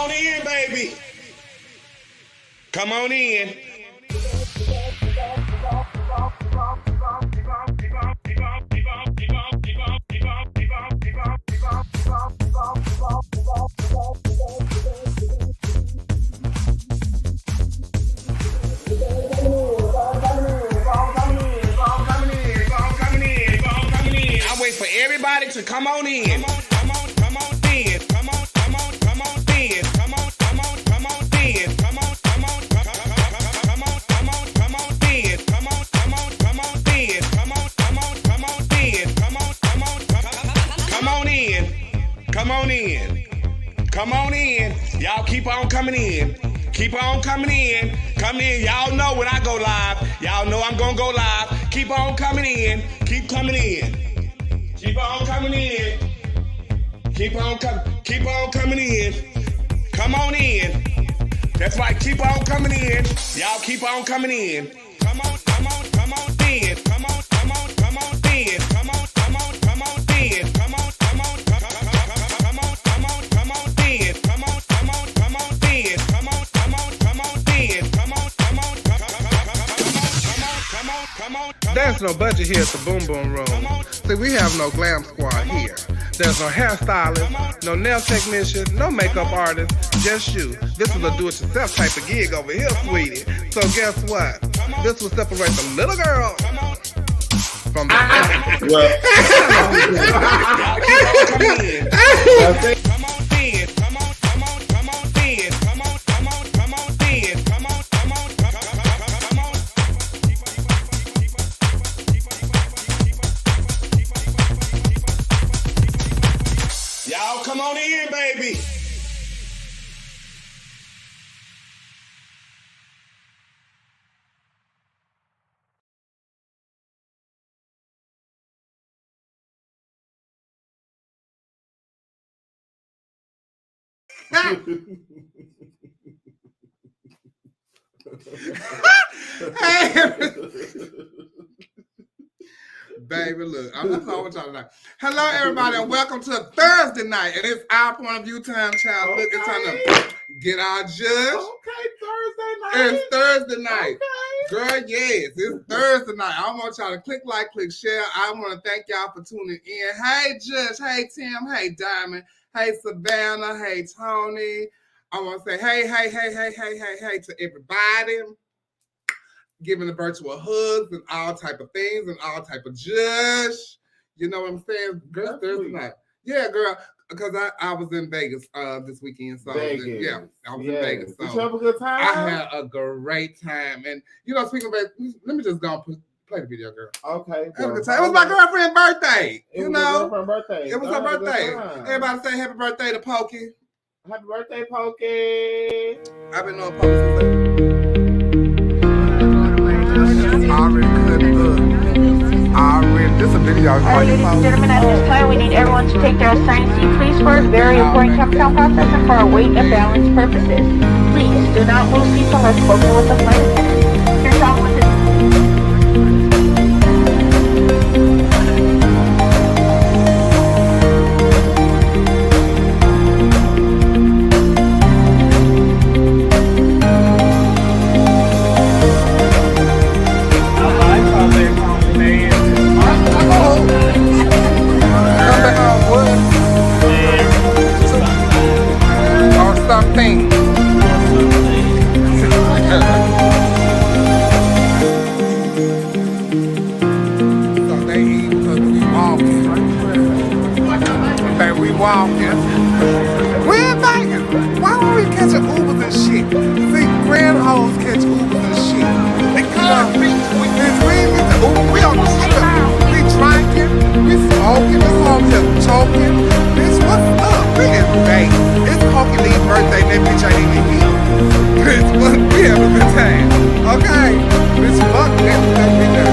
on in, baby. Come on in. I wait for everybody to come on in. Come on in. Come on in. Come on in. Come on in. Come on in. Come on in. Y'all keep on coming in. Keep on coming in. Come in. Y'all know when I go live. Y'all know I'm gonna go live. Keep on coming in. Keep coming in. Keep on coming in. Keep on coming in. Come on in. That's right. Keep on coming in. Y'all keep on coming in. Come on in. Come on in. Come on in. Come on in. Come on in. Come on in. Come on in. Come on in. There's no budget here at the Boom Boom Room. See, we have no glam squad here. There's no hairstylist, no nail technician, no makeup artist, just you. This is a do-it-yourself type of gig over here, sweetie. So guess what? This will separate the little girl from the well. Y'all come on in, baby. Baby, look, I'm not talking about tonight. Hello, everybody, and welcome to Thursday night. And it's our point of view time, child. Okay. Look, it's time to get our judge. Okay, Thursday night. It's Thursday night. Okay. Girl, yes, it's Thursday night. I want y'all to click like, click share. I want to thank y'all for tuning in. Hey, Judge. Hey, Tim. Hey, Diamond. Hey, Savannah. Hey, Tony. I want to say hey to everybody. Giving the virtual hugs and all type of things and all type of judge. You know what I'm saying? Girl, Thursday night. Yeah, girl, because I was in Vegas this weekend. So Vegas. Yeah, I was in Vegas. So did you have a good time? I had a great time. And you know, speaking of Vegas, let me just go and play the video, girl. Okay. It was my girlfriend's birthday. It was her birthday. It was her birthday. Everybody say happy birthday to Pokey. Happy birthday, Pokey. I've been knowing Pokey since already cut this a video. Ladies and gentlemen, at this time we need everyone to take their assigned seat, please, for a very important countdown process and for our weight and balance purposes. Please do not move seats unless spoken with the flight attendant. Here's all with it. Something. So they eat because we walking. Like we walking. We're in Vegas. Why don't we catch Ubers and shit? See, grand hoes catch Ubers and shit. Because we ain't get the Uber. We on the strip. We drinking. We smoking. This home here choking. Bitch, what's up? We in Vegas. It's Cokie Lee's birthday, that bitch ain't even here. Bitch, we have a good time. Okay? Bitch, fuck that. Let me know.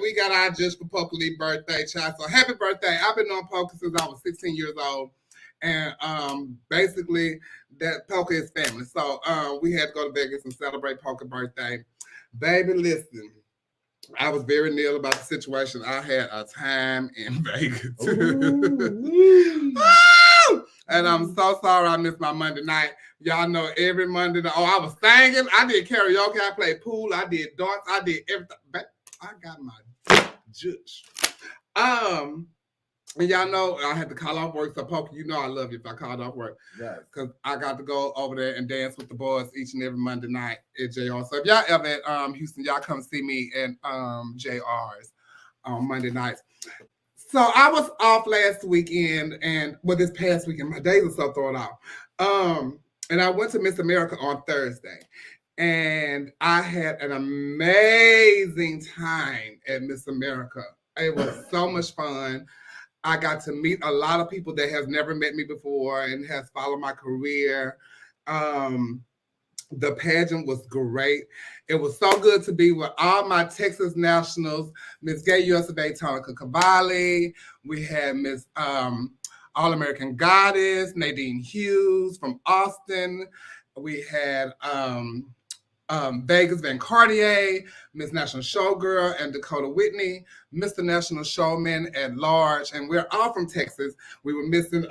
we got our Just for Poker Lee birthday, child. So happy birthday. I've been on poker since I was 16 years old. And basically, that poker is family. So we had to go to Vegas and celebrate poker birthday. Baby, listen, I was very nil about the situation. I had a time in Vegas. And I'm so sorry I missed my Monday night. Y'all know every Monday night. Oh, I was singing. I did karaoke. I played pool. I did darts. I did everything. I got my judge. And y'all know I had to call off work. So poker, you know I love you if I called off work. Yes. Because I got to go over there and dance with the boys each and every Monday night at JR. So if y'all ever at Houston, y'all come see me at JR's on Monday nights. So I was off last weekend and this past weekend, my days are so thrown off. And I went to Miss America on Thursday. And I had an amazing time at Miss America. It was so much fun. I got to meet a lot of people that have never met me before and has followed my career. The pageant was great. It was so good to be with all my Texas nationals, Miss Gay USA Tonica Cavalli. We had Miss All-American Goddess, Nadine Hughes from Austin. We had Vegas Van Cartier, Miss National Showgirl, and Dakota Whitney, Mr. National Showman at Large, and we're all from Texas. We were missing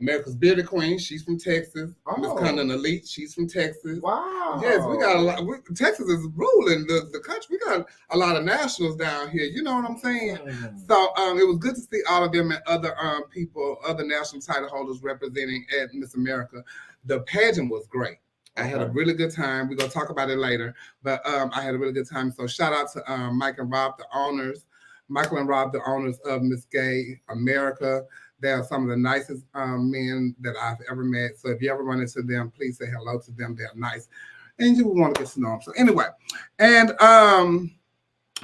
America's Bearded Queen, she's from Texas. Miss Condon Elite, she's from Texas. Wow. Yes, we got a lot. Texas is ruling the country. We got a lot of nationals down here. You know what I'm saying? So it was good to see all of them and other people, other national title holders representing at Miss America. The pageant was great. I had a really good time. We're going to talk about it later. But I had a really good time. So shout out to Mike and Rob, the owners. Michael and Rob, the owners of Miss Gay America. They are some of the nicest men that I've ever met. So if you ever run into them, please say hello to them. They're nice. And you will want to get to know them. So anyway. And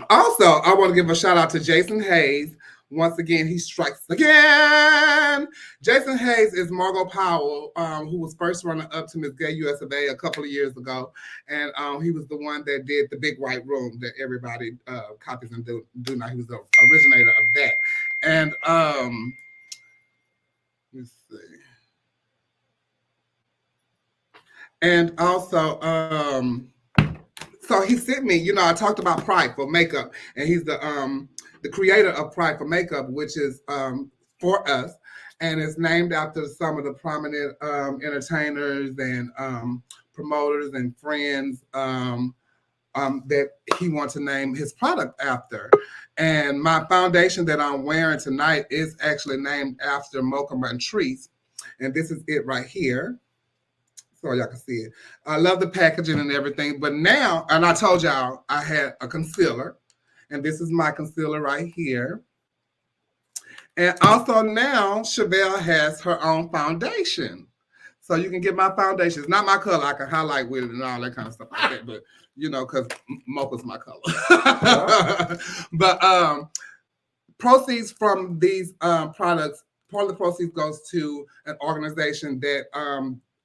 also, I want to give a shout out to Jason Hayes. Once again, he strikes again. Jason Hayes is Margot Powell, who was first runner up to Miss Gay USA a couple of years ago. And he was the one that did the big white room that everybody copies and do now. He was the originator of that. And let's see. And also, so he sent me, you know, I talked about Prideful Makeup, and he's the creator of Prideful Makeup, which is for us, and it's named after some of the prominent entertainers and promoters and friends that he wants to name his product after. And my foundation that I'm wearing tonight is actually named after Mocha Montrese, and this is it right here. So y'all can see it. I love the packaging and everything, but now, and I told y'all I had a concealer, and this is my concealer right here. And also now Chevelle has her own foundation. So you can get my foundation. It's not my color. I can highlight with it and all that kind of stuff like that, but you know, because mocha's my color. But proceeds from these products, part of the proceeds goes to an organization that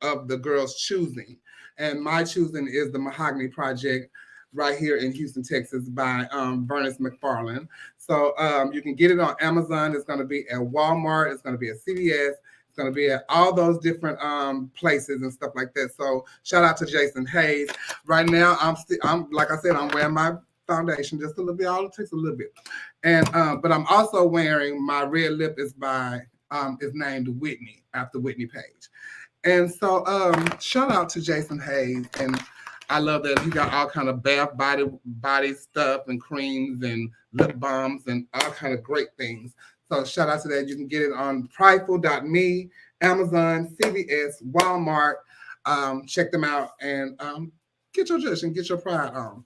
of the girls' choosing. And my choosing is the Mahogany Project right here in Houston, Texas by Vernice McFarland. So you can get it on Amazon. It's going to be at Walmart. It's going to be at CVS. It's going to be at all those different places and stuff like that. So shout out to Jason Hayes. Right now, I'm like I said, I'm wearing my foundation just a little bit. All it takes a little bit. And but I'm also wearing my red lip is by is named Whitney after Whitney Page. And so shout out to Jason Hayes, and I love that he got all kind of bath body stuff and creams and lip balms and all kind of great things. So shout out to that. You can get it on prideful.me, Amazon, CVS, Walmart. Check them out and get your judge and get your pride on.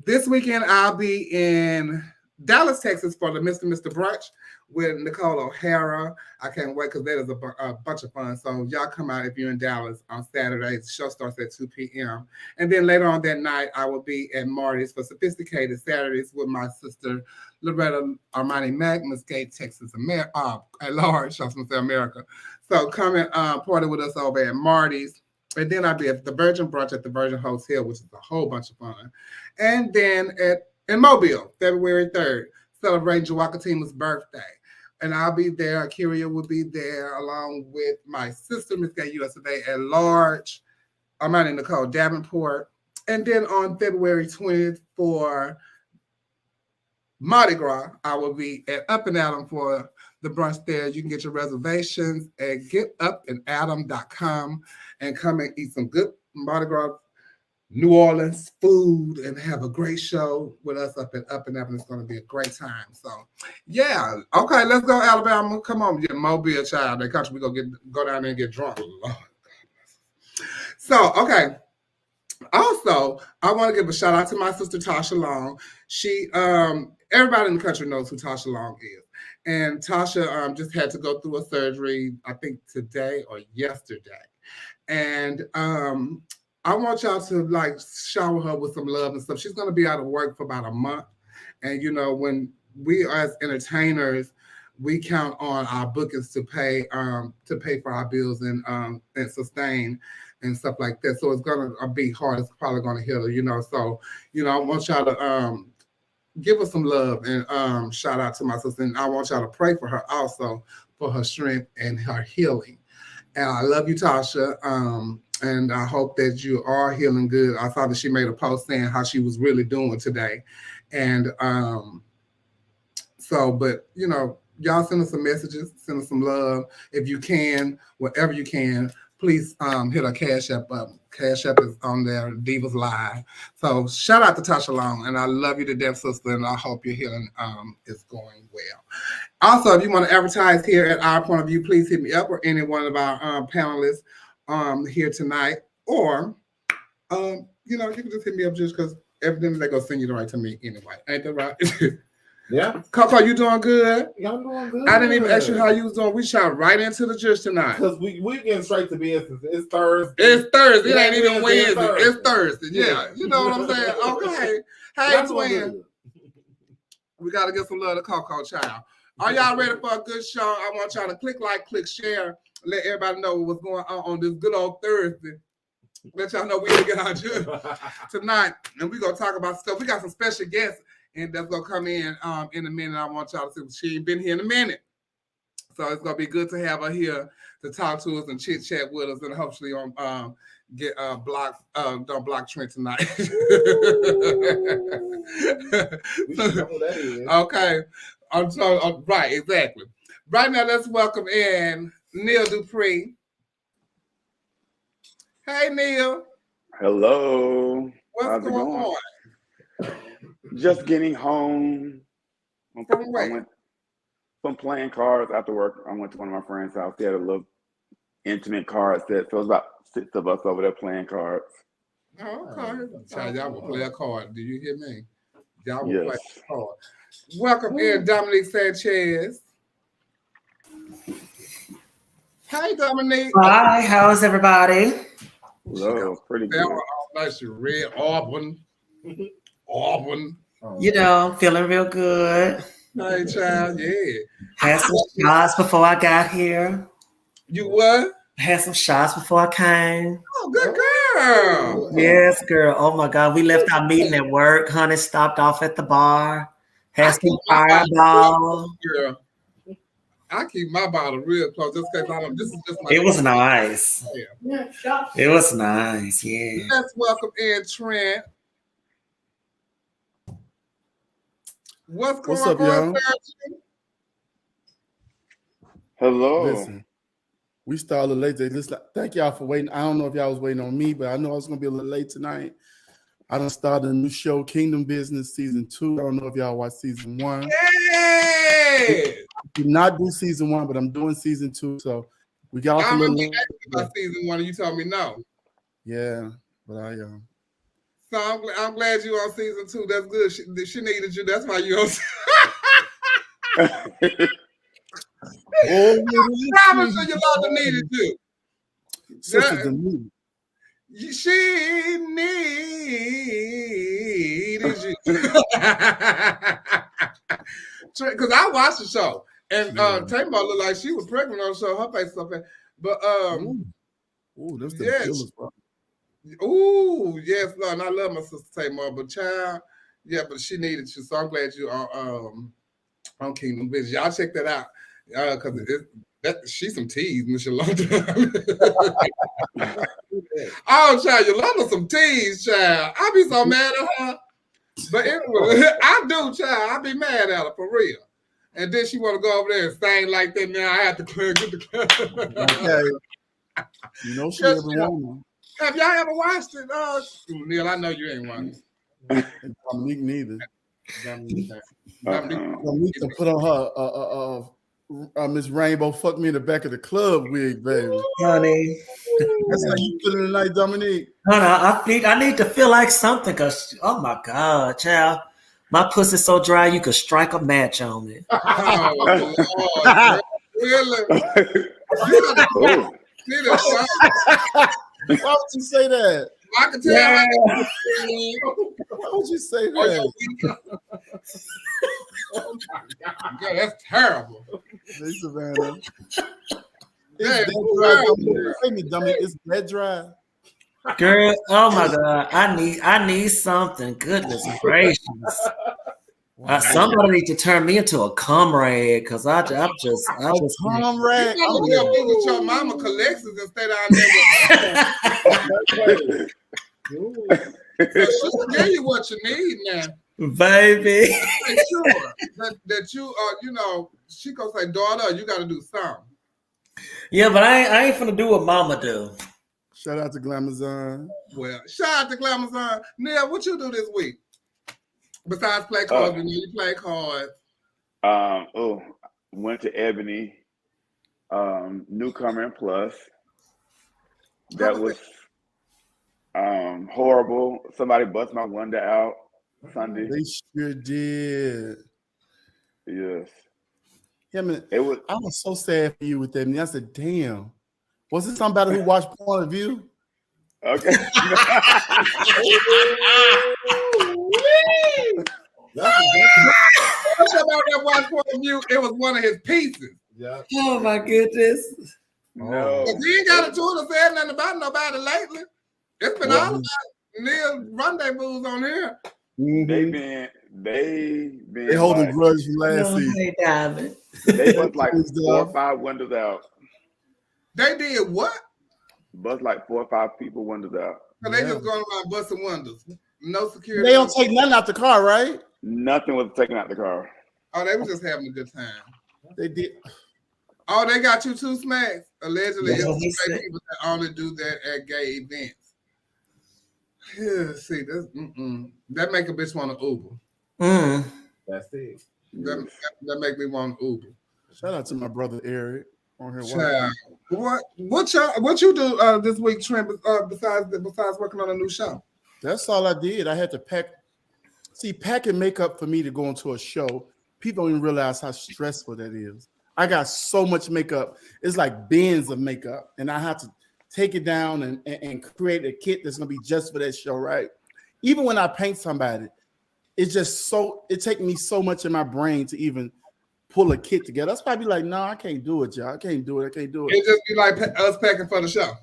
This weekend I'll be in Dallas, Texas for the Mr. Brunch with Nicole O'Hara. I can't wait because that is a bunch of fun. So y'all come out if you're in Dallas on Saturday. The show starts at 2 p.m. And then later on that night, I will be at Marty's for Sophisticated Saturdays with my sister, Loretta Armani Mack, Miss Gay, Texas, at Large, I was going to say America. So come and party with us over at Marty's. And then I'll be at the Virgin Brunch at the Virgin Hotel, which is a whole bunch of fun. And then in Mobile, February 3rd, celebrating Jawakatima's birthday. And I'll be there. Akiria will be there along with my sister, Miss Gay USA at large. I'm out in Nicole Davenport. And then on February 20th for Mardi Gras, I will be at Up and Adam for the brunch there. You can get your reservations at getupandadam.com and come and eat some good Mardi Gras New Orleans food and have a great show with us up and Adam. It's going to be a great time. So, yeah. Okay, let's go Alabama. Come on, get Mobile, child. That country, we go down there and get drunk. Lord. So, okay. Also, I want to give a shout out to my sister Tasha Long. She, everybody in the country knows who Tasha Long is, and Tasha just had to go through a surgery, I think today or yesterday, and I want y'all to like shower her with some love and stuff. She's going to be out of work for about a month, and you know when we as entertainers, we count on our bookings to pay for our bills and sustain and stuff like that. So it's gonna be hard. It's probably gonna hit her, you know. So, you know, I want y'all to give her some love and shout out to my sister. And I want y'all to pray for her also for her strength and her healing. And I love you, Tasha. And I hope that you are healing good. I saw that she made a post saying how she was really doing today. And but you know, y'all send us some messages, send us some love. If you can, whatever you can, please hit our Cash App up. Cash App is on there, Divas Live. So shout out to Tasha Long, and I love you to death, sister, and I hope your healing is going well. Also, if you want to advertise here at Our Point of View, please hit me up or any one of our panelists here tonight. Or, you know, you can just hit me up just because evidently they're going to send you the right to me anyway. Ain't that right? Yeah. Coco, you doing good? Yeah, I'm doing good. I didn't even ask you how you was doing. We shot right into the gist tonight. Because we getting straight to business. It's Thursday. It's Thursday. It ain't even Wednesday. It's Thursday. Yeah. You know what I'm saying? Okay. Hey, twin. We got to get some love to Coco, child. Are y'all ready for a good show? I want y'all to click like, click share, let everybody know what's going on this good old Thursday. Let y'all know we didn't get our judge tonight. And we're going to talk about stuff. We got some special guests. And that's going to come in a minute. I want y'all to see. She ain't been here in a minute. So it's going to be good to have her here to talk to us and chit-chat with us and hopefully get don't block Trent tonight. Okay. Right, exactly. Right now, let's welcome in Neil Dupree. Hey, Neil. Hello. What's going on? Just getting home. From where? From playing cards after work. I went to one of my friends' house. They had a little intimate card set. So it was about 6 of us over there playing cards. Oh, okay. Y'all will play a card. Do you hear me? Y'all will play a card. Welcome in, Dominique Sanchez. Hey, Dominique. Hi, how's everybody? Hello, pretty good. Nice, red Auburn. You know, feeling real good. Hey, child, yeah. Had some shots before I got here. You what? Had some shots before I came. Oh, good girl. Yes, girl. Oh my God. We left our meeting at work. Honey stopped off at the bar. Had some Fireball. Girl. I keep my bottle real close just because I don't. This is just my. It was nice. Yeah. It was nice. Yeah. Let's welcome in Trent. What's going up, on, y'all? Hello. Listen, we started late. Listen, thank y'all for waiting. I don't know if y'all was waiting on me, but I know I was going to be a little late tonight. I done started a new show, Kingdom Business Season 2. I don't know if y'all watched Season 1. Yay! I did not do Season 1, but I'm doing Season 2. So we got off a little late. About Season 1 and you told me no. Yeah, but So I'm glad you're on Season 2. That's good. She needed you. That's why you're on. I promise you, your mother needed you. Sisters and me. She needed you. Because I watched the show. And Tamar looked like she was pregnant on the show. Her face so fast. But ooh, that's the killers, bro. Ooh, yes, Lord. And I love my sister Tamar, but child, yeah, but she needed you. So I'm glad you are on Kingdom Business. Y'all check that out. Because she's some tease, Miss Yolanda. Oh, child, Yolanda some tease, child. I be so mad at her. But anyway, I do, child. I be mad at her for real. And then she want to go over there and sing like that. Now I have to get the Okay. You know she Yes, every yeah. woman. Have y'all ever watched it? Neil, I know you ain't watched it. And Dominique neither. Dominique Dominique, to put on her Miss Rainbow fuck me in the back of the club wig, baby. Honey. That's how you put it tonight, Dominique. Honey, I need to feel like something because, oh my God, child. My pussy's so dry you could strike a match on it. Oh, Lord. Really? Oh. Why would you say that? I can tell. Yeah. Why would you say that? Oh my God, that's terrible. Hey, Savannah. That It's is that dry. terrible. Say me, dummy. It's that dry. Girl, oh my God, I need something. Goodness gracious. Somebody need to turn me into a comrade because I just Comrade. You know what visit your mama collections and stay down there with so she'll give you what you need now. baby. Make sure that you you know, she gonna say, daughter, you gotta do something. Yeah, but I ain't finna do what mama do. Shout out to Glamazon. Well, shout out to Glamazon. Neil, what you do this week? Besides play cards, we know you play cards. Went to Ebony, Newcomer and Plus. That was horrible. Somebody bust my window out Sunday. They sure did. Yes. Yeah, man. It was. I was so sad for you with that. And I said, damn. Was it somebody who watched Point of View? Okay. That's about that one point of view. It was one of his pieces. Yeah. Oh my goodness. No. He ain't got a tour to say nothing about nobody lately. It's been all about Neil rendezvous on here. Mm-hmm. They holding like, grudge from last No, season. hey, diamond. They bust like 4 or 5 windows out. They did what? Bust like 4 or 5 people windows out. So they just going around busting windows. No security. They don't take nothing out the car, right? Nothing was taken out the car. Oh, they were just having a good time. They did. Oh, they got you 2 smacks. Allegedly, That's what he it's said. people that only do that at gay events. Yeah, see, that make a bitch want to Uber. Mm. That's it. That make me want to Uber. Shout out to my brother Eric on here. Child. What you do this week, Trent? Besides working on a new show. That's all I did. I had to pack. See, packing makeup for me to go into a show. People don't even realize how stressful that is. I got so much makeup. It's like bins of makeup, and I have to take it down and create a kit that's gonna be just for that show, right? Even when I paint somebody, it's just it takes me so much in my brain to even pull a kit together. That's why I be like, no, I can't do it, y'all. I can't do it. It just be like us packing for the show.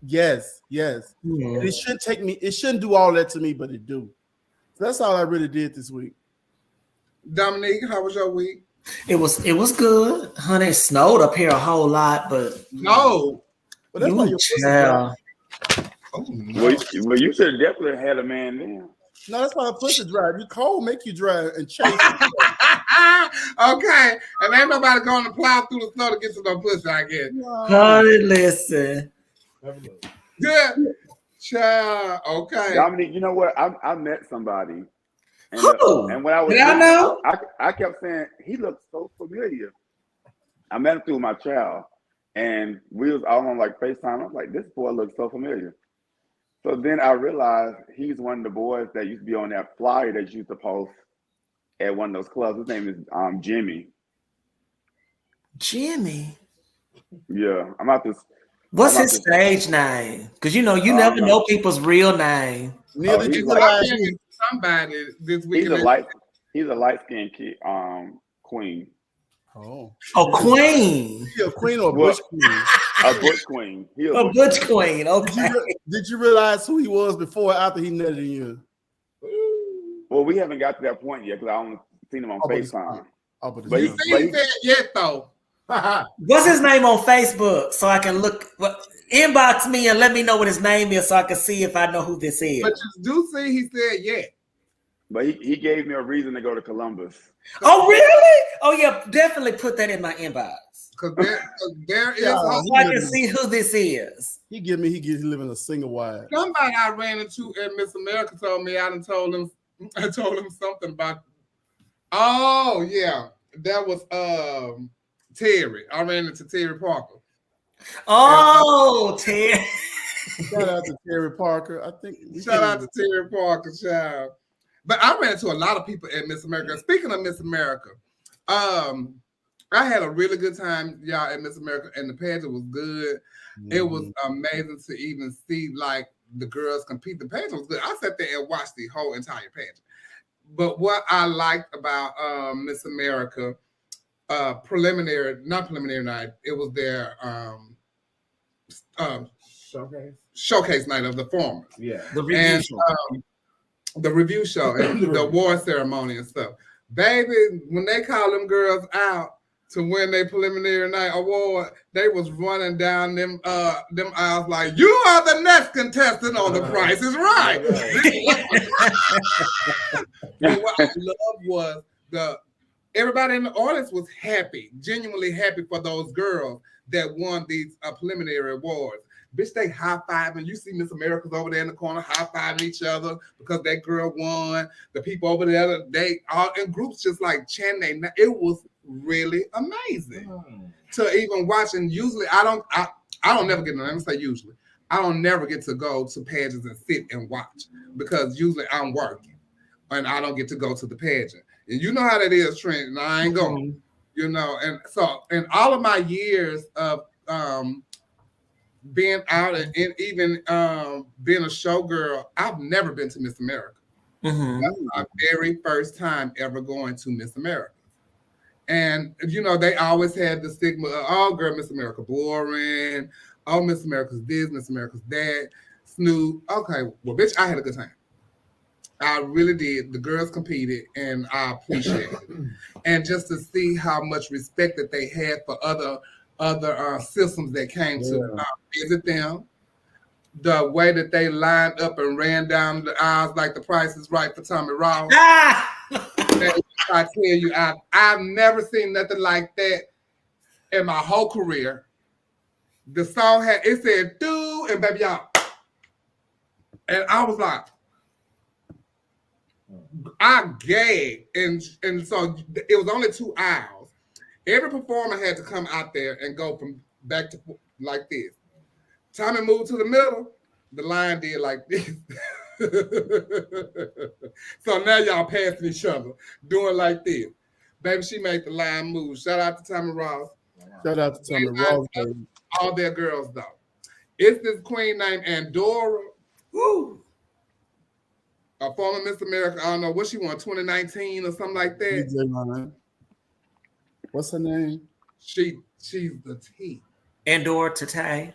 Yes. Mm. And it shouldn't take me, it shouldn't do all that to me, but it do. So that's all I really did this week. Dominique, how was your week? It was good, honey. It snowed up here a whole lot, but No. But that's why your pussy child. dry. Oh, no. Well, you should have definitely had a man then. No, that's why the pussy dry. You cold, make you dry and chase. Okay. And ain't nobody going to plow through the snow to get to no pussy, I guess. Honey, listen. Good. Child. Okay. Dominique, you know what? I met somebody. And, Who? and when I was Did I know? I kept saying, he looks so familiar. I met him through my child. And we was all on like FaceTime. I was like, this boy looks so familiar. So then I realized he's one of the boys that used to be on that flyer that you used to post at one of those clubs. His name is Jimmy. Jimmy. Yeah, I'm out this. What's his stage name? Because you never know people's real name. Neil, did you realize somebody this week? He's a light-skinned kid, queen. Oh, Queen. He a queen or a bush queen? A bush queen. A butch queen. Okay. Did you realize who he was before or after he nutted in you? Well, we haven't got to that point yet because I only seen him on FaceTime. Oh, but But You see, he said yet though. What's his name on Facebook so I can look? Inbox me and let me know what his name is so I can see if I know who this is. But you do see he said yet. But he gave me a reason to go to Columbus. Oh, really? Oh, yeah, definitely put that in my inbox. Because there is So I can see who this is. He live in a single wide. somebody I ran into at Miss America told me I told him something about. Oh yeah, that was Terry. I ran into Terry Parker. Oh, Terry. Shout out to Terry Parker. I think Shout out to Terry Parker, child. But I ran into a lot of people at Miss America. Speaking of Miss America, I had a really good time, y'all, at Miss America, and the pageant was good. Mm-hmm. It was amazing to even see like the girls compete. The pageant was good. I sat there and watched the whole entire pageant. But what I liked about Miss America, not preliminary night, it was their showcase night of the performers. Yeah. The review show. The review show and the award ceremony and stuff. Baby, when they call them girls out to win their preliminary night award, they was running down them aisles like, you are the next contestant on The Price is Right. But what I loved was everybody in the audience was happy, genuinely happy for those girls that won these preliminary awards. Bitch, they high-fiving. You see Miss America's over there in the corner high-fiving each other because that girl won. The people over there, they all in groups just like chanting. It was really amazing to even watch. And usually I don't never get, let me say usually, I don't never get to go to pageants and sit and watch because usually I'm working and I don't get to go to the pageant. And you know how that is, Trent, and I ain't going, you know. And so in all of my years of being out and even being a showgirl, I've never been to Miss America. Mm-hmm. That's my very first time ever going to Miss America. And, you know, they always had the stigma of, oh, girl, Miss America boring. Oh, Miss America's this, Miss America's that. Snoop. Okay, well, bitch, I had a good time. I really did. The girls competed, and I appreciate it. And just to see how much respect that they had for other systems that came to visit them, the way that they lined up and ran down the aisles like The Price is Right for Tommy Ross. I tell you, I've never seen nothing like that in my whole career. The song it said "do" and "baby y'all," and I was like, I gagged, and so it was only 2 aisles. Every performer had to come out there and go from back to like this. Tommy moved to the middle, the line did like this. So now y'all passing each other, doing like this. Baby, she made the line move. Shout out to Tommy Ross. Shout out to Tommy Ross. All their girls, though. It's this queen named Andorra. Woo! A former Miss America. I don't know what she won, 2019 or something like that. What's her name? She's the T. Andorra Tate.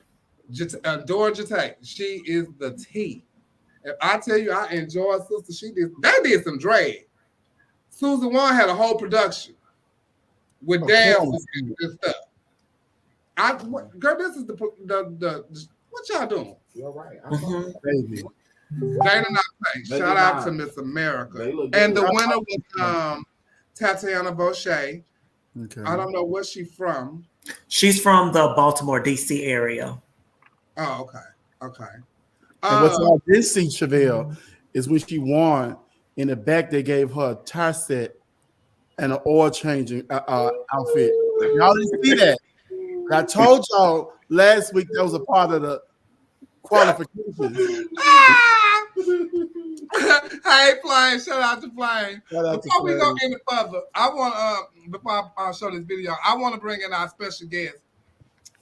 Andorra Tate. She is the T. If I tell you I enjoy sister, they did some drag. Susan Wan had a whole production with dances and stuff. Girl, this is the what y'all doing? You're right. Baby. Dana not playing. Shout out to Miss America. And the winner was Tatiana Boucher. Okay. I don't know where she's from. She's from the Baltimore, D.C. area. Oh, okay. And what y'all did see, Chevelle, is when she won, in the back they gave her a tie set and an oil changing outfit. Y'all didn't see that. I told y'all last week that was a part of the qualifications. Hey, Flame! Shout out to Flame. Before we go any further, I want before I show this video, I want to bring in our special guest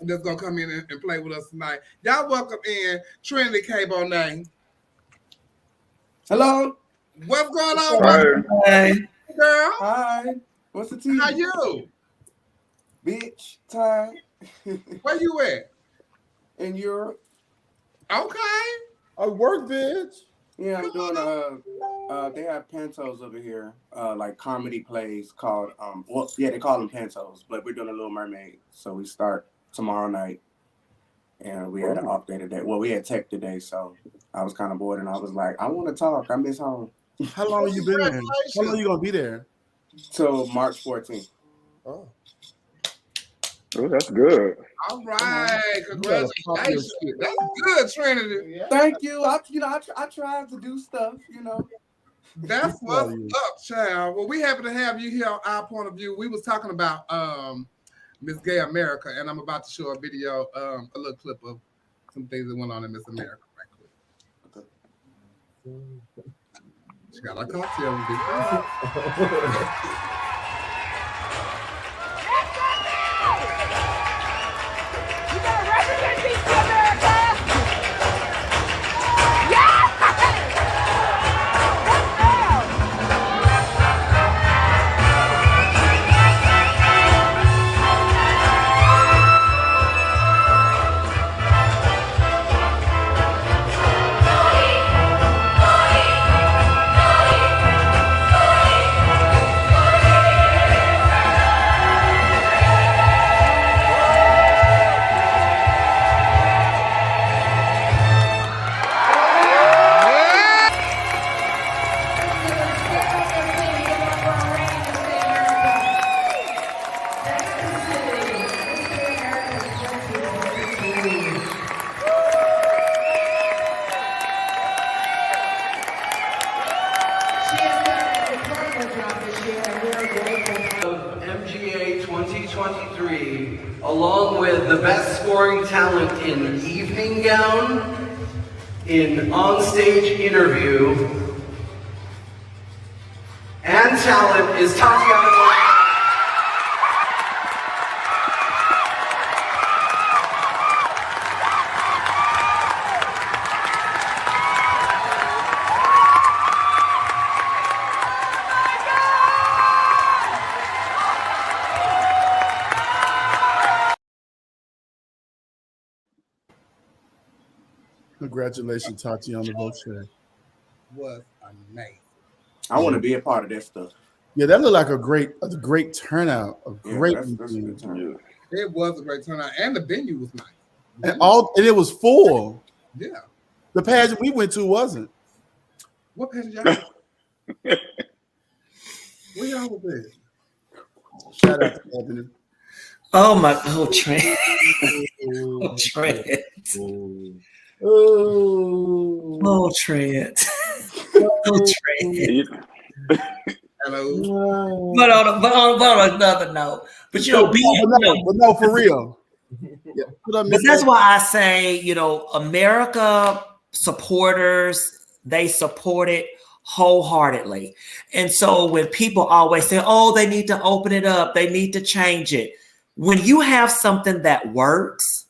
that's gonna come in and play with us tonight. Y'all welcome in Trinity K. Bonet. Hello. What's going on? Hey, girl. Hi. What's the tea? How you? Bitch, time. Where you at? In Europe. Okay. I work, bitch. Yeah, I'm doing They have pantos over here, like comedy plays called they call them pantos, but we're doing a Little Mermaid. So we start tomorrow night, and we had an off day today. Well, we had tech today, so I was kind of bored, and I was like, I want to talk. I miss home. How long you been there? How long you gonna be there? Till March 14th. Oh. Oh, that's good. All right, congratulations. That's good, Trinity. Yeah. Thank you. I tried to do stuff, That's what's up, child. Well, we happy to have you here on Our Point of View. We was talking about Miss Gay America, and I'm about to show a video, a little clip of some things that went on in Miss America right quick. She got a cocktail. You gotta represent DC America! Yeah! MGA 2023, along with the best scoring talent in evening gown, in onstage interview, and talent is Tatiana. Congratulations, Tatiana Voce. Was amazing. I want to be a part of that stuff. Yeah, that looked like a great turnout. A great that's a good turnout. It was a great turnout, and the venue was nice. and it was full. Yeah. The pageant we went to wasn't. What pageant y'all? Where y'all was at? Shout out to Anthony. Oh my! Oh, Trent. Oh, Trent. Oh, Trent. Oh, Trent. Hello. But on another note, but no, for real. Yeah, but that's why I say, America supporters, they support it wholeheartedly. And so when people always say, oh, they need to open it up, they need to change it. When you have something that works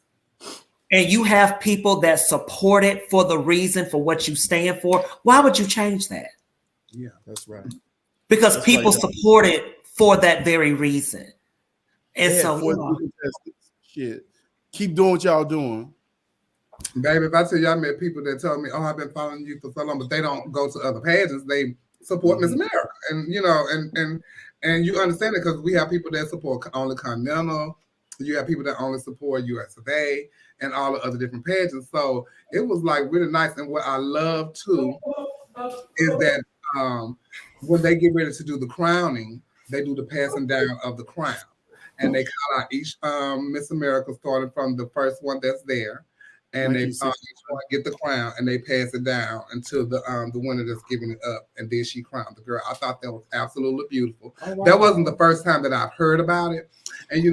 and you have people that support it for the reason for what you stand for, why would you change that? Yeah, that's right. Because people support it for that very reason. And shit. Keep doing what y'all doing. Baby, if I tell you I met people that tell me, oh, I've been following you for so long, but they don't go to other pageants, they support Miss America. And and you understand it because we have people that support only Continental, you have people that only support USA and all the other different pageants. So it was like really nice. And what I love too is that when they get ready to do the crowning, they do the passing down of the crown. And they call out each Miss America starting from the first one that's there. And they each one get the crown and they pass it down until the winner that's giving it up, and then she crowned the girl. I thought that was absolutely beautiful. Oh, wow. That wasn't the first time that I've heard about it, and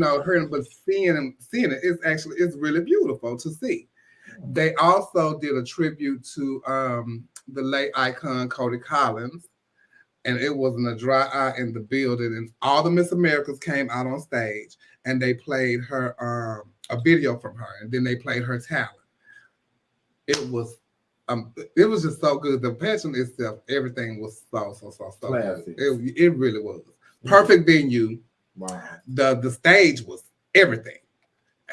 but seeing it it's really beautiful to see. They also did a tribute to the late icon Cody Collins, and it wasn't a dry eye in the building. And all the Miss Americas came out on stage, and they played her a video from her, and then they played her talent. It was just so good. The pageant itself, everything was so good. It really was. Perfect venue. Wow. The stage was everything.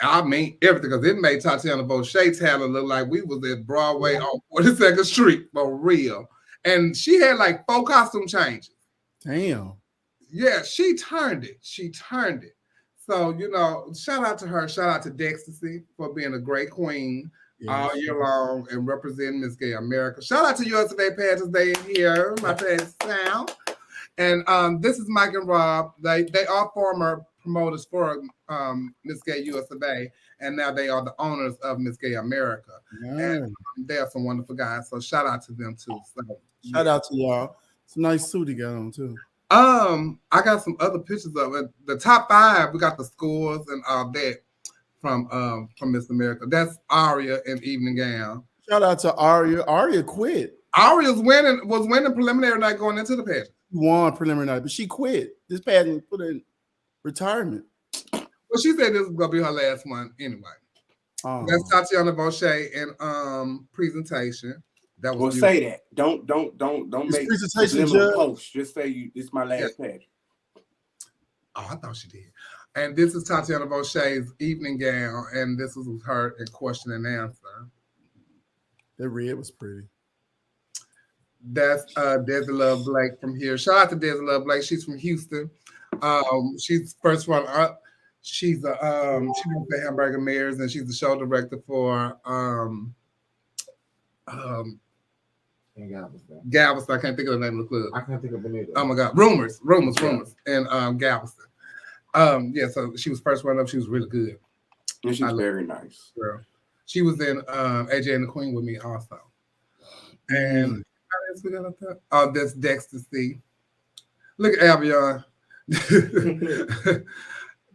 I mean everything, because it made Tatiana Voce talent look like we was at Broadway on 42nd Street for real. And she had like 4 costume changes. Damn. Yeah, she turned it. So, you know, shout out to her. Shout out to Dextasy for being a great queen all year long and representing Miss Gay America. Shout out to USA Pageants. They here, my pageant sound. And this is Mike and Rob. They are former promoters for Miss Gay USA, and now they are the owners of Miss Gay America. And they are some wonderful guys. So shout out to them too. So, shout out to y'all. It's a nice suit he got on too. I got some other pictures of it. The top 5, we got the scores and all that from Miss America. That's Aria in evening gown. Shout out to Aria. Aria quit. Aria's was winning preliminary night going into the pageant. She won preliminary night, but she quit. This pageant put her in retirement. Well, she said this was gonna be her last one anyway. That's Tatiana Boucher in presentation. That was say that. Don't make presentation post. Just say it's my last pageant. Oh, I thought she did. And this is Tatiana Boucher's evening gown, and this was her in question and answer. That red was pretty. That's Desi Love Blake from here. Shout out to Desi Love Blake. She's from Houston. She's first runner up. She's she went to Hamburger Mayors, and she's the show director for Galveston. I can't think of the name of the club. I can't think of it either. Oh my God, Rumors, and Galveston. Yeah, so she was first runner up. She was really good. And she's very nice. Girl. She was in AJ and the Queen with me also. And oh, that's Dextasy. Look at Albion.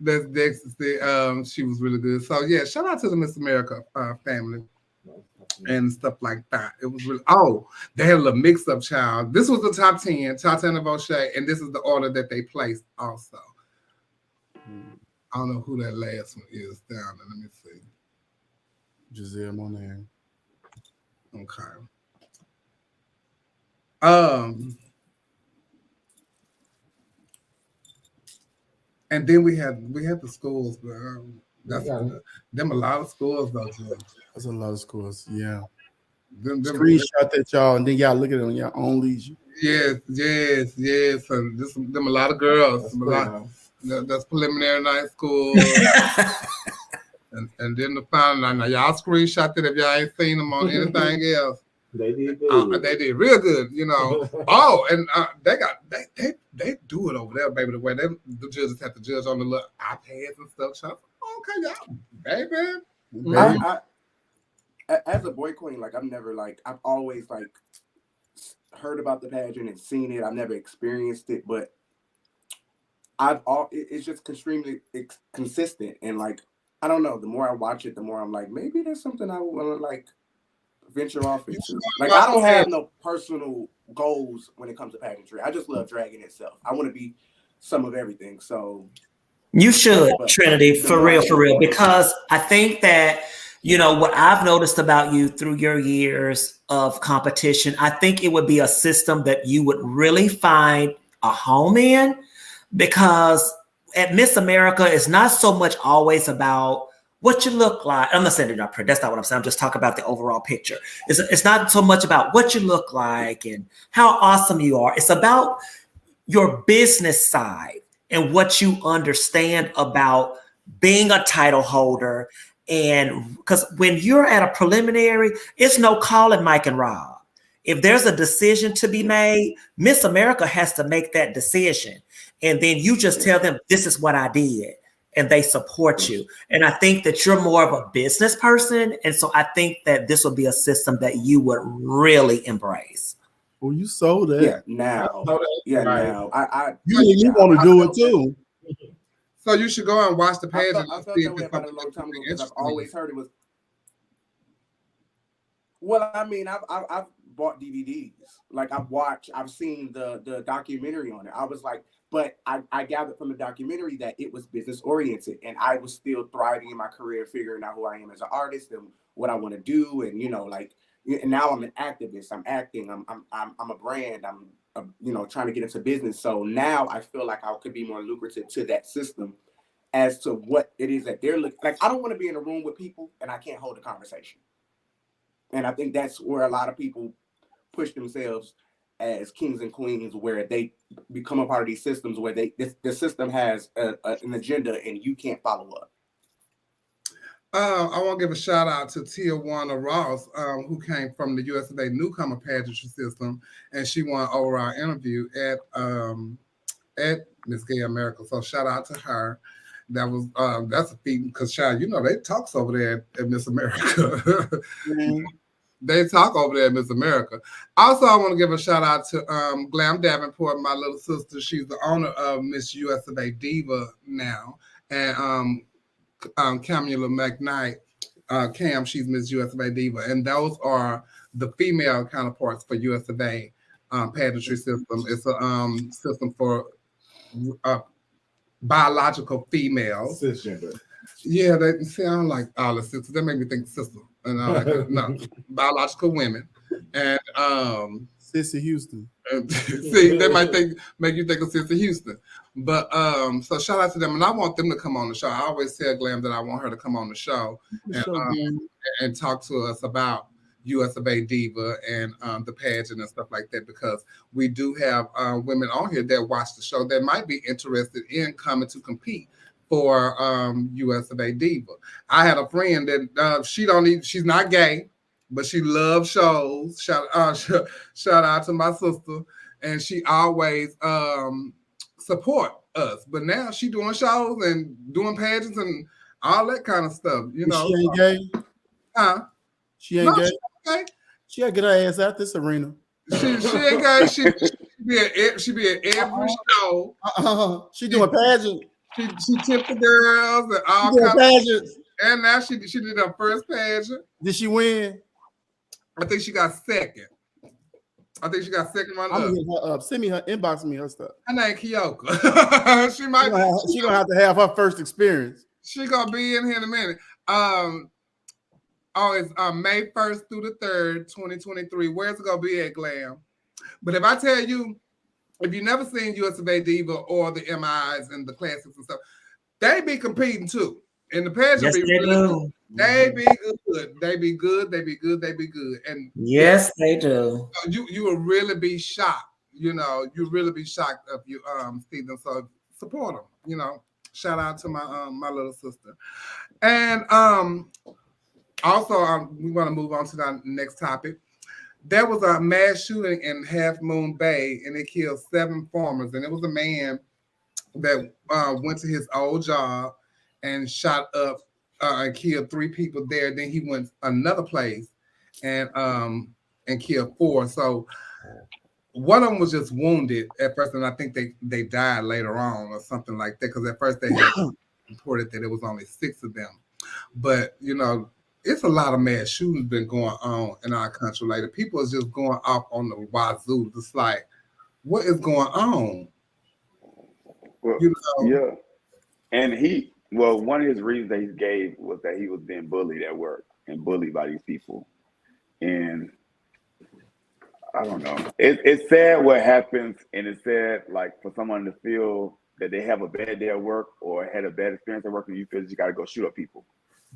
That's Dextasy. She was really good. So yeah, shout out to the Miss America family and stuff like that. It was really they had a little mix-up, child. This was the top 10, Tatiana Boucher, and this is the order that they placed also. I don't know who that last one is down there. Let me see. Giselle Monet. Okay. And then we had the schools, but that's them a lot of schools though. That's a lot of schools, yeah. Them Screenshot that y'all, and then y'all look at it on your own leisure. Yes. And them a lot of girls. That's preliminary night school. and then the final night. Now y'all screenshot it if y'all ain't seen them on anything else. They did good. They did real good, you know. And they do it over there, baby. The way the judges have to judge on the little iPads and stuff. So, okay, y'all, baby. I, as a boy queen, like I've always like heard about the pageant and seen it. I've never experienced it, but it's just extremely consistent, and like I don't know. The more I watch it, the more I'm like, maybe there's something I want to like venture off into. Like I don't have no personal goals when it comes to pageantry. I just love dragging itself. I want to be some of everything. So you should, Trinity, for real, because I think that, you know, what I've noticed about you through your years of competition, I think it would be a system that you would really find a home in, because at Miss America, it's not so much always about what you look like. I'm not saying you're not pretty. That's not what I'm saying. I'm just talking about the overall picture. It's not so much about what you look like and how awesome you are. It's about your business side and what you understand about being a title holder. And because when you're at a preliminary, it's no calling Mike and Rob. If there's a decision to be made, Miss America has to make that decision. And then you just tell them, this is what I did. And they support you. And I think that you're more of a business person. And so I think that this will be a system that you would really embrace. Well, you sold it. Yeah, now. Now. You want to do it too. So you should go and watch the pageant. I felt that way about it a long time ago because I've always heard it was. Well, I mean, I've bought DVDs. Like I've seen the documentary on it. I was like, but I gathered from the documentary that it was business oriented, and I was still thriving in my career, figuring out who I am as an artist and what I want to do, and and now I'm an activist. I'm acting. I'm a brand. I'm trying to get into business. So now I feel like I could be more lucrative to that system as to what it is that they're looking like. I don't want to be in a room with people and I can't hold a conversation. And I think that's where a lot of people push themselves as kings and queens, where they become a part of these systems where the system has an agenda and you can't follow up? I want to give a shout out to Tijuana Ross, who came from the US of A newcomer pageantry system, and she won overall interview at Miss Gay America. So shout out to her. That was that's a feat because child, you know, they talks over there at Miss America. They talk over there at Miss America. Also, I want to give a shout out to Glam Davenport, my little sister. She's the owner of Miss US of A Diva now, and Camula McKnight, Cam, she's Miss US of A Diva, and those are the female counterparts for US of A pageantry system. It's a system for biological females. Cisgender. Yeah, they sound like all the sisters. That make me think sister. And no, biological women. And Sissy Houston. See, they might make you think of Sister Houston. But so shout out to them, and I want them to come on the show. I always tell Glam that I want her to come on the show and talk to us about US of A Diva and the pageant and stuff like that, because we do have women on here that watch the show that might be interested in coming to compete for US of A Diva. I had a friend that she's not gay, but she loves shows. Shout out to my sister, and she always support us. But now she doing shows and doing pageants and all that kind of stuff. You know, she ain't gay. Huh? She ain't gay. Okay. She gotta get her ass out this arena. She ain't gay. She be at every show. She doing pageant. She tipped the girls and all kinds of pageants. And now she did her first pageant. Did she win? I think she got second. Runner up. Send me her, inbox me her stuff. Her name Kyoka. She gonna have to have her first experience. She gonna be in here in a minute. It's May 1st through the 3rd, 2023. Where's it gonna be at, Glam? But if I tell you, if you've never seen US of A Diva or the MIs and the classics and stuff, they be competing too. And the pageant they be good. They be good. And yes, they do. You will really be shocked. You know, you really be shocked if you see them. So support them. You know, shout out to my my little sister. And also we want to move on to the next topic. There was a mass shooting in Half Moon Bay, and it killed 7 farmers. And it was a man that went to his old job and shot up and killed 3 people there. Then he went another place and killed 4. So one of them was just wounded at first, and I think they died later on or something like that, because at first they had reported that it was only 6 of them. But you know, it's a lot of mass shootings been going on in our country. Like the people is just going off on the wazoo. It's like, what is going on? Well, you know? Yeah. And one of his reasons that he gave was that he was being bullied at work and bullied by these people. And I don't know. It's sad what happens, and it's sad like for someone to feel that they have a bad day at work or had a bad experience at work, and you feel that you got to go shoot up people.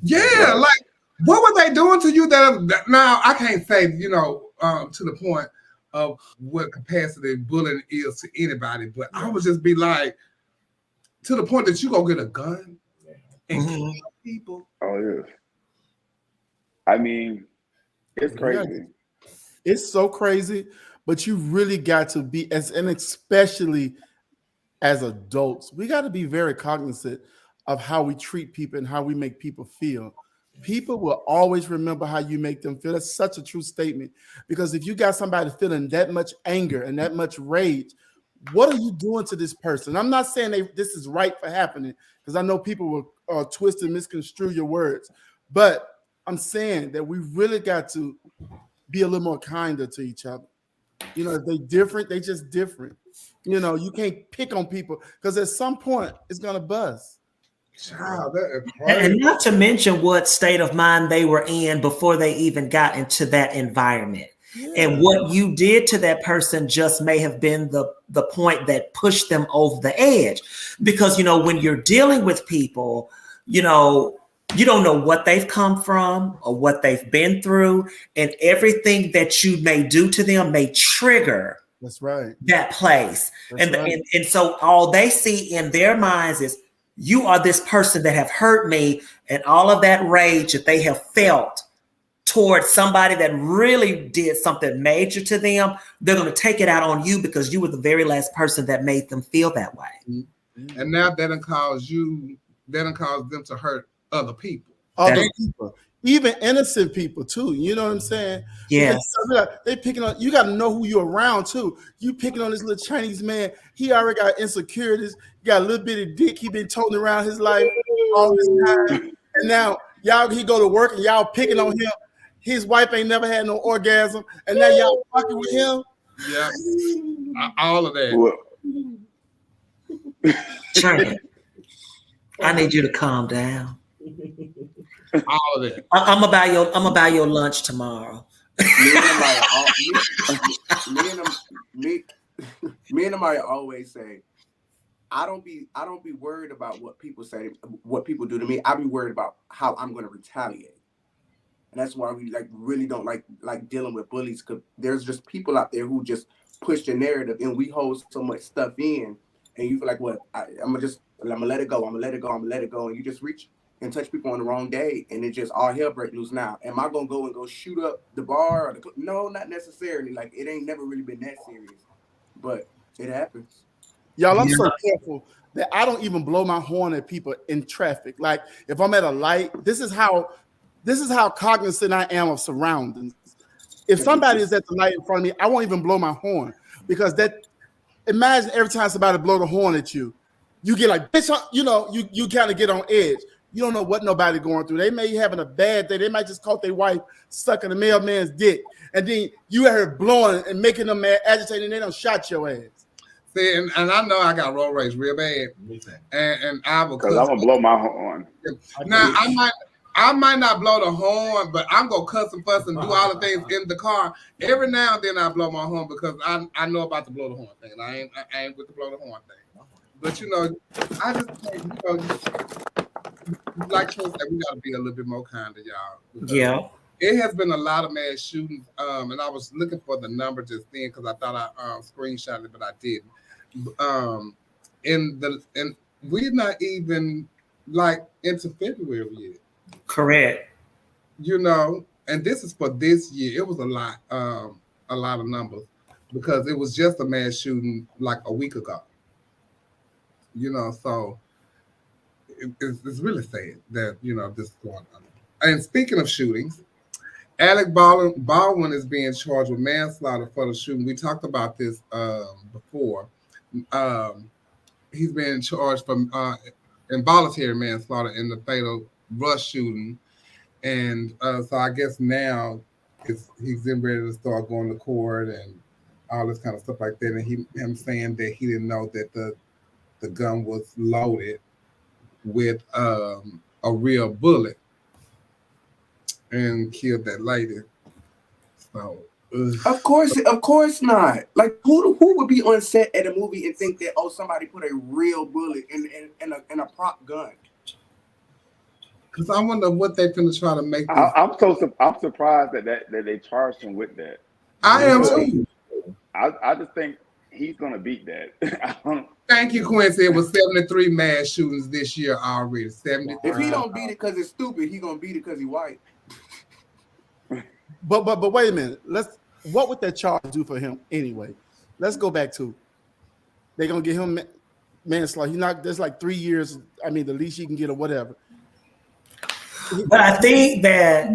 Yeah, like what were they doing to you? That now I can't say, you know, to the point of what capacity bullying is to anybody, but I would just be like, to the point that you go get a gun and kill people. Oh yeah. I mean, it's crazy. It's so crazy, but you really got to be, and especially as adults, we got to be very cognizant of how we treat people and how we make people feel. People will always remember how you make them feel. That's such a true statement, because if you got somebody feeling that much anger and that much rage, what are you doing to this person? I'm not saying this is right for happening, because I know people will twist and misconstrue your words, but I'm saying that we really got to be a little more kinder to each other. You know, if they different, they just different. You know, you can't pick on people, because at some point it's gonna buzz. Child, that is crazy. And not to mention what state of mind they were in before they even got into that environment. Yeah. And what you did to that person just may have been the point that pushed them over the edge. Because, you know, when you're dealing with people, you know, you don't know what they've come from or what they've been through, and everything that you may do to them may trigger That's right. That place. That's right. And so all they see in their minds is you are this person that have hurt me, and all of that rage that they have felt towards somebody that really did something major to them, they're going to take it out on you because you were the very last person that made them feel that way. Mm-hmm. And now that cause them to hurt other people. Other people. Even innocent people too. You know what I'm saying? Yes. They picking on, you got to know who you're around too. You picking on this little Chinese man. He already got insecurities. He got a little bit of dick. He been toting around his life all this time. And now he go to work and y'all picking on him. His wife ain't never had no orgasm. And now y'all fucking with him. Yeah. All of that. Trent, I need you to calm down. All of that. I'm gonna buy your lunch tomorrow. Me and him always say, I don't be worried about what people say, what people do to me. I be worried about how I'm gonna retaliate. And that's why we really don't like dealing with bullies, because there's just people out there who just push the narrative, and we hold so much stuff in, and you feel like, what? I'm gonna let it go. I'm gonna let it go, and you just reach and touch people on the wrong day, and it just all hell break loose. Now, am I gonna go shoot up the bar or the club? No, not necessarily. Like, it ain't never really been that serious, but it happens. Y'all, I'm so careful that I don't even blow my horn at people in traffic. Like, if I'm at a light, this is how cognizant I am of surroundings. If somebody is at the light in front of me, I won't even blow my horn, because imagine every time somebody blow the horn at you, you get like, bitch, you kind of get on edge. You don't know what nobody going through. They may be having a bad day. They might just caught their wife sucking the mailman's dick. And then you hear her blowing and making them mad, agitated, and they done shot your ass. See, and I know I got road rage real bad. And I will, because I'm gonna blow my horn. Now I might not blow the horn, but I'm gonna cuss and fuss and do all the things in the car. Every now and then I blow my horn because I know about the blow the horn thing. I ain't with the blow the horn thing. But I just think, like Troy said, we gotta be a little bit more kind to y'all. Yeah. It has been a lot of mass shootings, and I was looking for the number just then because I thought I screenshot it, but I didn't. And we're not even into February yet. Correct. And this is for this year. It was a lot of numbers, because it was just a mass shooting like a week ago. So it's really sad that this is going on. And speaking of shootings, Alec Baldwin is being charged with manslaughter for the shooting. We talked about this before. He's being charged for involuntary manslaughter in the fatal Rush shooting, and so I guess now he's in ready to start going to court and all this kind of stuff like that. And him saying that he didn't know that the gun was loaded with a real bullet and killed that lady. So of course not. Like, who would be on set at a movie and think that somebody put a real bullet in a prop gun? Because I wonder what they finna try to make. I'm surprised that they charged him with that. I am too. I just think he's gonna beat that. Thank you, Quincy. It was 73 mass shootings this year already. 73. If he don't beat it because it's stupid, he gonna beat it because he's white. But wait a minute. What would that charge do for him anyway? Let's go back to, they're gonna get him manslaughter. There's like 3 years. I mean, the least he can get or whatever. But I think that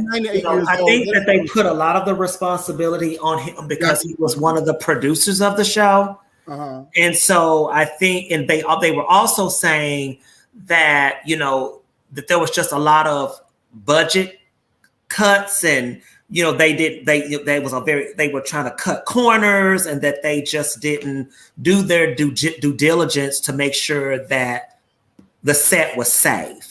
they put a lot of the responsibility on him because he was one of the producers of the show. Uh-huh. And so I think, and they were also saying that, that there was just a lot of budget cuts, and they were trying to cut corners, and that they just didn't do their due diligence to make sure that the set was safe.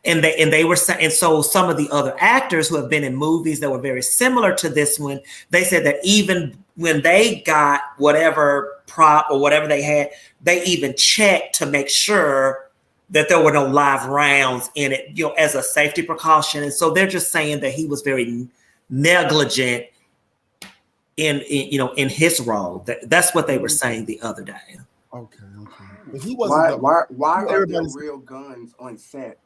And they were saying, and so some of the other actors who have been in movies that were very similar to this one, they said that even when they got whatever prop or whatever they had, they even checked to make sure that there were no live rounds in it, as a safety precaution. And so they're just saying that he was very negligent in his role. That's what they were saying the other day. Okay. But he wasn't. Why are there everybody's- real guns on set?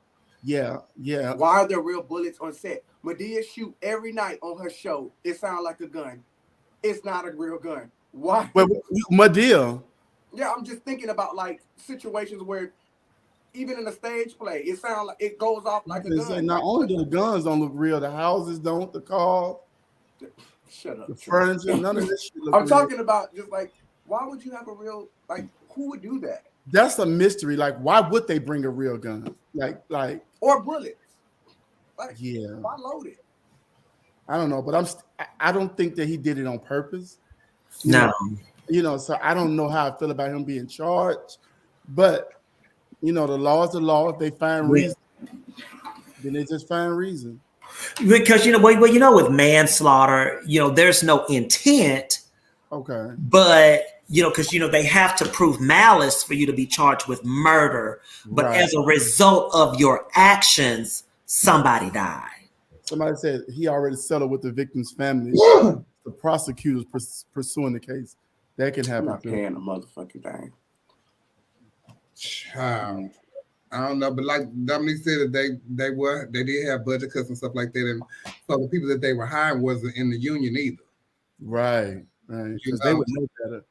Yeah. Why are there real bullets on set? Medea shoot every night on her show. It sounds like a gun. It's not a real gun. Why? Well, Medea. Yeah, I'm just thinking about like situations where even in a stage play, it sounds like it goes off like a gun. Not only do the guns don't look real, the houses don't, the cars, Shut up. the furniture, none of this shit look I'm real. talking about just like, why would you have a real, like, who would do that? That's a mystery. Like, why would they bring a real gun? Like, or bullets. Like, yeah. Why load it? I don't know, but I don't think that he did it on purpose. No. So I don't know how I feel about him being charged, but the law is the law. If they find reason, then they just find reason. Because with manslaughter, there's no intent. Okay. But because they have to prove malice for you to be charged with murder. But Right. as a result of your actions, somebody died. Somebody said he already settled with the victim's family. The prosecutors pursuing the case. That can I'm happen. not paying a motherfucking thing. Child. I don't know, but like Dominique said, that they did have budget cuts and stuff like that, and so the people that they were hiring wasn't in the union either. Right. Because they would know better.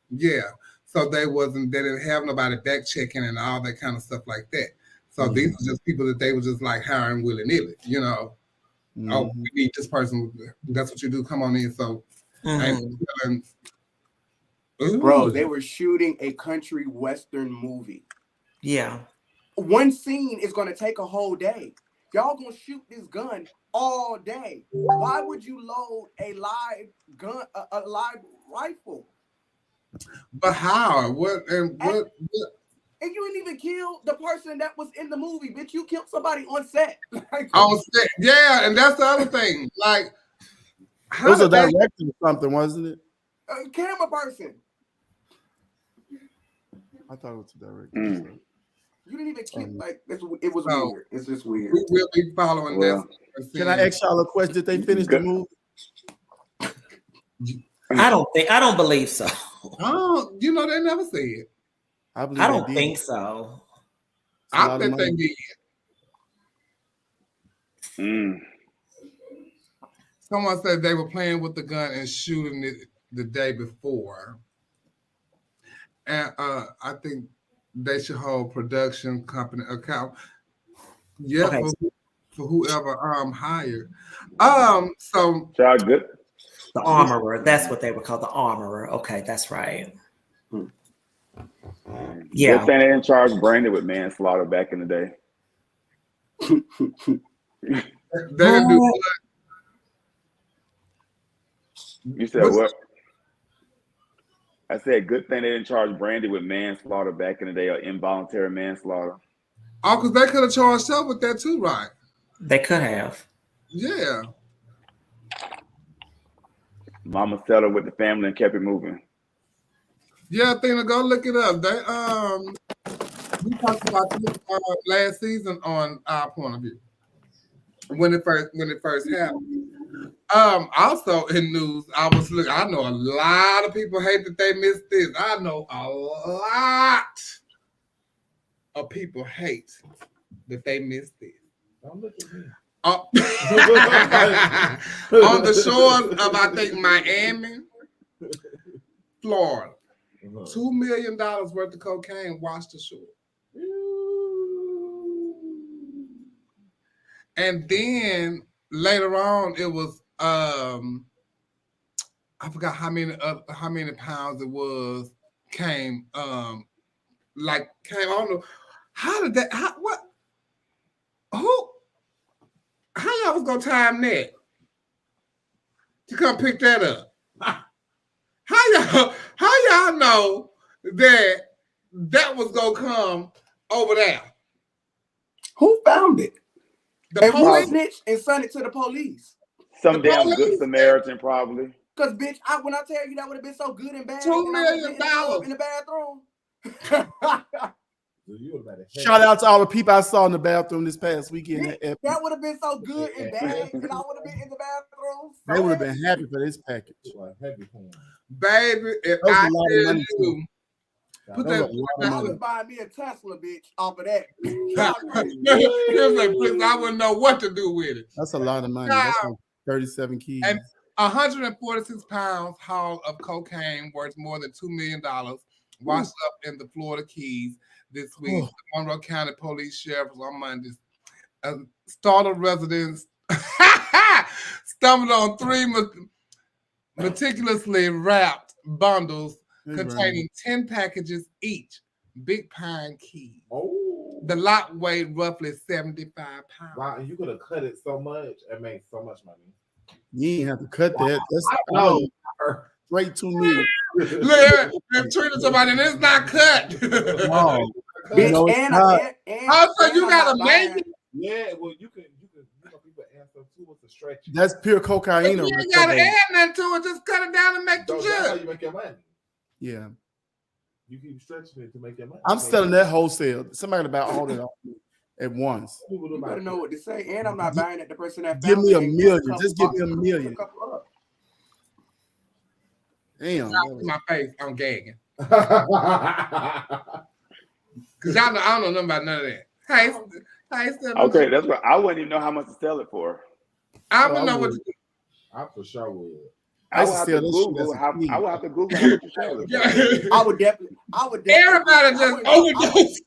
Yeah, so they didn't have nobody back checking and all that kind of stuff like that. So these are just people that they were just like hiring willy nilly, Oh, we need this person. That's what you do. Come on in. So, Bro, they were shooting a country western movie. Yeah. One scene is going to take a whole day. Y'all going to shoot this gun all day. Why would you load a live gun, a live rifle? But how? What? And you didn't even kill the person that was in the movie, bitch. You killed somebody on set. On set, yeah, and that's the other thing. Like, it was a director or something, wasn't it? A camera person. I thought it was a director. You didn't even kill. It was weird. It's just weird. We will be following this. Can I ask y'all a question? Did they finish the movie? I don't believe so. Oh, they never said. I don't think so. I think they did. Someone said they were playing with the gun and shooting it the day before. And I think they should hold production company account. Yeah, okay. for whoever hired. So good. The armorer. That's what they were called. The armorer. Okay, that's right. Yeah. Good thing they didn't charge Brandy with manslaughter back in the day. They didn't do what? You said what? I said good thing they didn't charge Brandy with manslaughter back in the day or involuntary manslaughter. Oh, because they could have charged her with that too, right? They could have. Yeah. Mama settled with the family and kept it moving. Yeah, Athena, go look it up. They we talked about this last season on Our Point of View when it first happened. Also in news, I know a lot of people hate that they missed this. I know a lot of people hate that they missed this. Don't look at me. On the shores of, I think, Miami, Florida, $2 million worth of cocaine washed ashore. And then later on, it was I forgot how many pounds it was came. I don't know. How did that? How y'all was gonna time that to come pick that up? How y'all know that was gonna come over there? Who found it? The police snitched and sent it to the police. Some damn good Samaritan, probably. Because, bitch, when I tell you that would have been so good and bad. $2 million in the bathroom. Shout out to all the people I saw in the bathroom this past weekend. That would have been so good and bad, and I would have been in the bathroom. They would have been happy for this package. Baby, if That was I a lot of tell money, you, put that. I was buying me a Tesla, bitch, off of that. I wouldn't know what to do with it. That's a lot of money. That's like 37 keys. And 146 pounds haul of cocaine worth more than $2 million washed up in the Florida Keys this week. The Monroe County Police Sheriff was on Monday. Startled residents stumbled on 3 meticulously wrapped bundles containing 10 packages each. Big pine keys. Oh. The lot weighed roughly 75 pounds. Wow, you could have cut it so much and made so much money. You ain't have to cut that. That's straight 2 million. Look, they're treating somebody and it's not cut. Wow. Also, you gotta make it. Yeah, well, you can people answer too with the stretch. That's pure cocaine. You ain't gotta add nothing to it. Just cut it down and make the That's how jug. you make your money. Yeah. You keep stretching it to make your money. I'm selling that wholesale. Somebody about all that at once. You better know what to say, and I'm not buying at the person that give me $1 million. Just give me $1 million. Damn. My face, I'm gagging. Cause I don't know nothing about none of that. Hey, okay, that's what I wouldn't even know how much to sell it for. I wouldn't know what to do. I for sure would. I would have to Google how much you sell it. I would definitely. Everybody just overdose.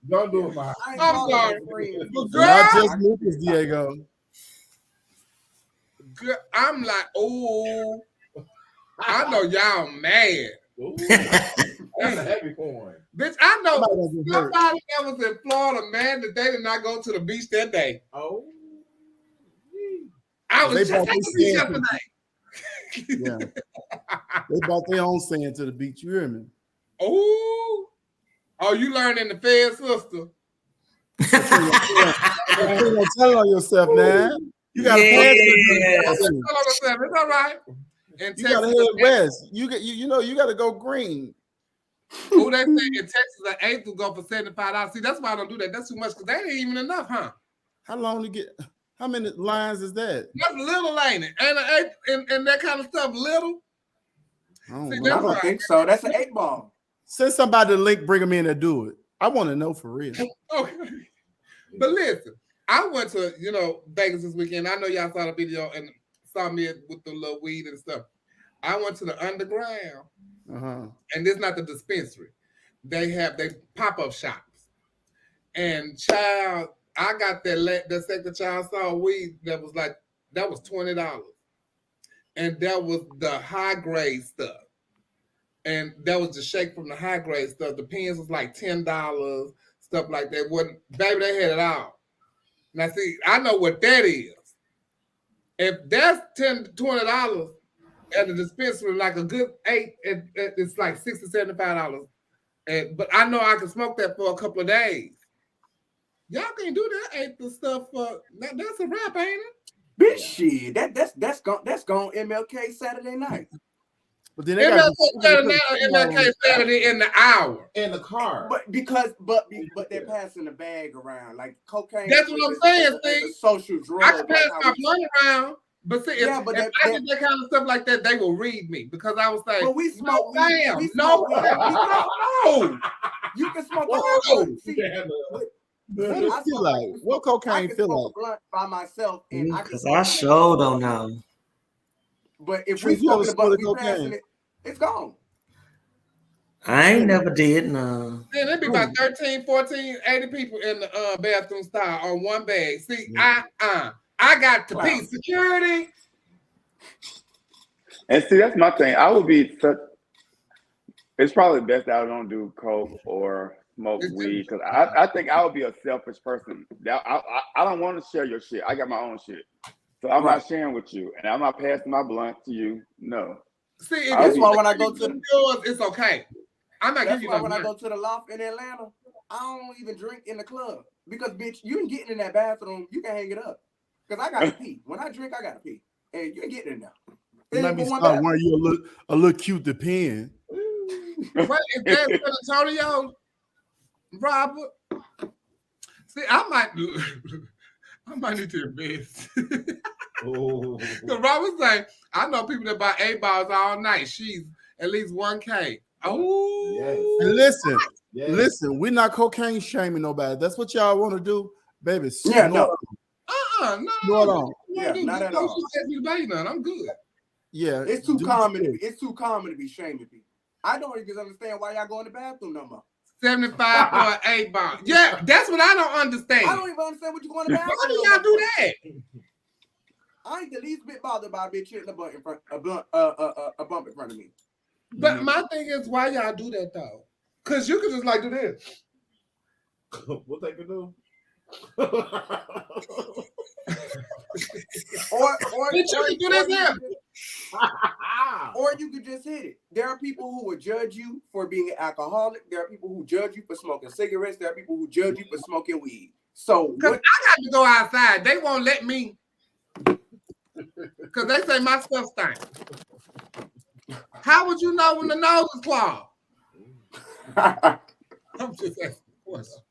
Don't do it, man. I'm sorry. Not just Lucas, Diego. Girl, I'm like, oh, I know y'all mad. That's a heavy coin. Bitch, I know somebody that was in Florida, man, that they did not go to the beach that day. Oh. I was just at the beach yesterday. Yeah. They brought their own sand to the beach. You hear me? Oh, you learned in the Fed, sister. Don't tell on yourself, man. You gotta pass it. It's all right. And you gotta head west. You know you gotta go green. Oh, they say in Texas an eighth will go for $75. See, that's why I don't do that. That's too much because that ain't even enough, huh? How long to get? How many lines is that? That's little, ain't it? Ain't an eighth and that kind of stuff little? I don't think so. That's an 8 ball. Send somebody the link, bring them in and do it. I want to know for real. Okay. But listen, I went to, Vegas this weekend. I know y'all saw the video and saw me with the little weed and stuff. I went to the underground, and this is not the dispensary. They pop-up shops. And child, I got that second child saw weed that was $20. And that was the high-grade stuff. And that was the shake from the high-grade stuff. The pens was like $10, stuff like that. Baby, they had it all. Now, see, I know what that is. If that's $10 to $20 at the dispensary, like a good 8, it's like $60 to $75. But I know I can smoke that for a couple of days. Y'all can't do that 8 the stuff for that's a wrap, ain't it? Bitch, shit. That's gone MLK Saturday night. But then MLK Saturday in the hour. In the car. But they're passing the bag around. Like cocaine. That's what I'm saying, see. Social drug. I can pass my money around. But see, if I did that kind of stuff like that, they will read me because I was like, but we smoke weed. No. You can smoke what cocaine feel like? Blunt by myself, and I sure don't know. But if we smoke the blunt, we passing it, it's gone. I ain't never did no. Then it'd be about 13, 14, 80 people in the bathroom style on one bag. See, I got to pay security. And see, that's my thing. I would be it's probably best that I don't do coke or smoke weed because I think I would be a selfish person. I don't want to share your shit. I got my own shit. So I'm not sharing with you. And I'm not passing my blunt to you. No. See, that's why when I go to the yours, it's okay. I'm not giving you when I go to the loft in Atlanta, I don't even drink in the club. Because, bitch, you can get in that bathroom, you can hang it up. Because I got to pee. When I drink, I got to pee. And you can get in there. It might be wearing you a little cute depend. What is that San Antonio, Robert? See, I might need to invest. Oh. Because Robert say, I know people that buy 8 balls all night. She's at least 1K. Oh, Yes. And listen, we're not cocaine shaming nobody. That's what y'all want to do, baby. Yeah, snort. no. Snort on. Yeah, not at all. I'm good. Yeah, It's too do common. shit. It's too common to be shaming people. I don't even understand why y'all go in the bathroom no more. 75 for an 8 ball. Yeah, that's what I don't understand. I don't even understand what you going to the bathroom. Why do y'all do that? I ain't the least bit bothered by a bitch hitting a bump in front, a bump in front of me. But my thing is, why y'all do that though? Because you could just like do this. What they can do? Or you could just hit it. There are people who will judge you for being an alcoholic. There are people who judge you for smoking cigarettes. There are people who judge you for smoking weed. So because I got to go outside, they won't let me. Because they say my stuff stinks. How would you know when the nose is clogged? I'm just asking a question.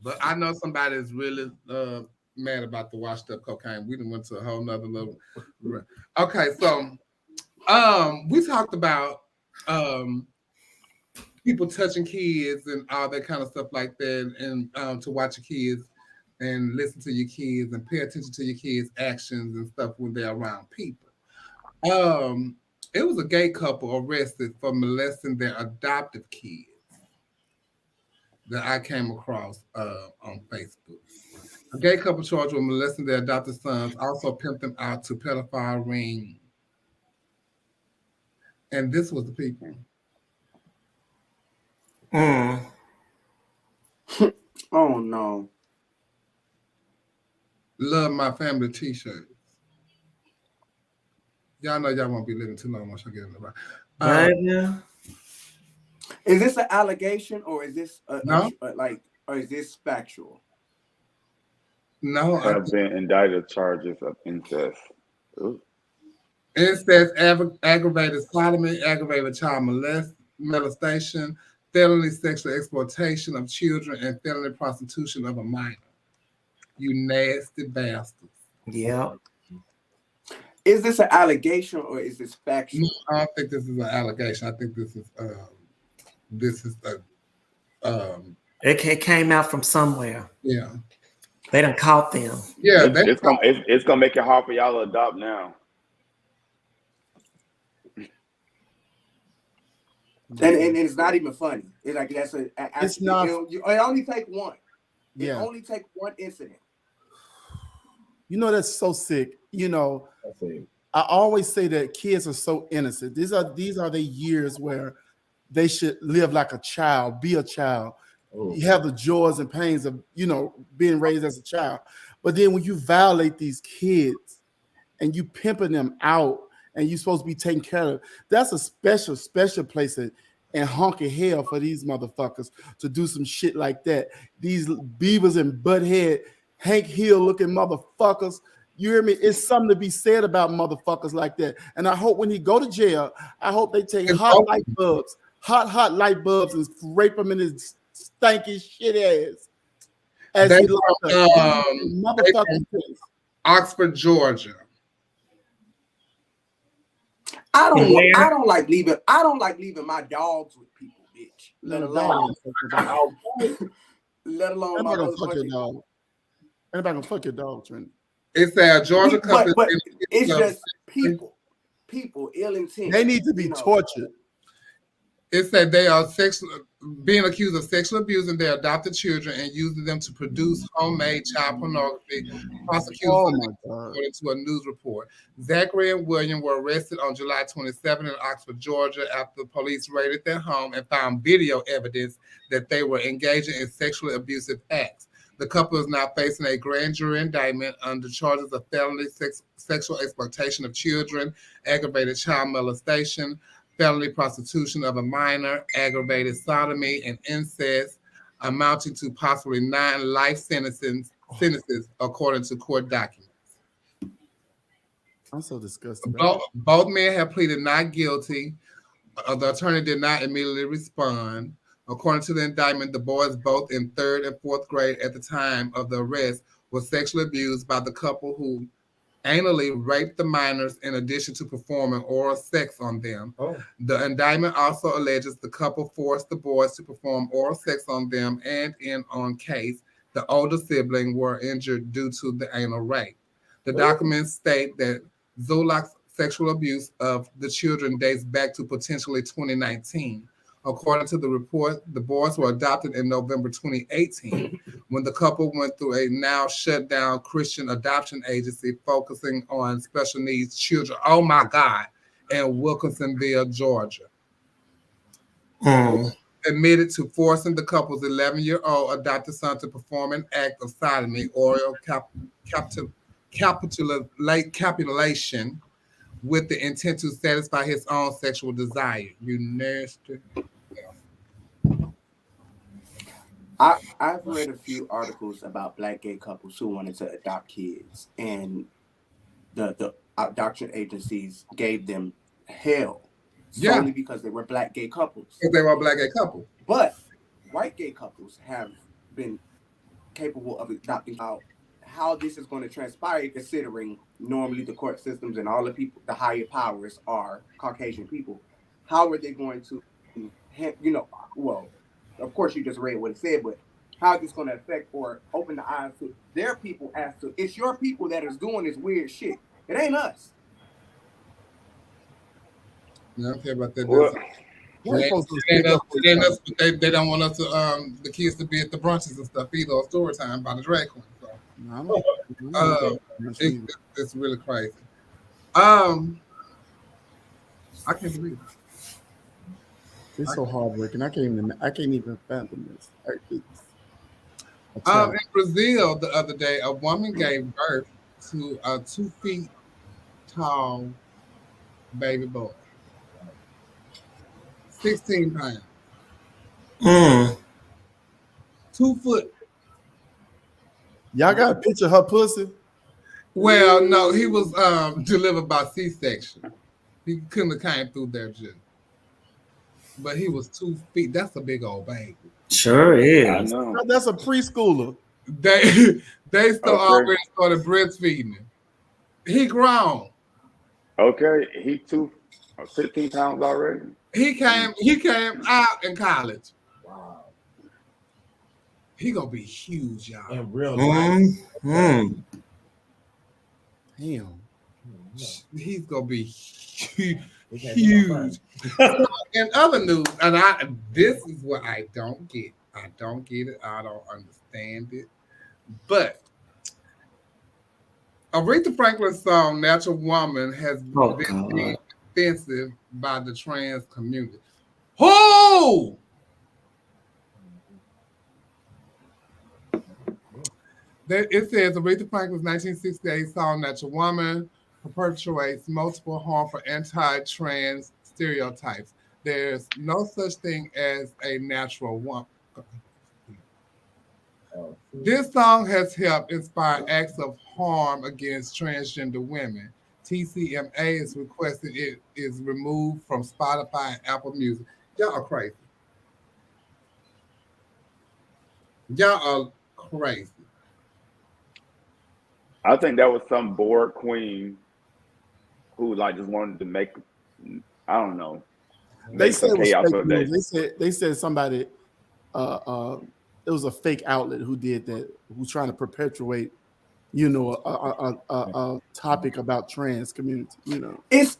But I know somebody is really mad about the washed up cocaine. We done went to a whole nother level. Okay, so we talked about people touching kids and all that kind of stuff like that, and to watch your kids and listen to your kids and pay attention to your kids' actions and stuff when they're around people. It was a gay couple arrested for molesting their adoptive kids that I came across on Facebook. A gay couple charged with molesting their adopted sons also pimped them out to pedophile ring. And this was the people. Oh no. Love my family t-shirts. Y'all know y'all won't be living too long once I get in the right. Is this an allegation or is this No? or is this factual? No. Have been indicted charges of incest. Ooh. Incest, aggravated sodomy, aggravated child molestation, felony sexual exploitation of children, and felony prostitution of a minor. You nasty bastards. Yeah. Is this an allegation or is this factual? No, I don't think this is an allegation. I think this is it came out from somewhere. Yeah. They done caught them. Yeah, it's gonna make it hard for y'all to adopt now. And it's not even funny. It's like It's not. It only take one. Yeah. It only take one incident. You know, that's so sick. You know, I always say that kids are so innocent. These are the years where they should live like a child, be a child. You have the joys and pains of, being raised as a child. But then when you violate these kids and you pimping them out and you're supposed to be taking care of, that's a special place and honky hell for these motherfuckers to do some shit like that. These Beavers and Butthead, Hank Hill looking motherfuckers. You hear me? It's something to be said about motherfuckers like that. And I hope when he go to jail, I hope they take hot light bulbs and rape him in his stanky shit ass. As they he motherfuckers. Oxford, Georgia. I don't like leaving my dogs with people, bitch. Let alone my fucking dog. Anybody gonna fuck your dog, Trent? It's a Georgia couple. But it's just people ill intent. They need to be tortured. It said they are being accused of sexual abusing their adopted children and using them to produce homemade child pornography. Prosecutors according to a news report. Zachary and William were arrested on July 27 in Oxford, Georgia, after police raided their home and found video evidence that they were engaging in sexually abusive acts. The couple is now facing a grand jury indictment under charges of felony sexual exploitation of children, aggravated child molestation, felony prostitution of a minor, aggravated sodomy, and incest, amounting to possibly 9 life sentences, according to court documents. I'm so disgusted. Both men have pleaded not guilty. The attorney did not immediately respond. According to the indictment, the boys, both in 3rd and 4th grade at the time of the arrest, were sexually abused by the couple who anally raped the minors in addition to performing oral sex on them. Oh. The indictment also alleges the couple forced the boys to perform oral sex on them, and in on case the older sibling were injured due to the anal rape. The documents state that Zulak's sexual abuse of the children dates back to potentially 2019. According to the report, the boys were adopted in November 2018 when the couple went through a now shut down Christian adoption agency focusing on special needs children. Oh my God. In Wilkinsonville, Georgia. Admitted to forcing the couple's 11-year-old adopted son to perform an act of sodomy, oral capitulation, with the intent to satisfy his own sexual desire. You nasty. I've read a few articles about Black gay couples who wanted to adopt kids, and the adoption agencies gave them hell solely because they were Black gay couples. Because they were a Black gay couple. But white gay couples have been capable of adopting out. How this is going to transpire, considering normally the court systems and all the people, the higher powers are Caucasian people. How are they going to, well, of course you just read what it said, but how is this going to affect or open the eyes to their people as to, it's your people that is doing this weird shit. It ain't us. Yeah, I don't care about that. They don't want us to, the kids to be at the brunches and stuff either, or story time by the drag queen. It's really crazy. I can't believe it. It's so hardworking. I can't even fathom this. In Brazil, the other day, a woman gave birth to a 2 feet tall baby boy, 16 pounds, 2 foot. Y'all got a picture of her pussy? Well, no, he was delivered by C-section. He couldn't have came through there, just. But he was 2 feet. That's a big old baby. Sure is. I know. That's a preschooler. They already started breastfeeding him. He grown. Okay, he 15 pounds already. He came out in college. Wow. He gonna be huge, y'all. In real life. Damn. He's gonna be huge. In other news, and this is what I don't get. I don't get it. I don't understand it. But Aretha Franklin's song "Natural Woman" has been deemed offensive by the trans community. Who? It says Aretha Franklin's 1968 song "Natural Woman" perpetuates multiple harmful anti-trans stereotypes. There's no such thing as a natural woman. This song has helped inspire acts of harm against transgender women. TCMA is requesting it is removed from Spotify and Apple Music. Y'all are crazy. Y'all are crazy. I think that was some bored queen who like just wanted to make, I don't know. They said it was fake news. They said somebody it was a fake outlet who did that, who's trying to perpetuate, a topic about trans community. It's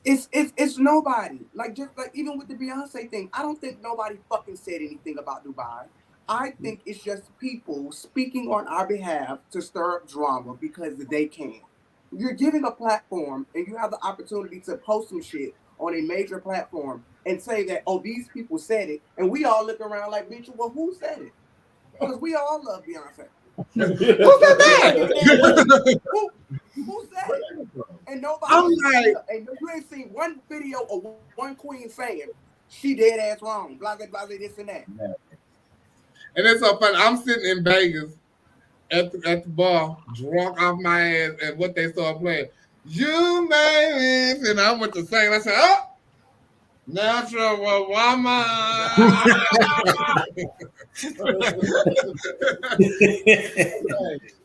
nobody. Like even with the Beyonce thing, I don't think nobody fucking said anything about Dubai. I think it's just people speaking on our behalf to stir up drama because they can. You're giving a platform and you have the opportunity to post some shit on a major platform and say that, oh, these people said it, and we all look around like, bitch, well, who said it? Because we all love Beyonce. Who said that? Who said it? And nobody. And you ain't seen one video of one queen saying she dead ass wrong, blah blah blah, this and that. And it's so funny. I'm sitting in Vegas at the bar, drunk off my ass, and what they started playing. You made me, and I went to sing. I said, "Oh, natural woman."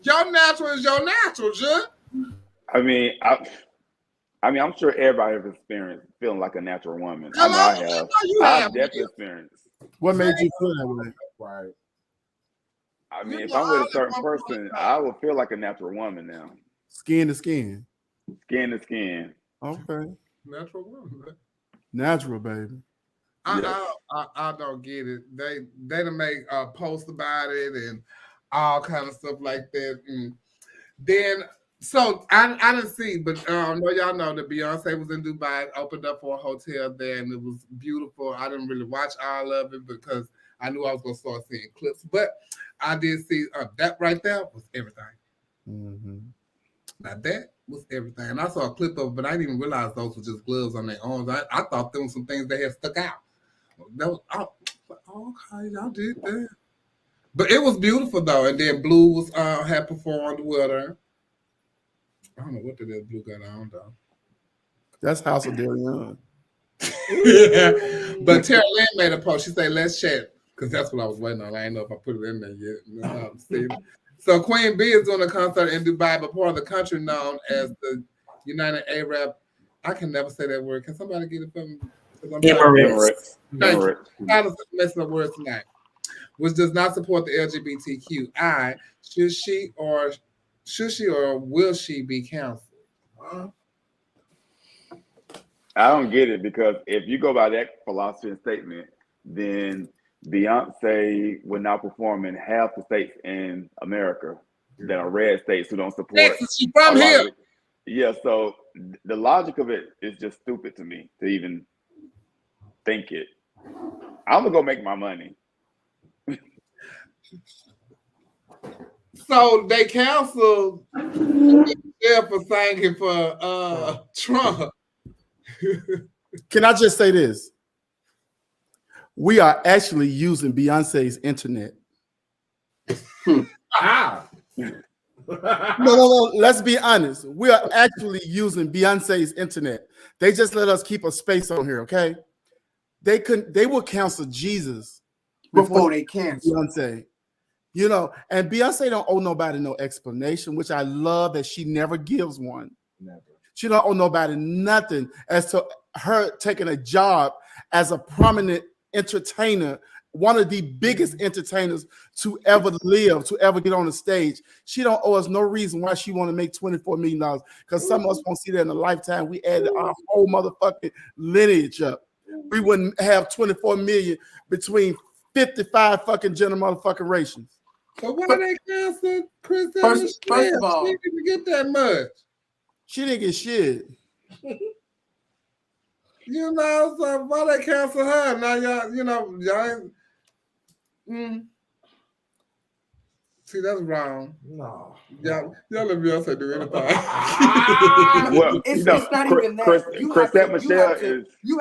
Your natural is your natural, Jud. I mean, I'm sure everybody has experienced feeling like a natural woman. I know Hello, I have. you I've have. definitely experienced. What made you feel that way? Right. I mean, You if know, I'm with I a certain was- person, I will feel like a natural woman now. Skin to skin. Skin to skin. Okay. Natural woman. Natural, baby. I don't get it. They done make a post about it and all kind of stuff like that. And then so I didn't see, but know y'all know that Beyonce was in Dubai, opened up for a hotel there, and it was beautiful. I didn't really watch all of it because I knew I was gonna start seeing clips, but I did see that right there was everything. Mm-hmm. Now that was everything. And I saw a clip of it, but I didn't even realize those were just gloves on their arms. I thought there was some things that had stuck out. That was, okay, y'all did that. But it was beautiful though. And then Blue was had performed with her. I don't know what the hell Blue got on though. That's House of Darion. Yeah. But Tara Lynn made a post. She said, "Let's chat," because that's what I was waiting on. I didn't know if I put it in there yet. See. So Queen B is doing a concert in Dubai, but part of the country known as the United Arab. I can never say that word. Can somebody get it from me? Emirates. Thank you. How does messing up words tonight? Which does not support the LGBTQI. Should she or will she be counseled? I don't get it because if you go by that philosophy and statement, then Beyonce would now perform in half the states in America that are red states who don't support. Texas, she from here. Yeah, so the logic of it is just stupid to me to even think it. I'm gonna go make my money. So they canceled for singing for Trump. Can I just say this? We are actually using Beyonce's internet. No. Let's be honest. We are actually using Beyonce's internet. They just let us keep a space on here, okay? They will cancel Jesus before they cancel Beyonce. You know, and Beyonce don't owe nobody no explanation, which I love that she never gives one. Never. She don't owe nobody nothing as to her taking a job as a prominent entertainer, one of the biggest entertainers to ever live, to ever get on the stage. She don't owe us no reason why she want to make $24 million, because some of us won't see that in a lifetime. We added our whole motherfucking lineage up. We wouldn't have 24 million between 55 fucking generations. So why they canceled Chris? First of all, she didn't get that much. She didn't get shit. You know, so why they cancel her? Now y'all ain't. See, that's wrong. No. Y'all let Beyonce do anything. Well, it's not even that. You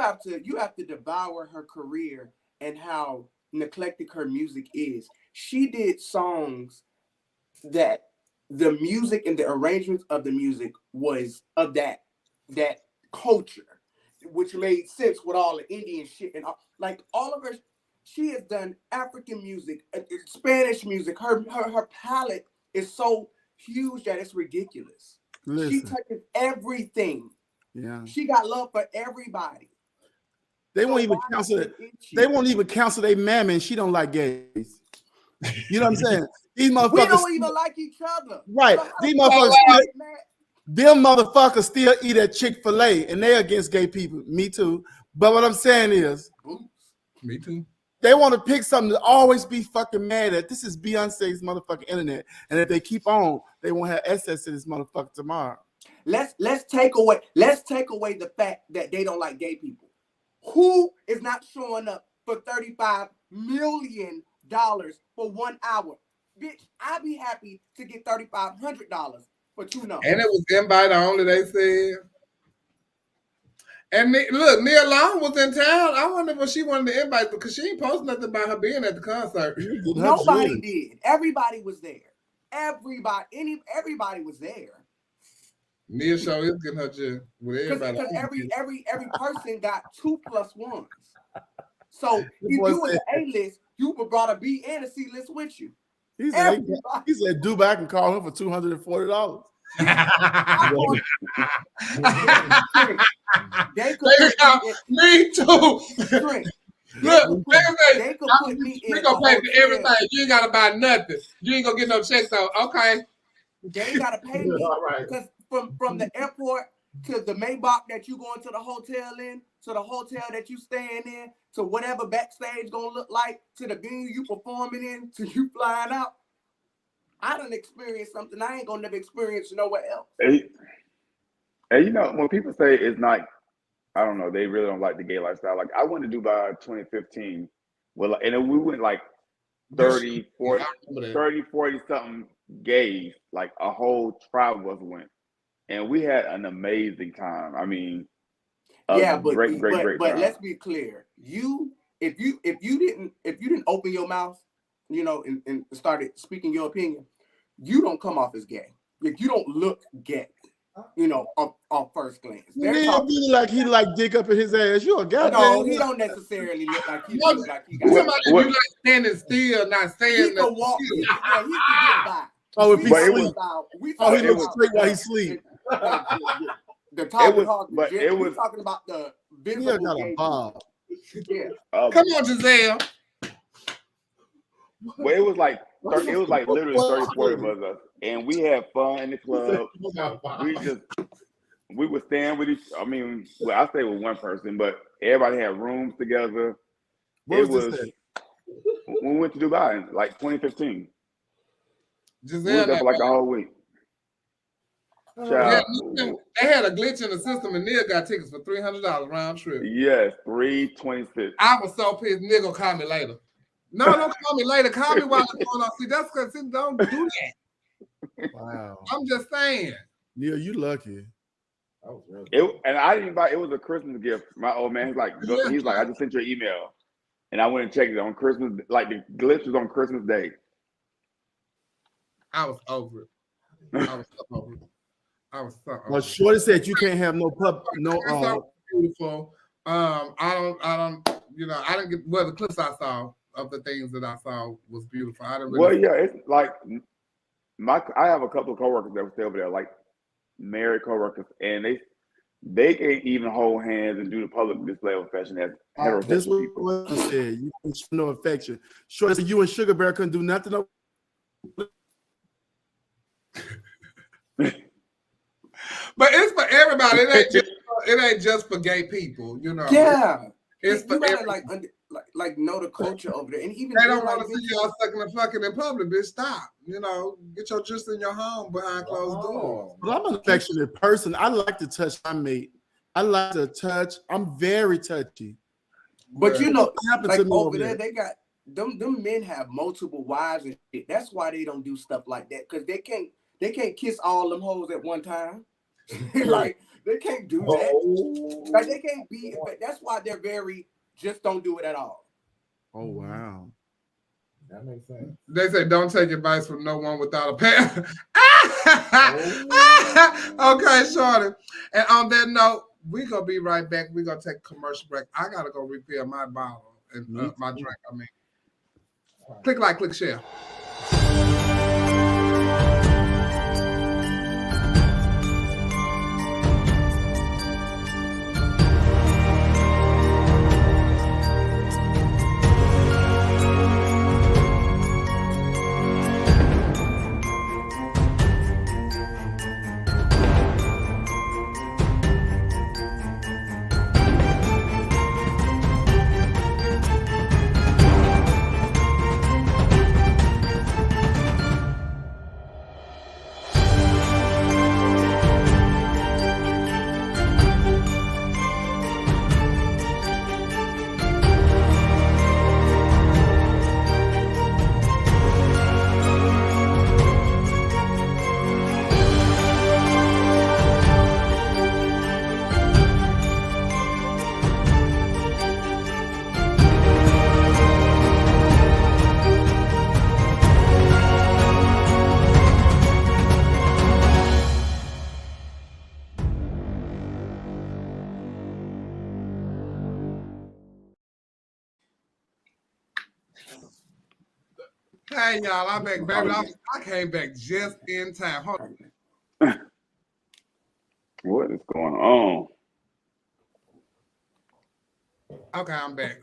have to devour her career and how eclectic her music is. She did songs that the music and the arrangements of the music was of that culture, which made sense with all the Indian shit and all of her. She has done African music, Spanish music. Her palette is so huge that it's ridiculous. Listen. She touches everything. Yeah. She got love for everybody. They won't even cancel it. They won't even cancel their mammy, and she don't like gays. You know what I'm saying? These motherfuckers. We don't even like each other. Right. These motherfuckers. Them motherfuckers still eat at Chick-fil-A, and they're against gay people. Me too. But what I'm saying is, me too. They want to pick something to always be fucking mad at. This is Beyonce's motherfucking internet, and if they keep on, they won't have access to this motherfucker tomorrow. Let's take away the fact that they don't like gay people. Who is not showing up for $35 million for 1 hour? Bitch, I'd be happy to get $3,500 for 2 numbers. And it was invite only, they said. And look, Nia Long was in town. I wonder if she wanted to invite, because she ain't posting nothing about her being at the concert. Nobody did. Everybody was there. Everybody was there. Nia show is getting her just with everybody. Because every person got 2 plus 1s. So if you was an A-list, you would brought a B and a C list with you. He said, Dubai, I can call him for $240. Me too. Look, they could put me in. We gonna pay for everything. You ain't gotta buy nothing. You ain't gonna get no checks though. Okay. They ain't gotta pay me because from the airport to the Maybach that you going to the hotel in, to the hotel that you staying in, to whatever backstage gonna look like, to the venue you performing in, to you flying out. I done experienced something I ain't gonna never experience nowhere else. And you know, when people say it's not, I don't know, they really don't like the gay lifestyle. Like I went to Dubai 2015, well, and then we went like 30, 40 something gays, like a whole tribe of us went, and we had an amazing time. I mean, great time. Let's be clear. If you didn't open your mouth, you know, and started speaking your opinion, you don't come off as gay. Like you don't look gay, you know, on first glance. Like he like dick up in his ass. You a guy? No, he don't necessarily look like he looks like he got. Somebody you like standing still, not saying he can walk. He can get by. Oh, if he sleep. He looks straight while he sleep. The talking but it was talking about the visible got a bomb. Yeah. Come on, Giselle. Well, it was like literally 30, 40 of us, and we had fun in the club. We would stand with each. I mean, I stayed with one person, but everybody had rooms together. What it was when we went to Dubai in like 2015. Giselle, we was there for like the whole week. Yeah, they had a glitch in the system, and Neil got tickets for $300 round trip. Yes, $326. I was so pissed. Neil gonna call me later. No, don't call me later. Call me while it's going on. See, that's because don't do that. Wow. I'm just saying. Neil, you lucky. And I didn't buy. It was a Christmas gift. My old man, he's like, I just sent you an email, and I went and checked it on Christmas. Like the glitch was on Christmas Day. I was over it. I was so over it. Well, Shorty said you can't have no pub. It's so beautiful. I don't. You know, I didn't get the clips I saw of the things that I saw was beautiful. I didn't really. Well, yeah, it's like I have a couple of coworkers that were still over there, like married coworkers, and they can't even hold hands and do the public display of affection as heterosexual this was people. What I said. You can show no affection. Shorty said you and Sugar Bear couldn't do nothing. But it's for everybody. It ain't just for gay people, you know. Yeah, it's for everybody. Like know the culture over there, and even they don't want to see y'all sucking and fucking in public. Bitch, stop. You know, get your juice in your home behind closed doors. Well, I'm an affectionate person. I like to touch my mate. I like to touch. I'm very touchy. But you know, like to me over there, they got them men have multiple wives and shit. That's why they don't do stuff like that, because they can't kiss all them hoes at one time. Like they can't do that. Like they can't be. That's why they're very. Just don't do it at all. Oh wow, that makes sense. They say don't take advice from no one without a parent. Okay, shorty. And on that note, we're gonna be right back. We're gonna take a commercial break. I gotta go refill my bottle and my drink. I mean, click like, click share. Hey y'all, I'm back, baby. I came back just in time. Hold on. What is going on? Okay, I'm back.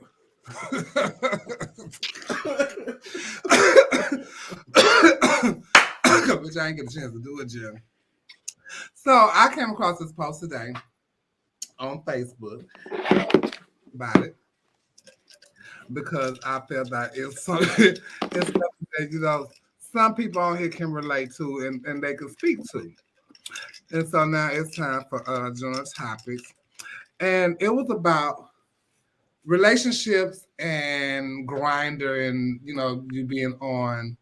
Which I ain't get a chance to do it, Jim. So I came across this post today on Facebook about it because I felt that it's something that some people on here can relate to and they can speak to. And so now it's time for general topics, and it was about relationships and Grindr and you being on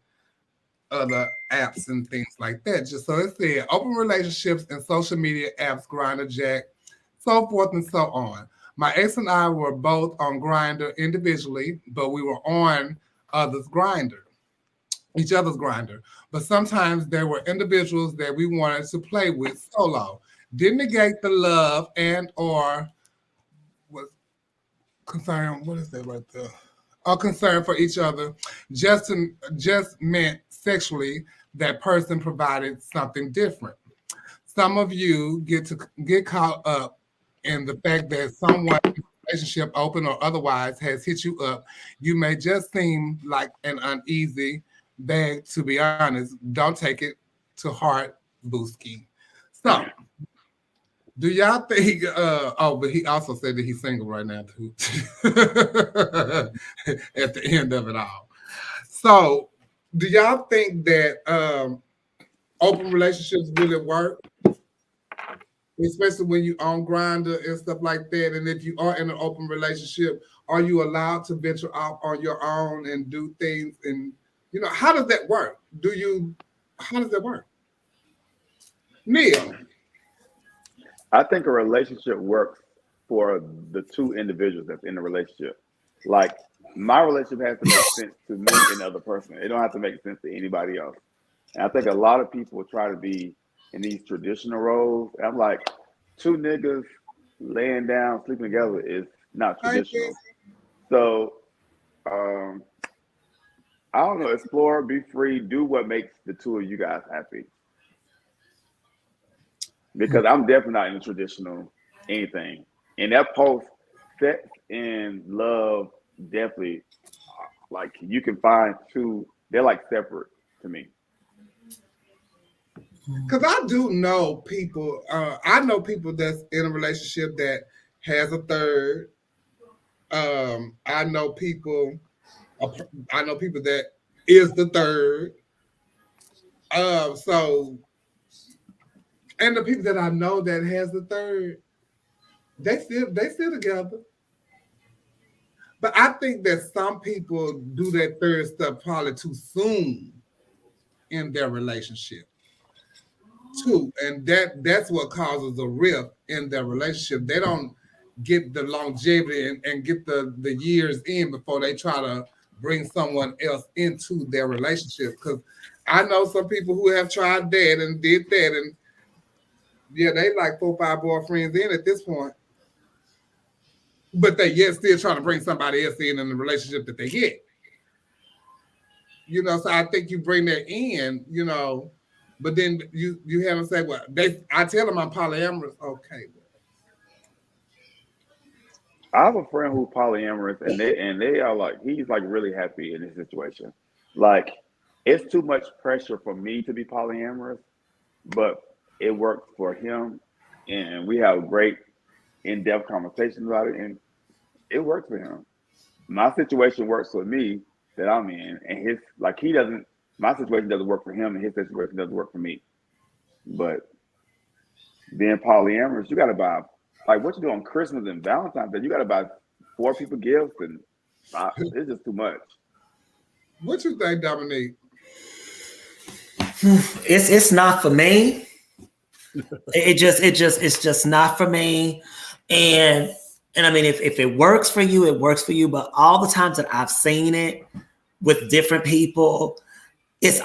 other apps and things like that. Just so it said, open relationships and social media apps, Grindr, Jack, so forth and so on. My ex and I were both on Grindr individually, but we were on each other's Grindr. But sometimes there were individuals that we wanted to play with solo. Didn't negate the love and or was concern. What is that right there? A concern for each other. Just meant sexually that person provided something different. Some of you get caught up in the fact that someone in a relationship, open or otherwise, has hit you up. You may just seem like an uneasy bag, to be honest. Don't take it to heart, Booski. So, do y'all think, but he also said that he's single right now, too, at the end of it all. So, do y'all think that open relationships really work? Especially when you on Grindr and stuff like that. And if you are in an open relationship, are you allowed to venture out on your own and do things? And, how does that work? How does that work? Neil? I think a relationship works for the two individuals that's in the relationship. Like, my relationship has to make sense to me and the other person. It don't have to make sense to anybody else. And I think a lot of people try to be in these traditional roles. I'm like, two niggas laying down, sleeping together is not traditional. So, I don't know, explore, be free, do what makes the two of you guys happy. Because I'm definitely not in the traditional anything. And that post, sex and love, definitely, like, you can find two, they're like separate to me. Because I do know people, I know people that's in a relationship that has a third. I know people that is the third. And the people that I know that has the third, they still together. But I think that some people do that third stuff probably too soon in their relationship. Too, and that's what causes a rift in their relationship. They don't get the longevity and get the years in before they try to bring someone else into their relationship. Because I know some people who have tried that and did that, and yeah, they like 4 or 5 boyfriends in at this point, but they still trying to bring somebody else in the relationship that they get. So I think you bring that in, but then you have them say, well, I tell them I'm polyamorous. Okay. I have a friend who's polyamorous, and they are like, he's like really happy in this situation. Like, it's too much pressure for me to be polyamorous, but it works for him, and we have great in-depth conversations about it, and it works for him. My situation works for me that I'm in, and my situation doesn't work for him, and his situation doesn't work for me. But being polyamorous, you got to buy, like, what you do on Christmas and Valentine's Day, you got to buy 4 people gifts, and it's just too much. What you think, Dominique? It's not for me. It's just not for me. And I mean, if it works for you, it works for you. But all the times that I've seen it with different people, it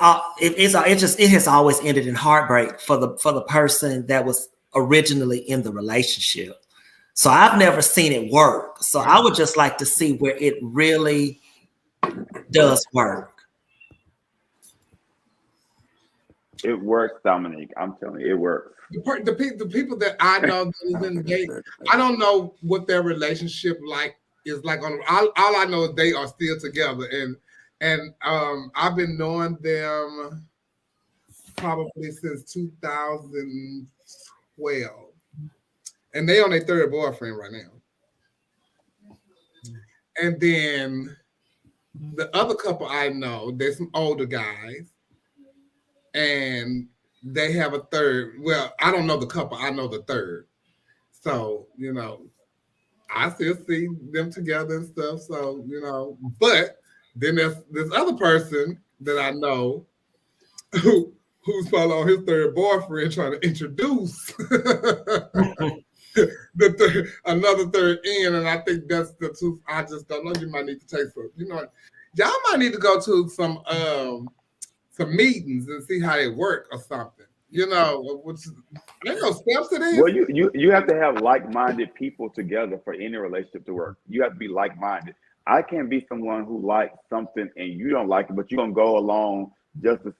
has always ended in heartbreak for the person that was originally in the relationship. So I've never seen it work. So I would just like to see where it really does work. It works, Dominique. I'm telling you, it works. The people that I know that is in date, I don't know what their relationship is like. All I know is they are still together, and I've been knowing them probably since 2012, and they on their third boyfriend right now. And then the other couple I know, they're some older guys, and they have a third. Well, I don't know the couple. I know the third. So, I still see them together and stuff. So, but then there's this other person that I know who's probably on his third boyfriend trying to introduce another third in. And I think that's the two. I just don't know. You might need to take some, y'all might need to go to some meetings and see how they work or something. There's no steps to this. Well, you have to have like-minded people together for any relationship to work. You have to be like-minded. I can't be someone who likes something and you don't like it, but you're gonna go along just to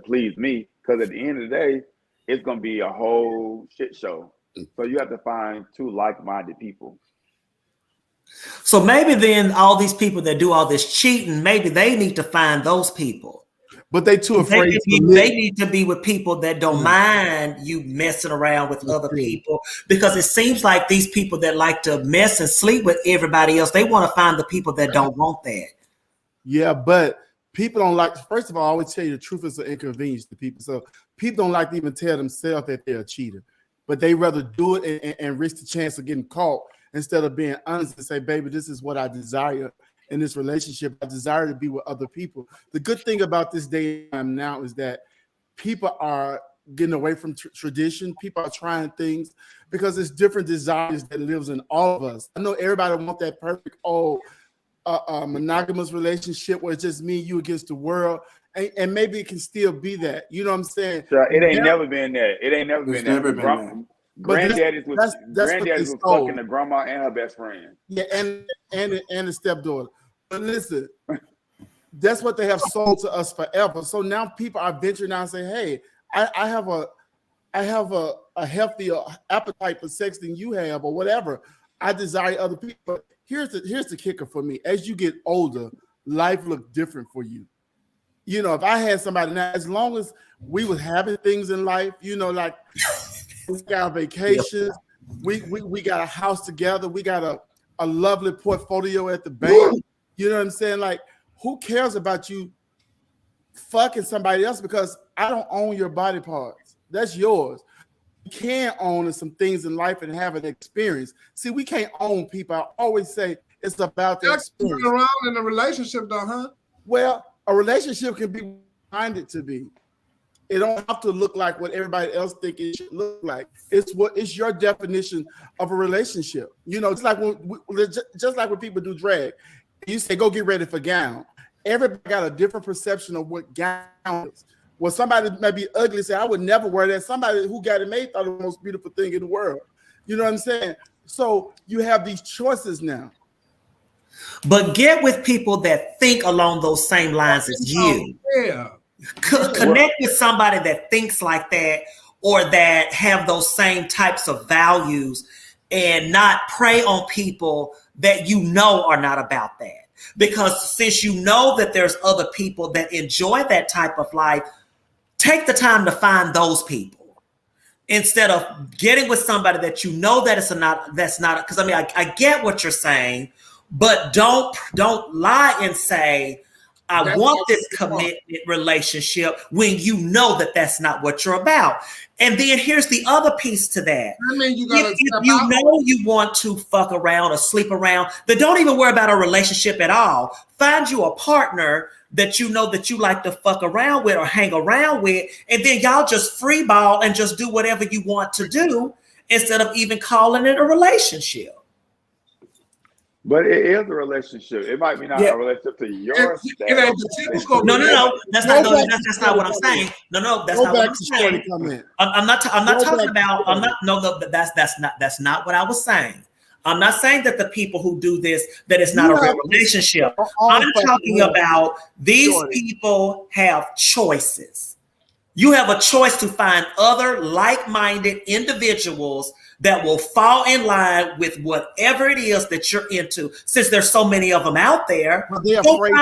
please me. Because at the end of the day, it's gonna be a whole shit show. So you have to find two like-minded people. So maybe then all these people that do all this cheating, maybe they need to find those people. But they too afraid they need to be with people that don't mind you messing around with other people, because it seems like these people that like to mess and sleep with everybody else, they want to find the people that don't want that. Yeah, but people don't like, first of all, I always tell you the truth is an inconvenience to people. So people don't like to even tell themselves that they're a cheater, but they rather do it and risk the chance of getting caught instead of being honest and say, baby, this is what I desire. In this relationship, I desire to be with other people. The good thing about this day and time now is that people are getting away from tradition. People are trying things because it's different desires that lives in all of us. I know everybody wants that perfect monogamous relationship where it's just me, you against the world, and maybe it can still be that. You know what I'm saying? So it ain't never been that. It ain't never been that. Granddaddies was fucking the grandma and her best friend. Yeah, and the stepdaughter. But listen, that's what they have sold to us forever. So now people are venturing out and saying, hey, I have a healthier appetite for sex than you have, or whatever. I desire other people. But here's the kicker for me. As you get older, life looks different for you. If I had somebody now, as long as we was having things in life, like we got vacations, we got a house together, we got a lovely portfolio at the bank. You know what I'm saying? Like, who cares about you fucking somebody else? Because I don't own your body parts. That's yours. You can own some things in life and have an experience. See, we can't own people. I always say it's about the experience. You're around in a relationship though, huh? Well, a relationship can be minded to be. It don't have to look like what everybody else think it should look like. It's your definition of a relationship. Just like when people do drag, you say go get ready for gown. Everybody got a different perception of what gown is. Well, somebody may be ugly, say I would never wear that. Somebody who got it made thought it was the most beautiful thing in the world. You know what I'm saying? So you have these choices now. But get with people that think along those same lines as you. Yeah. Connect with somebody that thinks like that, or that have those same types of values, and not prey on people that are not about that. Because since you know that there's other people that enjoy that type of life, take the time to find those people instead of getting with somebody that that's not, because I get what you're saying, but don't lie and say, I want this commitment relationship when you know that that's not what you're about. And then here's the other piece to that. If you know you want to fuck around or sleep around, then don't even worry about a relationship at all. Find you a partner that you know that you like to fuck around with or hang around with, and then y'all just free ball and just do whatever you want to do instead of even calling it a relationship. But it is a relationship. It might be not a relationship to your status. No. That's not what I'm saying. No, that's not what I'm saying. That's not what I was saying. I'm not saying that the people who do this, that it's not a real relationship. I'm talking about these people have choices. You have a choice to find other like-minded individuals that will fall in line with whatever it is that you're into. Since there's so many of them out there, but they're afraid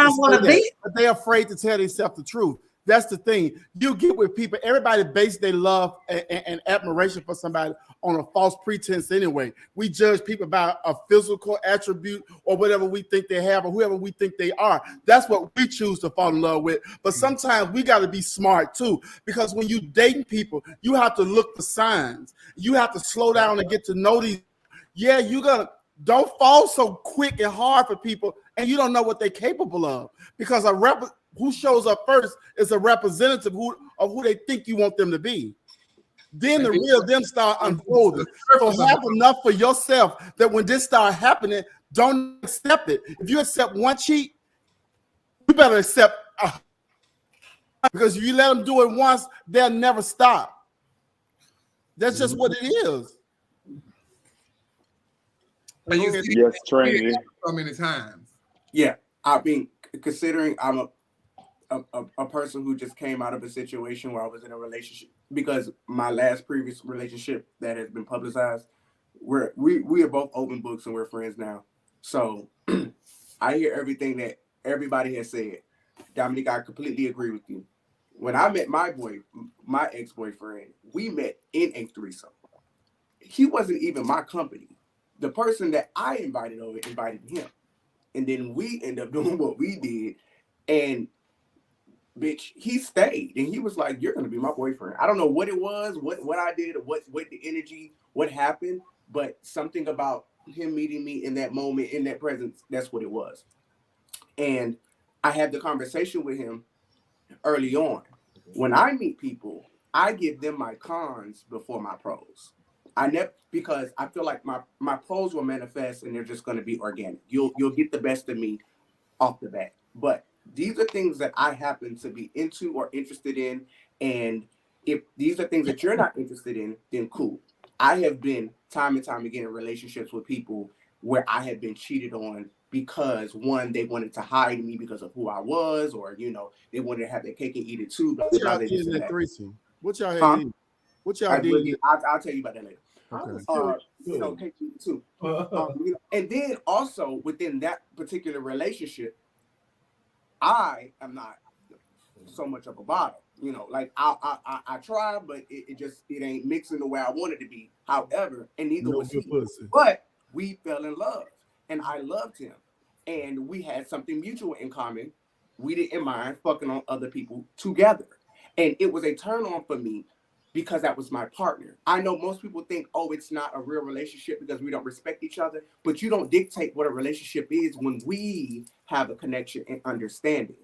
but they're afraid to tell themselves the truth. That's the thing. You get with people, everybody base their love and admiration for somebody on a false pretense anyway. We judge people by a physical attribute or whatever we think they have or whoever we think they are. That's what we choose to fall in love with. But sometimes we got to be smart too, because when you dating people, you have to look for signs. You have to slow down and get to know these. Yeah, don't fall so quick and hard for people and you don't know what they're capable of, because who shows up first is a representative of who they think you want them to be. Then the real them start unfolding. So have enough for yourself that when this start happening, don't accept it. If you accept one cheat, you better accept because if you let them do it once, they'll never stop. That's just what it is. And you see, yes, training so many times. Yeah, I mean, considering I'm a person who just came out of a situation where I was in a relationship, because my last previous relationship that has been publicized, we are both open books and we're friends now. So I hear everything that everybody has said. Dominique, I completely agree with you. When I met my ex-boyfriend, we met in a threesome. He wasn't even my company. The person that I invited over invited him. And then we ended up doing what we did. And bitch, he stayed. And he was like, you're going to be my boyfriend. I don't know what it was, what I did, or what the energy, what happened. But something about him meeting me in that moment, in that presence, that's what it was. And I had the conversation with him early on. When I meet people, I give them my cons before my pros. Because I feel like my pros will manifest and they're just going to be organic. You'll get the best of me off the bat. But these are things that I happen to be into or interested in. And if these are things that you're not interested in, then cool. I have been time and time again in relationships with people where I have been cheated on because, one, they wanted to hide me because of who I was, or, they wanted to have their cake and eat it too. What y'all did in that threesome? What y'all had? What y'all did? I'll tell you about that later. Okay. Cake and eat it too. And then also within that particular relationship, I am not so much of a bottom. Like I try, but it ain't mixing the way I want it to be. However, and neither was he. But we fell in love, and I loved him, and we had something mutual in common. We didn't mind fucking on other people together, and it was a turn on for me because that was my partner. I know most people think, oh, it's not a real relationship because we don't respect each other, but you don't dictate what a relationship is when we have a connection and understanding.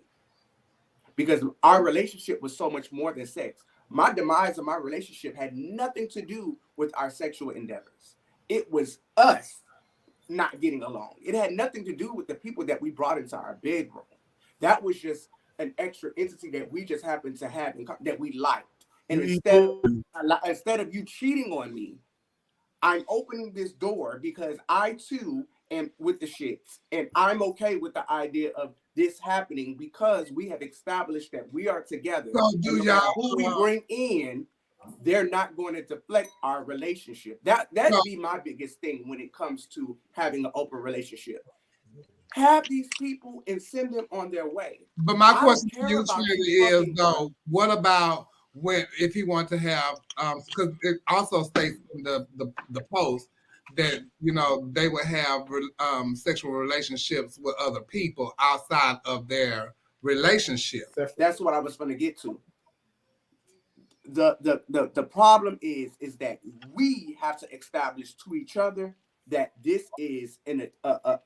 Because our relationship was so much more than sex. My demise of my relationship had nothing to do with our sexual endeavors. It was us not getting along. It had nothing to do with the people that we brought into our bedroom. That was just an extra entity that we just happened to have that we liked. And instead of you cheating on me, I'm opening this door because I too am with the shits. And I'm okay with the idea of this happening because we have established that we are together. So do y'all who we bring in, they're not going to deflect our relationship. That'd be my biggest thing when it comes to having an open relationship. Have these people and send them on their way. But my question to you, Trinity, is though, what about if he wanted to have, because it also states in the post that they would have sexual relationships with other people outside of their relationship. That's what I was going to get to. The problem is that we have to establish to each other that this is an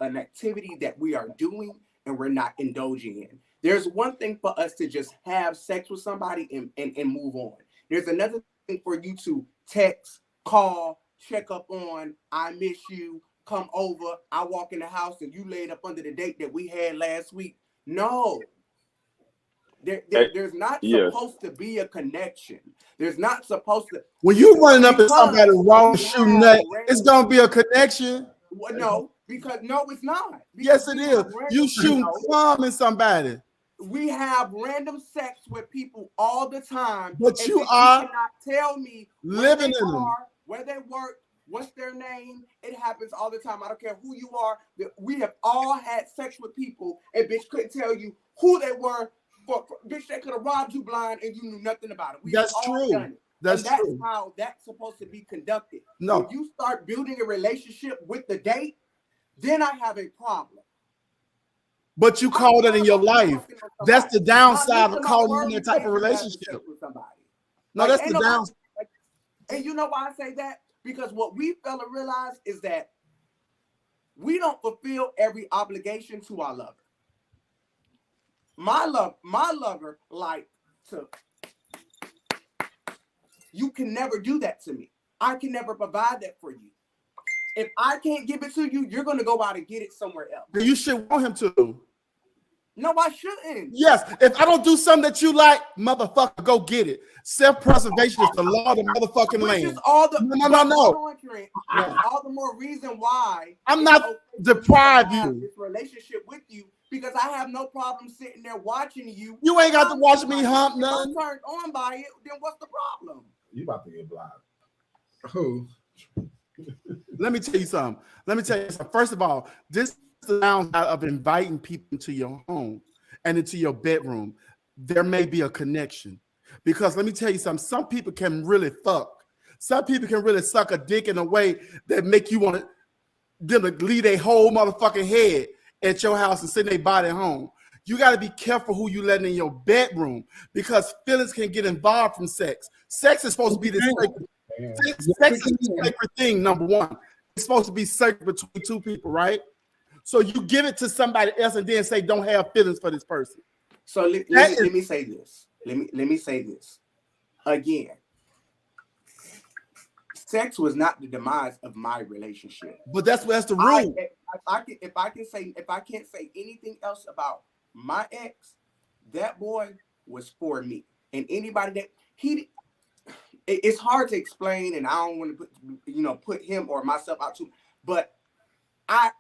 activity that we are doing and we're not indulging in. There's one thing for us to just have sex with somebody and move on. There's another thing for you to text, call, check up on, I miss you, come over, I walk in the house and you laid up under the date that we had last week. No. There's not supposed to be a connection. There's not supposed to. When you running up at somebody wrong shooting that, it's gonna be a connection. Well, no, because no, it's not. Yes, it is. You shooting calm in somebody. we have random sex with people all the time. But and you then are you cannot tell me living in them. where they work, what's their name. It happens all the time. I don't care who you are. We have all had sex with people, and bitch couldn't tell you who they were. For bitch, they could have robbed you blind, and you knew nothing about it. That's all true. Done it. That's true. How that's supposed to be conducted. No. When you start building a relationship with the date, then I have a problem. But you call that in your life. That's the downside of calling in that type of relationship. No, that's the downside. And you know why I say that? Because what we fail to realize is that we don't fulfill every obligation to our lover. My lover like to. You can never do that to me. I can never provide that for you. If I can't give it to you, you're going to go out and get it somewhere else. You should want him to. No, I shouldn't. Yes, if I don't do something that you like, motherfucker, go get it. Self-preservation is the law of the motherfucking land. Which is all the no. All the more reason why I'm not deprive you. This relationship with you, because I have no problem sitting there watching you. You ain't got to watch me hump none. If I'm turned on by it, then what's the problem? You about to get blind. Who? Let me tell you something. First of all, this is the downside of inviting people into your home and into your bedroom. There may be a connection. Because let me tell you something. Some people can really fuck. Some people can really suck a dick in a way that make you want them to leave their whole motherfucking head at your house and send their body home. You got to be careful who you letting in your bedroom, because feelings can get involved from sex. Sex is supposed to be this sex is a sacred thing, number one. It's supposed to be sacred between two people, right? So you give it to somebody else and then say, don't have feelings for this person. So let me say this. Let me say this. Again, sex was not the demise of my relationship. But that's the rule. If I can't say anything else about my ex, that boy was for me. And anybody that it's hard to explain, and I don't want to put him or myself out too, but I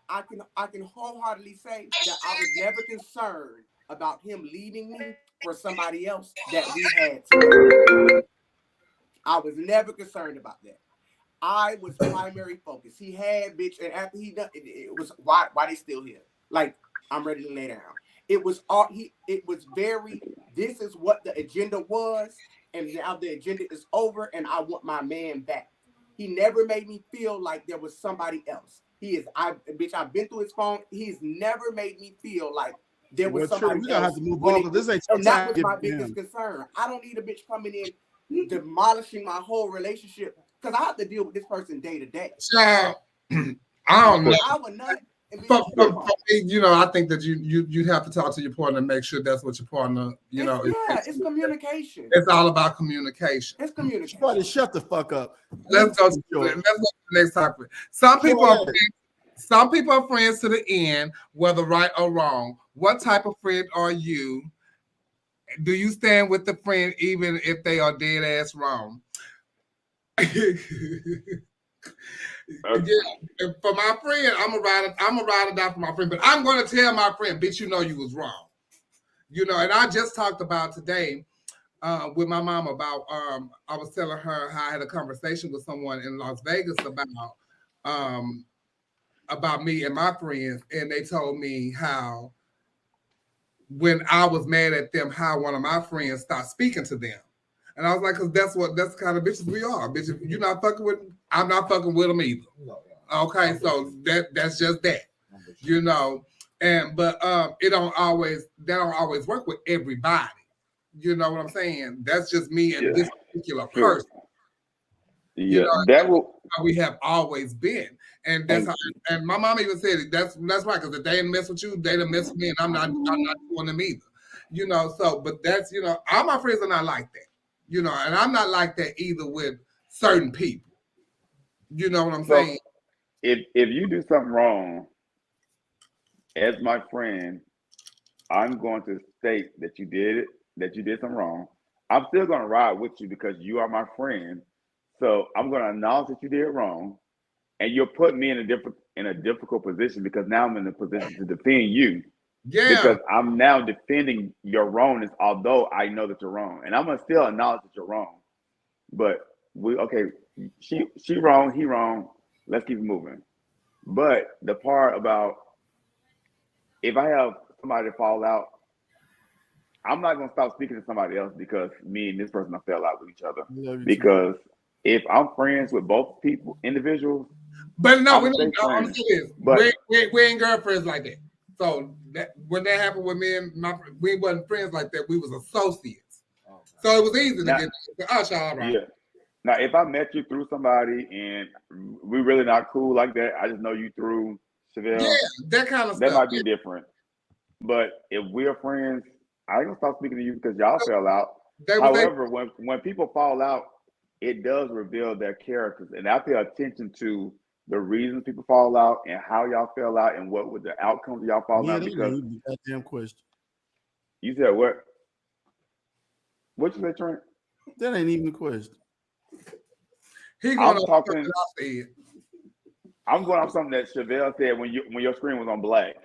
can wholeheartedly say that I was never concerned about him leaving me for somebody else that we had together. I was never concerned about that. I was primary focus. He had bitch, and after he done it was why they still here. Like, I'm ready to lay down. It was all it was very, this is what the agenda was, and now the agenda is over, and I want my man back. He never made me feel like there was somebody else. I've been through his phone. He's never made me feel like there was somebody else. Have to move on, this ain't and that was my biggest concern. I don't need a bitch coming in demolishing my whole relationship, because I have to deal with this person day to day. Child, I don't know. I would not. For me, I think that you have to talk to your partner and make sure that's what your partner, it's communication. It's all about communication. It's communication. Buddy, shut the fuck up. Let's go to the next topic. Some people are friends to the end, whether right or wrong. What type of friend are you? Do you stand with the friend even if they are dead ass wrong? Yeah, for my friend, I'm a ride or die for my friend, but I'm going to tell my friend, bitch, you know you was wrong. And I just talked about today with my mom about, I was telling her how I had a conversation with someone in Las Vegas about me and my friends, and they told me how when I was mad at them, how one of my friends stopped speaking to them. And I was like, because that's the kind of bitches we are. Bitch, if you're not fucking with, I'm not fucking with them either. Okay, so that's just that, but it don't always work with everybody. You know what I'm saying? That's just me and this particular person. Yeah, that will. How we have always been, and that's how. And my mom even said it. That's right, because if they didn't mess with you, they didn't mess with me, and I'm not doing them either. So, but that's all my friends are not like that. And I'm not like that either with certain people. You know what I'm saying? If you do something wrong, as my friend, I'm going to state that you did it, that you did something wrong. I'm still going to ride with you because you are my friend. So I'm going to acknowledge that you did wrong, and you'll put me in a difficult position, because now I'm in a position to defend you. Yeah. Because I'm now defending your wrongness, although I know that you're wrong, and I'm gonna still acknowledge that you're wrong. But she wrong, he wrong. Let's keep it moving. But the part about if I have somebody fall out, I'm not gonna stop speaking to somebody else because me and this person fell out with each other. Because if I'm friends with both individuals, but no, I'm I'm serious. We ain't girlfriends like that. So when that happened with me and we wasn't friends like that. We was associates. So it was easy to get to us, all right. Yeah. Now, if I met you through somebody and we really not cool like that, I just know you through Chevelle. Yeah, that kind of that stuff. might be different. But if we're friends, I ain't gonna stop speaking to you because y'all fell out. However, when people fall out, it does reveal their characters, and I pay attention to the reasons people fall out and how y'all fell out and what were the outcomes of y'all falling out. Because goddamn question. You said what? What you say, Trent? That ain't even a question. I'm going off something that Chevelle said when your screen was on black.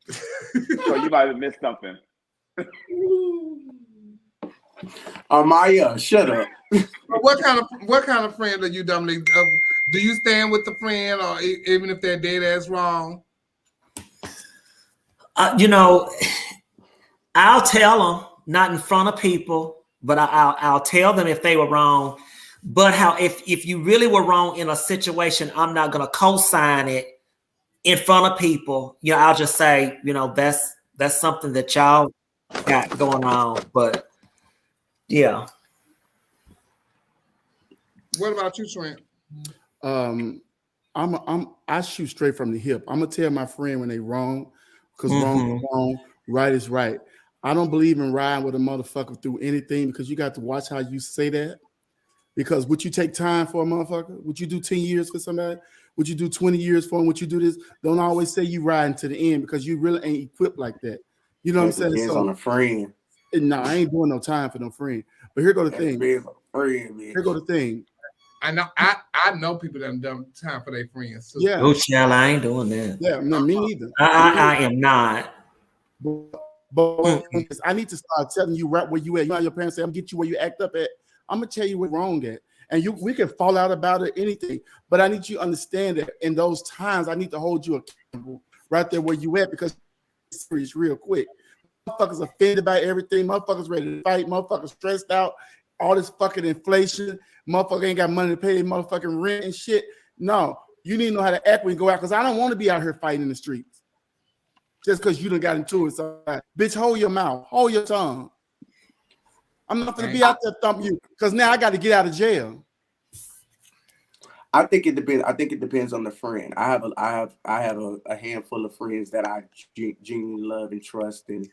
So you might have missed something. Maya, shut up. What kind of friend are you, Dominique? Do you stand with the friend, or even if they're dead ass wrong? I'll tell them, not in front of people, but I'll tell them if they were wrong. But if you really were wrong in a situation, I'm not gonna co-sign it in front of people. I'll just say, that's something that y'all got going on. But yeah. What about you, Trent? I shoot straight from the hip. I'm gonna tell my friend when they wrong, because wrong is wrong, right is right. I don't believe in riding with a motherfucker through anything, because you got to watch how you say that. Because would you take time for a motherfucker? Would you do 10 years for somebody? Would you do 20 years for them? Would you do this? Don't always say you riding to the end, because you really ain't equipped like that. You know what I'm saying? Depends on a friend. No, I ain't doing no time for no friend. But here go the thing. Here go the thing. I know people that have done time for their friends too. Yeah. Oh, child, I ain't doing that. Yeah, no, me neither. I am not. But I need to start telling you right where you at. You know how your parents say, I'm gonna get you where you act up at. I'm gonna tell you what's wrong at. And we can fall out about it, anything. But I need you to understand that in those times, I need to hold you accountable right there where you at, because it's serious real quick. Motherfuckers offended by everything. Motherfuckers ready to fight. Motherfuckers stressed out. All this fucking inflation. Motherfucker ain't got money to pay their motherfucking rent and shit. No, you need to know how to act when you go out, because I don't want to be out here fighting in the streets just because you done got into it. So, bitch, hold your mouth. Hold your tongue. I'm not going to be out there thumping you, because now I got to get out of jail. I think it depends. I think it depends on the friend. I have a handful of friends that I genuinely love and trust and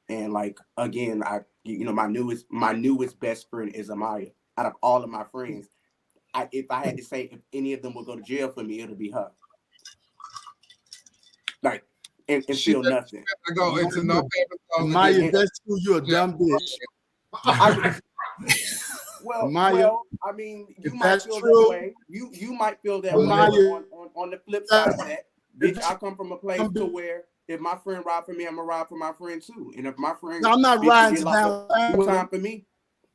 and like, again, my newest best friend is Amaya. Out of all of my friends, if I had to say if any of them would go to jail for me, it'll be her. Like, and feel nothing. I go into no paper. Maya, that's who you're a dumb bitch. Well, I mean, you might feel that way. You might feel that way on the flip side of that. Bitch, I come from a place to where if my friend ride for me, I'm gonna ride for my friend too. And if my friend, I'm not riding time for me,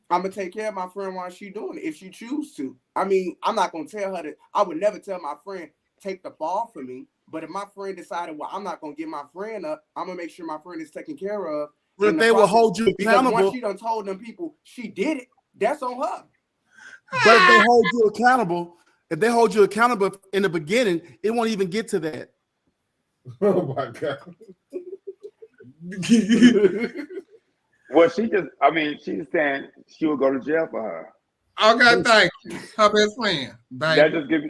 I'm gonna take care of my friend while she doing it if she choose to. I mean, I'm not gonna tell her that. I would never tell my friend take the fall for me. But if my friend decided, well, I'm not gonna get my friend up, I'm gonna make sure my friend is taken care of. But they will hold you accountable. Once she done told them people she did it, that's on her. But if they hold you accountable, in the beginning, it won't even get to that. Oh my God. Well, she's saying she will go to jail for her. Okay, thank you. Her best friend. That just gives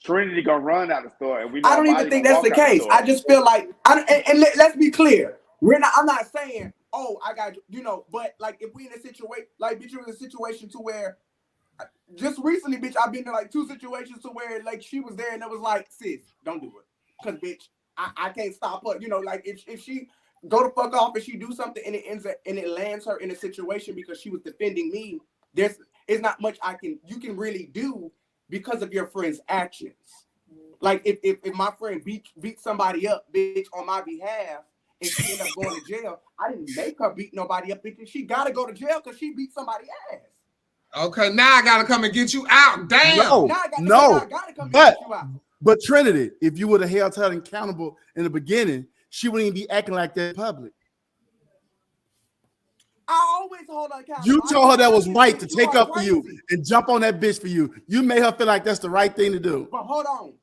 Trinity gonna run out the store, and I don't even think that's the case. I just feel like, let's be clear. I'm not saying, oh, I got but like if we in a situation, like bitch, you're in a situation to where, just recently, bitch, I've been in like 2 situations to where like she was there and it was like, sis, don't do it, cause bitch, I can't stop her. Like if she go the fuck off and she do something and it lands her in a situation because she was defending me, it's not much you can really do because of your friend's actions. Like if my friend beat somebody up, bitch, on my behalf, and she ended up going to jail, I didn't make her beat nobody up, bitch. She gotta go to jail because she beat somebody's ass. Okay, now I gotta come and get you out. Damn. No, I gotta come and get you out. But Trinity, if you would have held her accountable in the beginning, she wouldn't even be acting like that in public. I always hold her accountable. You told her that was right to take up for you and jump on that bitch for you. You made her feel like that's the right thing to do. But hold on,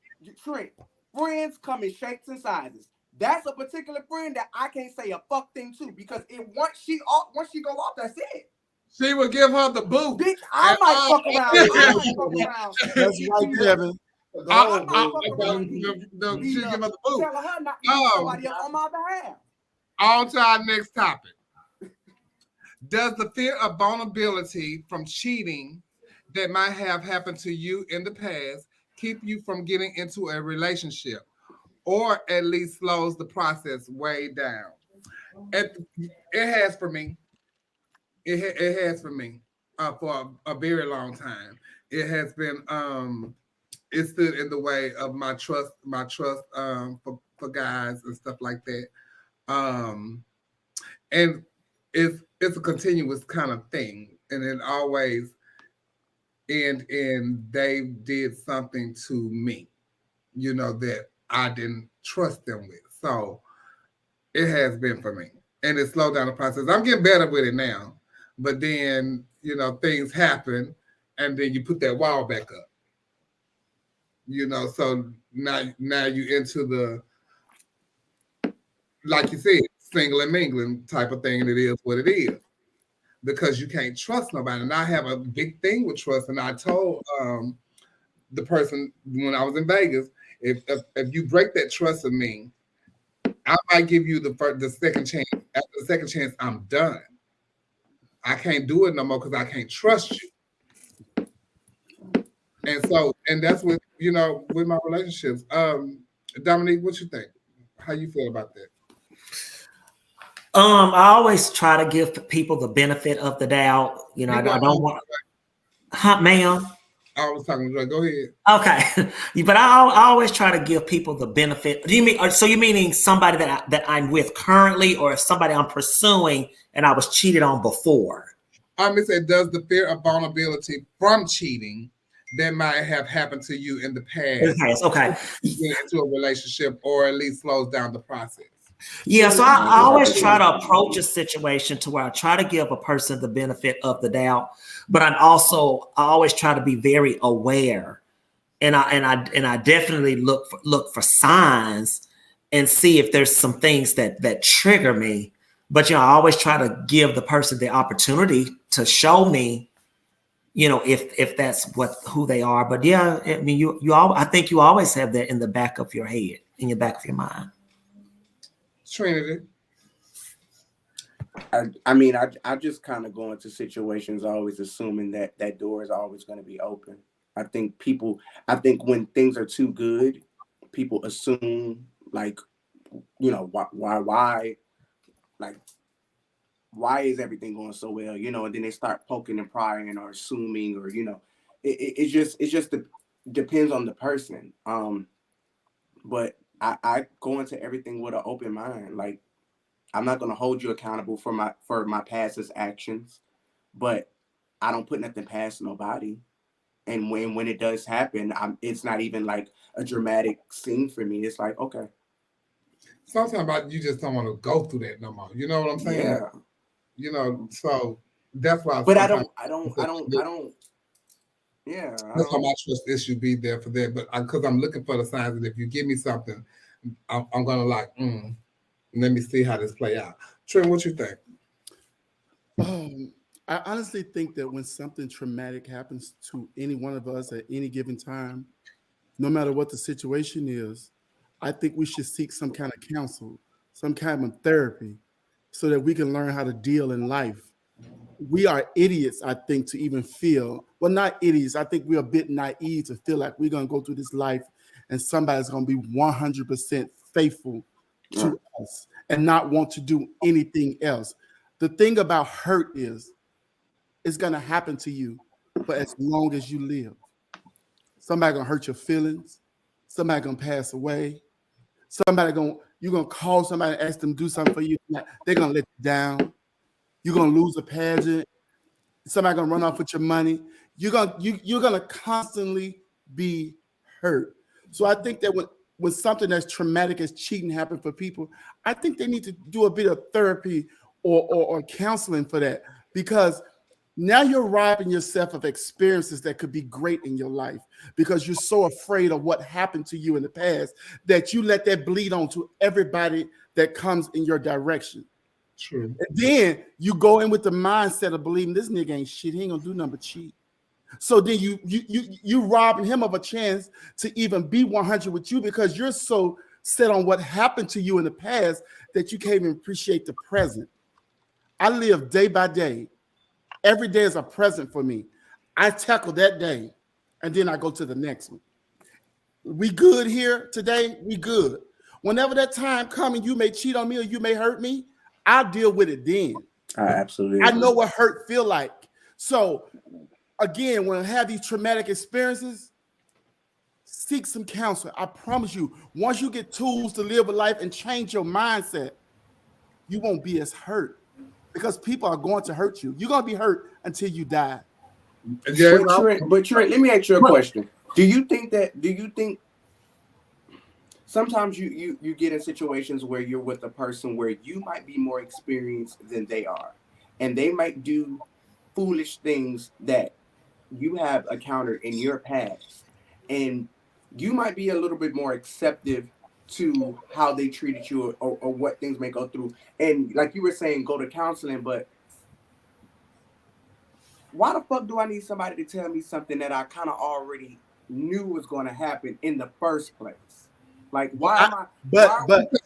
Trent. Friends come in shapes and sizes. That's a particular friend that I can't say a fuck thing to because once she go off, that's it. She would give her the boot. Bitch, I might fuck around. That's right, Kevin. She give her the boot. Tell her not to beat somebody else on my behalf. On to our next topic. Does the fear of vulnerability from cheating that might have happened to you in the past keep you from getting into a relationship, or at least slows the process way down? It has for me. It has for me for a very long time. It has been it stood in the way of my trust for guys and stuff like that. And it's a continuous kind of thing, and it always and they did something to me, that I didn't trust them with. So it has been for me, and it slowed down the process. I'm getting better with it now, but then things happen, and then you put that wall back up. So now you into the, like you said, single and mingling type of thing, and it is what it is because you can't trust nobody. And I have a big thing with trust, and I told the person when I was in Vegas, if you break that trust of me, I might give you the second chance. After the second chance, I'm done. I can't do it no more because I can't trust you. And that's with with my relationships. Dominique, what you think? How you feel about that? I always try to give people the benefit of the doubt. I don't want, ma'am. I was talking to you. Go ahead. Okay, but I always try to give people the benefit. Do you mean? So you meaning somebody that I'm with currently, or somebody I'm pursuing and I was cheated on before? I'm gonna say, does the fear of vulnerability from cheating that might have happened to you in the past? Okay. Get into a relationship, or at least slows down the process. Yeah, so I always try to approach a situation to where I try to give a person the benefit of the doubt, but I always try to be very aware, and I definitely look for signs and see if there's some things that trigger me. But I always try to give the person the opportunity to show me, if that's who they are. But yeah, I mean, I think you always have that in the back of your head, in your back of your mind. Trinity. I just kind of go into situations always assuming that door is always going to be open. I think when things are too good, people assume like, why is everything going so well? And then they start poking and prying or assuming, or, it just depends on the person. But I go into everything with an open mind. Like, I'm not going to hold you accountable for my past actions, but I don't put nothing past nobody. And when it does happen, it's not even like a dramatic scene for me. It's like, okay. Sometimes you just don't want to go through that no more. You know what I'm saying? Yeah. So that's why. But I don't. Yeah. That's why my trust issue be there for that. But because I'm looking for the signs, and if you give me something, I'm gonna let me see how this play out. Trent, what you think? I honestly think that when something traumatic happens to any one of us at any given time, no matter what the situation is, I think we should seek some kind of counsel, some kind of therapy, so that we can learn how to deal in life. We are idiots, I think, to even feel, well, not idiots. I think we're a bit naive to feel like we're going to go through this life and somebody's going to be 100% faithful to us and not want to do anything else. The thing about hurt is it's going to happen to you for as long as you live. Somebody going to hurt your feelings. somebody gonna pass away. You're gonna call somebody and ask them to do something for you. They're gonna let you down. You're gonna lose a pageant. Somebody gonna run off with your money. You're gonna constantly be hurt. So I think that when something as traumatic as cheating happens for people, I think they need to do a bit of therapy or counseling for that, because now you're robbing yourself of experiences that could be great in your life because you're so afraid of what happened to you in the past that you let that bleed on to everybody that comes in your direction. True. And then you go in with the mindset of believing this nigga ain't shit. He ain't gonna do nothing but cheat. So then you robbing him of a chance to even be 100 with you because you're so set on what happened to you in the past that you can't even appreciate the present. I live day by day. Every day is a present for me. I tackle that day, and then I go to the next one. We good here today? We good. Whenever that time comes and you may cheat on me or you may hurt me, I'll deal with it then. Absolutely. I know what hurt feel like. So, again, when I have these traumatic experiences, seek some counsel. I promise you, once you get tools to live a life and change your mindset, you won't be as hurt. Because people are going to hurt you. You're going to be hurt until you die. But Trent, let me ask you a question. Do you think sometimes you get in situations where you're with a person where you might be more experienced than they are, and they might do foolish things that you have encountered in your past, and you might be a little bit more acceptive to how they treated you or what things may go through. And like you were saying, go to counseling, but why the fuck do I need somebody to tell me something that I kind of already knew was going to happen in the first place? Like, But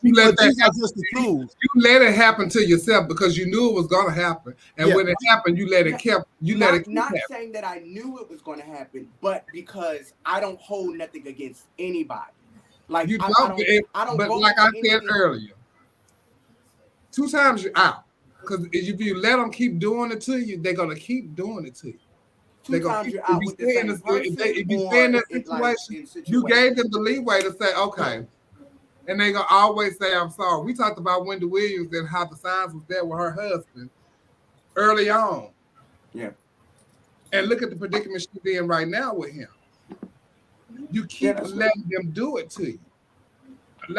you let it happen to yourself because you knew it was going to happen, and when it happened, you let it keep. Not saying that I knew it was going to happen, but because I don't hold nothing against anybody. Like you I don't. But go like I said anything. earlier, 2 times you're out. Because if you let them keep doing it to you, they're gonna keep doing it to you. 2 times you're out with the same person. If you stay in that situation, you gave them the leeway to say, okay, and they gonna always say, "I'm sorry." We talked about Wendy Williams and how the signs was there with her husband early on. Yeah. And look at the predicament she's in right now with him. You keep letting them do it to you.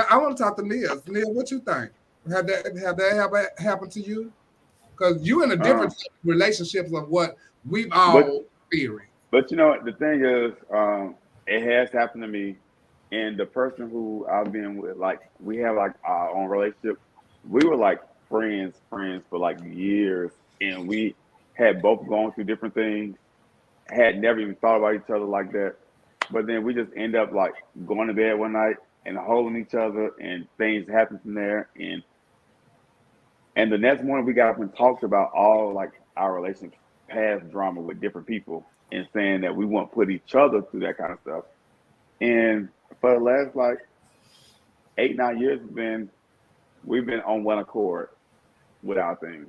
I want to talk to Neil. Neil, what you think? Have that happened to you? Because you in a different relationships of what we've all theory. But you know what? The thing is, it has happened to me, and the person who I've been with, like, we have like our own relationship. We were like friends for like years, and we had both gone through different things. Had never even thought about each other like that. But then we just end up like going to bed one night and holding each other, and things happen from there. And the next morning we got up and talked about all like our relationship past drama with different people, and saying that we won't put each other through that kind of stuff. And for the last like 8-9 years, we've been on one accord with our things.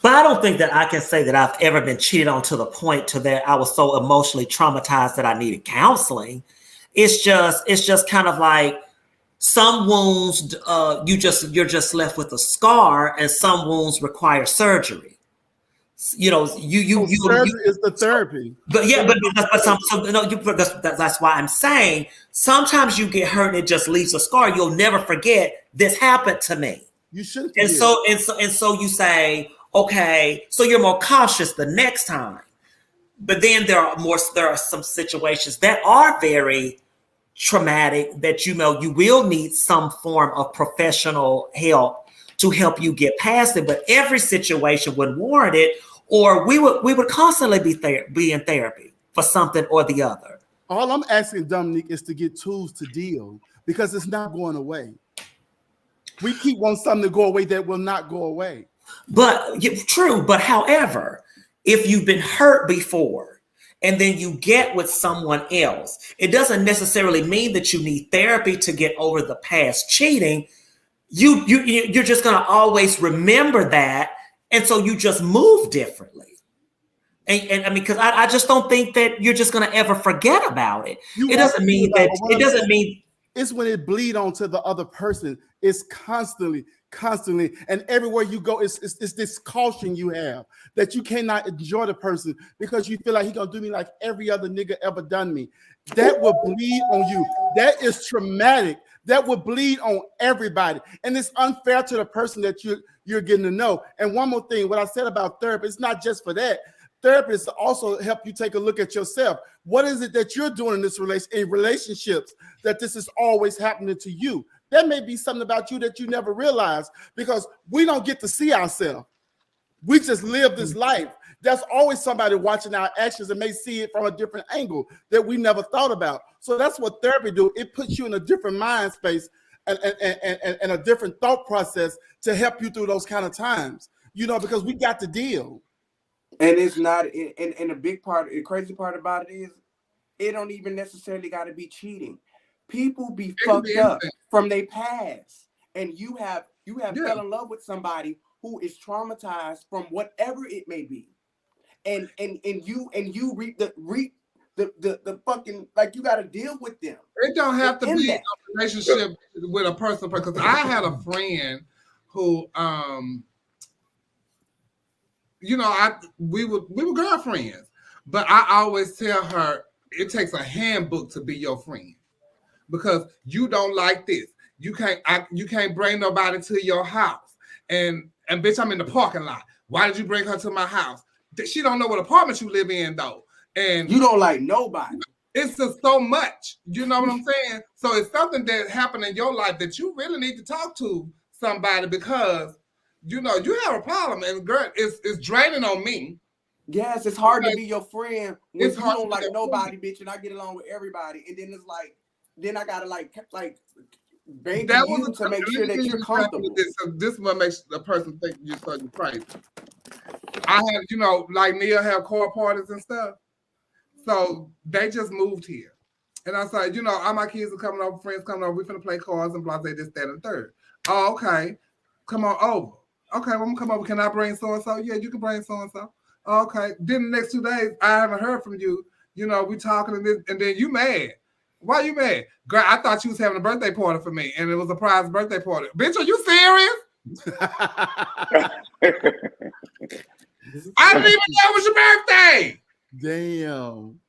But I don't think that I can say that I've ever been cheated on to the point to that I was so emotionally traumatized that I needed counseling. It's just kind of like some wounds, you're just left with a scar, and some wounds require surgery. You know, surgery is the therapy. But that's why I'm saying sometimes you get hurt and it just leaves a scar. You'll never forget this happened to me. You shouldn't. And so you say, okay, so you're more cautious the next time. But then there are some situations that are very traumatic that you will need some form of professional help to help you get past it. But every situation would warrant it, or we would constantly be in therapy for something or the other. All I'm asking, Dominique, is to get tools to deal, because it's not going away. We keep wanting something to go away that will not go away. But true. But however, if you've been hurt before and then you get with someone else, it doesn't necessarily mean that you need therapy to get over the past cheating. You're just going to always remember that. And so you just move differently. And I mean, because I just don't think that you're just going to ever forget about it. It doesn't mean that. It doesn't mean. It's when it bleed onto the other person. It's constantly, and everywhere you go, it's this caution you have that you cannot enjoy the person because you feel like he gonna do me like every other nigga ever done me. That will bleed on you. That is traumatic. That will bleed on everybody, and it's unfair to the person that you're getting to know. And one more thing, what I said about therapy, it's not just for that. Therapists also help you take a look at yourself. What is it that you're doing in this relationships that this is always happening to you? There may be something about you that you never realized because we don't get to see ourselves. We just live this life. There's always somebody watching our actions and may see it from a different angle that we never thought about. So that's what therapy do. It puts you in a different mind space and a different thought process to help you through those kind of times, because we got to deal. And it's not, and the big part, the crazy part about it is, it don't even necessarily got to be cheating. People be fucked up from their past, and you have fell in love with somebody who is traumatized from whatever it may be, and you reap the fucking, like, you got to deal with them. It don't have to be a relationship with a person, because I had a friend who we were girlfriends, but I always tell her it takes a handbook to be your friend, because you don't like this. You can't bring nobody to your house. And bitch, I'm in the parking lot. Why did you bring her to my house? She don't know what apartment you live in though. And you don't like nobody. It's just so much. You know what I'm saying? So it's something that happened in your life that you really need to talk to somebody, because you have a problem, and girl, it's draining on me. Yes, it's hard to be your friend when you don't like nobody, bitch, and I get along with everybody, and then it's like, then I gotta like bang you to make sure that you're comfortable. This is what makes a person think you're so crazy. I had, like Nia have car parties and stuff, so they just moved here, and I said, all my kids are coming over, friends coming over, we finna play cards and blah, blah, this, that, and the third. Oh, okay, come on over. Okay, well, I'm gonna come over. Can I bring so and so? Yeah, you can bring so and so. Okay. Then the next 2 days, I haven't heard from you. We talking and then you mad. Why you mad? Girl, I thought you was having a birthday party for me, and it was a surprise birthday party. Bitch, are you serious? I didn't even know it was your birthday. Damn.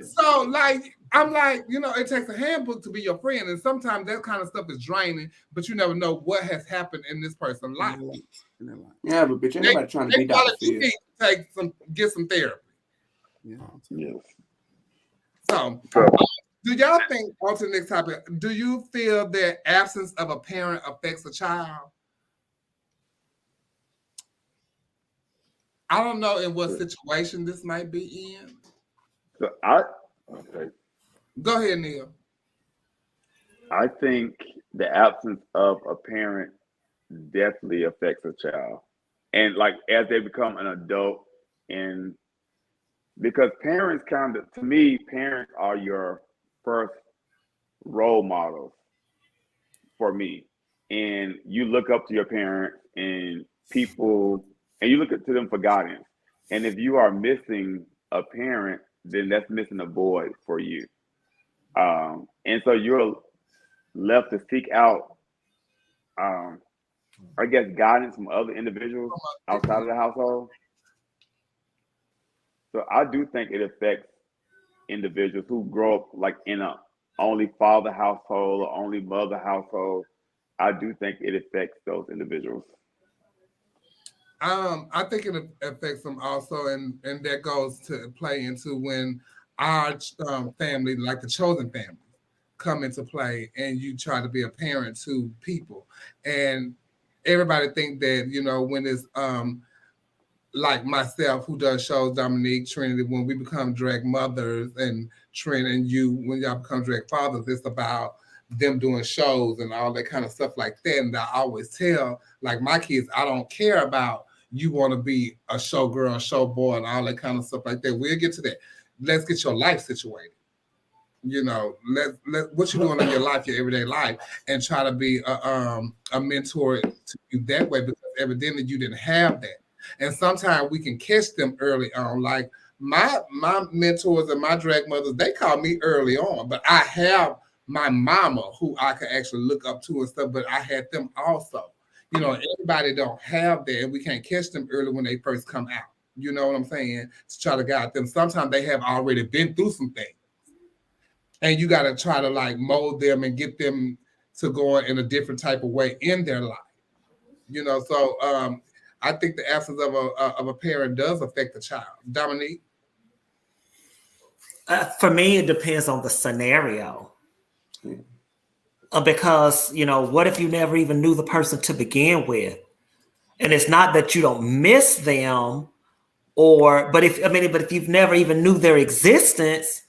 So, like, I'm like, it takes a handbook to be your friend, and sometimes that kind of stuff is draining, but you never know what has happened in this person's life. Yeah, but bitch, ain't nobody trying to be Dr. You need to get some therapy. Yeah. Yes. So, do y'all think, on to the next topic, do you feel that absence of a parent affects a child? I don't know in what situation this might be in. So okay. Go ahead, Neil. I think the absence of a parent definitely affects a child. And like as they become an adult, and because parents to me, parents are your first role models for me. And you look up to your parents and you look up to them for guidance. And if you are missing a parent, then that's missing a void for you. And so you're left to seek out, I guess, guidance from other individuals outside of the household. So I do think it affects individuals who grow up like in a only father household or only mother household. I do think it affects those individuals. I think it affects them also, and that goes to play into when our family, like the chosen family, come into play, and you try to be a parent to people, and everybody think that when it's like myself who does shows, Dominique, Trinity, when we become drag mothers, and Trent and you when y'all become drag fathers, it's about them doing shows and all that kind of stuff like that. And I always tell like my kids, I don't care about you want to be a showgirl, show boy, and all that kind of stuff like that. We'll get to that. Let's get your life situated. Let what you're doing in your life, your everyday life, and try to be a mentor to you that way, because evidently you didn't have that. And sometimes we can catch them early on. Like my mentors and my drag mothers, they call me early on, but I have my mama who I can actually look up to and stuff, but I had them also. You know, everybody don't have that, and we can't catch them early when they first come out. You know what I'm saying? To try to guide them. Sometimes they have already been through some things. And you got to try to like mold them and get them to go in a different type of way in their life. You know, so I think the absence of a parent does affect the child. Dominique? For me, it depends on the scenario. Because, you know, what if you never even knew the person to begin with? And it's not that you don't miss them, but if you've never even knew their existence,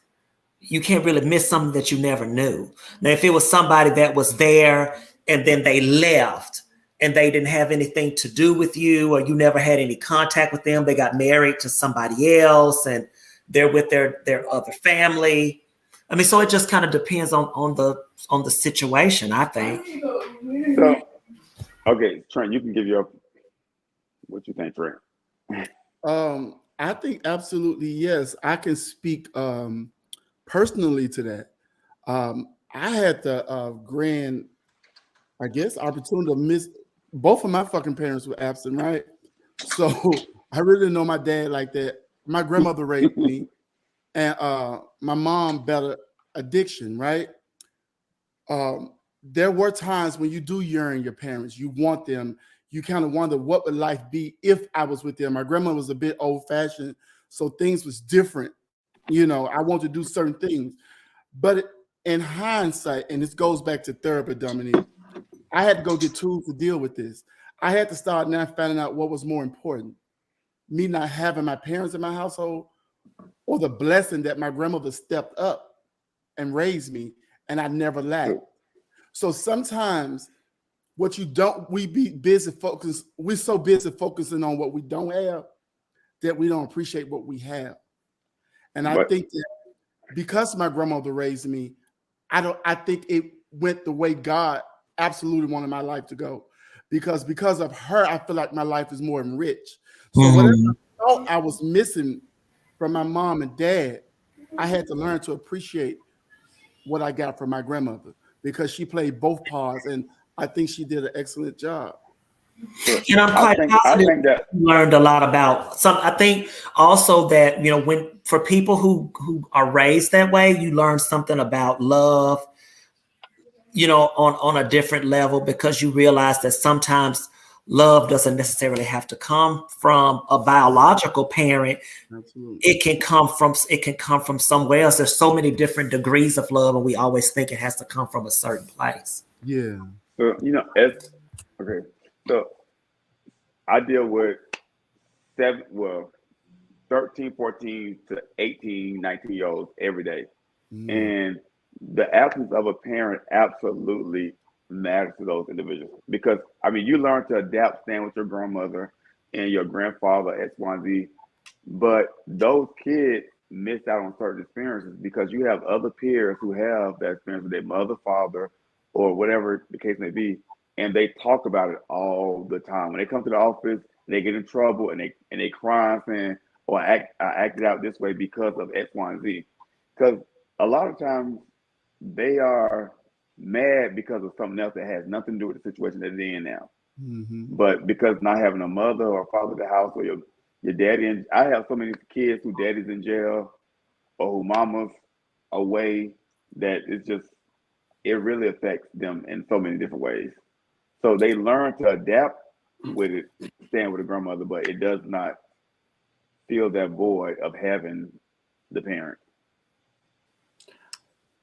you can't really miss something that you never knew. Now, if it was somebody that was there and then they left and they didn't have anything to do with you, or you never had any contact with them, they got married to somebody else and they're with their other family. I mean, so it just kind of depends on the situation, I think. So, okay, Trent, you can give your what you think, Trent. I think absolutely yes. I can speak personally to that. I had the grand, I guess, opportunity to miss. Both of my fucking parents were absent, right? So I really didn't know my dad like that. My grandmother raised me, and my mom battled addiction, right? There were times when you do yearn your parents, you want them, you kind of wonder what would life be if I was with them. My grandma was a bit old-fashioned, so things was different. You know, I want to do certain things. But in hindsight, and this goes back to therapy, Dominique, I had to go get tools to deal with this. I had to start now finding out what was more important. Me not having my parents in my household, or the blessing that my grandmother stepped up and raised me, and I never lacked. So sometimes we're so busy focusing on what we don't have that we don't appreciate what we have. And I think that because my grandmother raised me, I think it went the way God absolutely wanted my life to go. Because of her, I feel like my life is more enriched. So whatever I thought I was missing from my mom and dad, I had to learn to appreciate what I got from my grandmother, because she played both parts, and I think she did an excellent job. You know, I'm quite positive. I think that learned a lot about some. I think also that, you know, for people who are raised that way, you learn something about love, you know, on a different level, because you realize that sometimes love doesn't necessarily have to come from a biological parent. Absolutely. It can come from somewhere else. There's so many different degrees of love, and we always think it has to come from a certain place. Yeah. So, you know, so I deal with 13, 14 to 18, 19-year-olds every day. And the absence of a parent absolutely matters to those individuals, because I mean, you learn to adapt, stand with your grandmother and your grandfather, X, Y, and Z, but those kids miss out on certain experiences because you have other peers who have that experience with their mother, father, or whatever the case may be, and they talk about it all the time. When they come to the office, they get in trouble and they cry saying, "Oh, I acted out this way because of X, Y, and Z," because a lot of times they are mad because of something else that has nothing to do with the situation that they're in now. But because not having a mother or father in the house, or your daddy, I have so many kids who daddy's in jail or who mama's away, that it really affects them in so many different ways. So they learn to adapt with it, staying with a grandmother, but it does not fill that void of having the parent.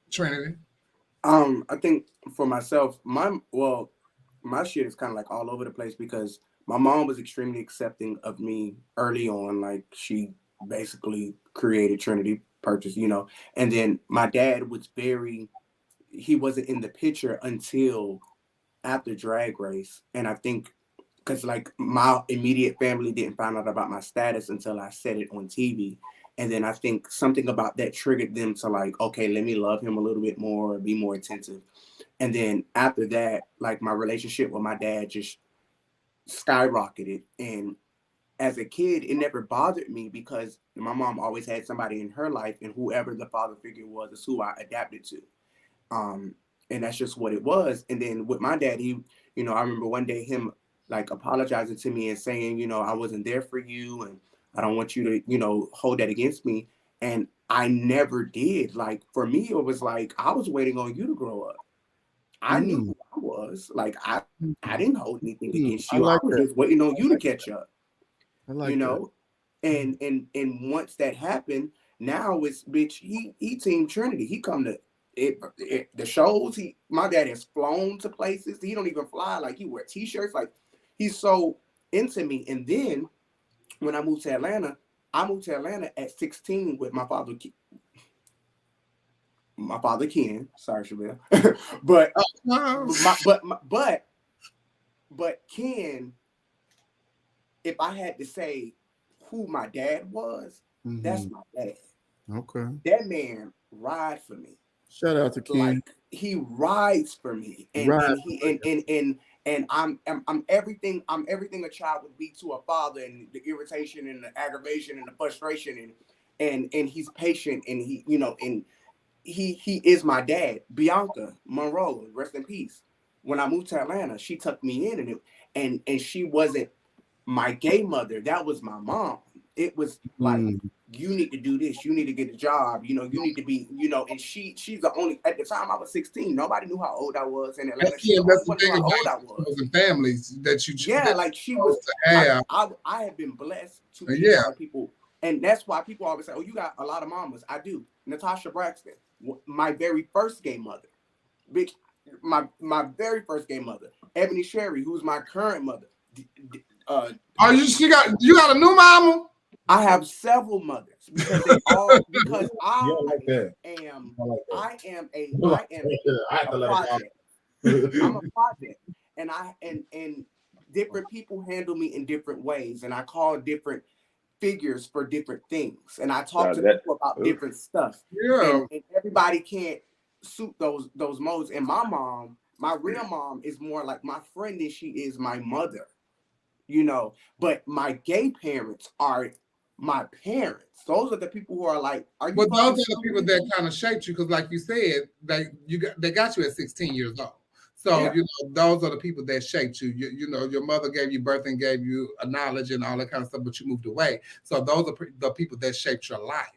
Trinity? I think for myself, my shit is kind of like all over the place, because my mom was extremely accepting of me early on. Like, she basically created Trinity, purchased, you know, and then my dad was he wasn't in the picture until after Drag Race. And I think because like my immediate family didn't find out about my status until I said it on TV. And then I think something about that triggered them to like, okay, let me love him a little bit more, be more attentive. And then after that, like my relationship with my dad just skyrocketed. And as a kid, it never bothered me because my mom always had somebody in her life, and whoever the father figure was is who I adapted to. And that's just what it was. And then with my dad, he, you know, I remember one day him like apologizing to me and saying, you know, I wasn't there for you and I don't want you to, you know, hold that against me. And I never did. Like, for me, it was like, I was waiting on you to grow up. I knew who I was. Like, I didn't hold anything against you. I was just waiting on you to catch up. You know? And once that happened, now it's, bitch, he Team Trinity. He come to the shows. My dad has flown to places. He don't even fly. Like, he wear t-shirts. Like, he's so into me. And then when I moved to Atlanta at 16 with my father Ken. Sorry, Shabelle. but Ken, if I had to say who my dad was, that's my dad. Okay. That man ride for me. Shout out to Ken. Like, he rides for me. And I'm everything a child would be to a father, and the irritation and the aggravation and the frustration and he's patient, and he, you know, and he is my dad. Bianca Monroe, rest in peace. When I moved to Atlanta, she tucked me in, and she wasn't my gay mother. That was my mom. It was like, you need to do this, you need to get a job, you know, you need to be, you know, and she's the only, at the time I was 16, nobody knew how old I was in Atlanta. She that's the thing how about old I was. The families that you like she was to have. I have been blessed to be around people, and that's why people always say, oh, you got a lot of mamas. I do. Natasha Braxton, my very first gay mother, bitch, my very first gay mother. Ebony Sherry, who's my current mother. You got a new mama? I have several mothers because they all because I am a project. I'm a project, and different people handle me in different ways, and I call different figures for different things, and I talk to people about different stuff. Yeah, and everybody can't suit those modes. And my mom, my real mom, is more like my friend than she is my mother. You know, but my gay parents are my parents. Those are the people who are like, are you? But those are the people that kind of shaped you, because, like you said, they got you at 16 years old. So you know, those are the people that shaped you. You know, your mother gave you birth and gave you a knowledge and all that kind of stuff, but you moved away. So those are the people that shaped your life.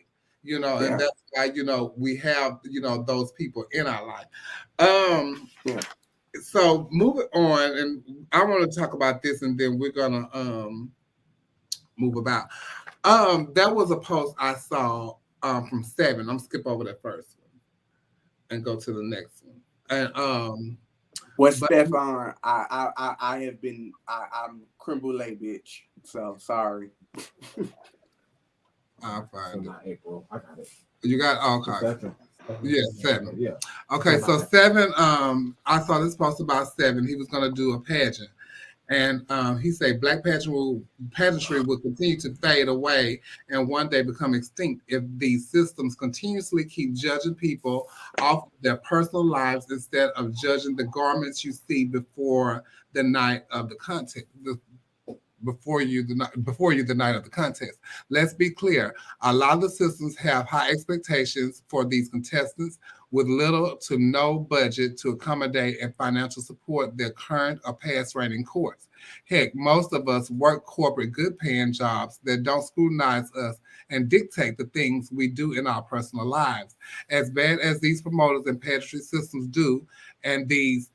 You know, and that's why, you know, we have, you know, those people in our life. So moving on, and I want to talk about this, and then we're gonna move about. That was a post I saw from 7. I'm skip over that first one and go to the next one. And Stefan, I have been I'm creme brulee, bitch. So sorry. I'll find it. April. I got it. You got okay. Yeah, 7. Yeah. Okay, so 7. I saw this post about 7. He was gonna do a pageant. And he said black pageantry will continue to fade away and one day become extinct if these systems continuously keep judging people off their personal lives instead of judging the garments you see before the night of the contest. Before you the night of the contest. Let's be clear. A lot of the systems have high expectations for these contestants with little to no budget to accommodate and financial support their current or past rating course. Heck, most of us work corporate good paying jobs that don't scrutinize us and dictate the things we do in our personal lives. As bad as these promoters and pageantry systems do, and these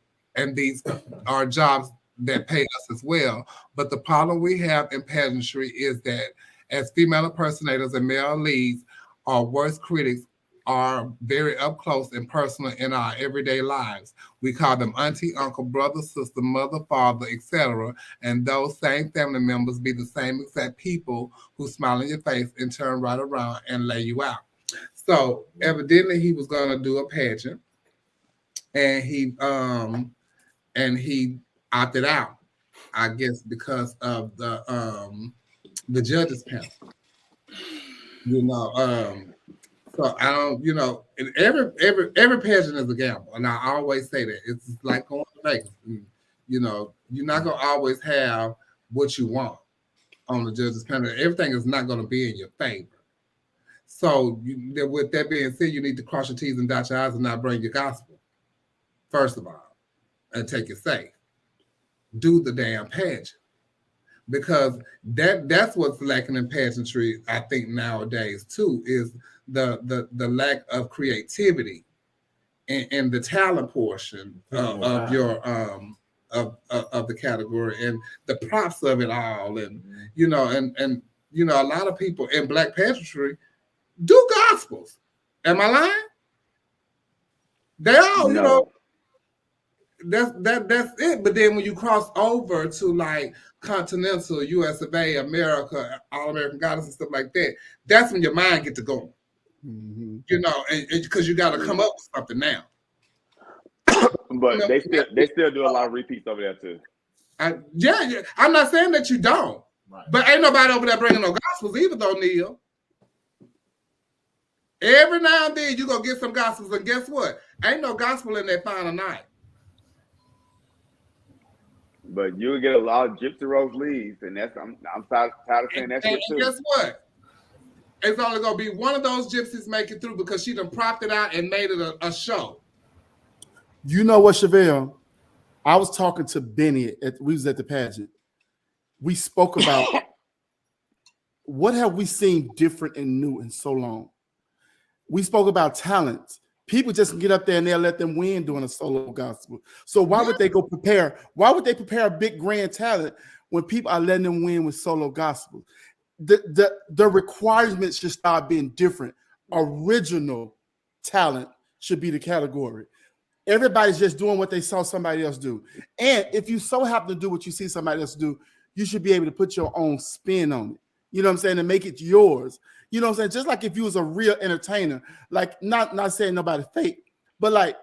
are jobs that pay us as well. But the problem we have in pageantry is that as female impersonators and male leads, our worst critics are very up close and personal in our everyday lives. We call them auntie, uncle, brother, sister, mother, father, etc. And those same family members be the same exact people who smile in your face and turn right around and lay you out. So evidently he was going to do a pageant, and he opted out, I guess, because of the judges panel. You know, so I don't, you know, and every pageant is a gamble, and I always say that it's like going to Vegas. You know, you're not gonna always have what you want. on the judges panel. Everything is not going to be in your favor. So, with that being said, you need to cross your T's and dot your I's and not bring your gospel, first of all, and take it safe. Do the damn pageant. Because that's what's lacking in pageantry, I think, nowadays, too, is the lack of creativity and the talent portion of your of the category and the props of it all. And, and a lot of people in Black pageantry do gospels. Am I lying? They all, that's it. But then when you cross over to like Continental, US of A, America, All American Goddess and stuff like that, that's when your mind gets to going. Mm-hmm. And because you got to come up with something now. But they still do a lot of repeats over there too. Yeah. I'm not saying that you don't, but ain't nobody over there bringing no gospels either, though, Neil. Every now and then you gonna get some gospels, and guess what? Ain't no gospel in that final night. But you'll get a lot of Gypsy Rose leads, and that's I'm tired of saying that shit too. And guess what? It's only gonna be one of those gypsies make it through because she done propped it out and made it a show. You know what, Chevelle? I was talking to Benny. We was at the pageant. We spoke about what have we seen different and new in so long. We spoke about talent. People just get up there and they'll let them win doing a solo gospel. So why would they go prepare? Why would they prepare a big grand talent when people are letting them win with solo gospel? The requirements should start being different. Original talent should be the category. Everybody's just doing what they saw somebody else do. And if you so happen to do what you see somebody else do, you should be able to put your own spin on it. You know what I'm saying? And make it yours. You know what I'm saying? Just like if you was a real entertainer, like not saying nobody fake, but like,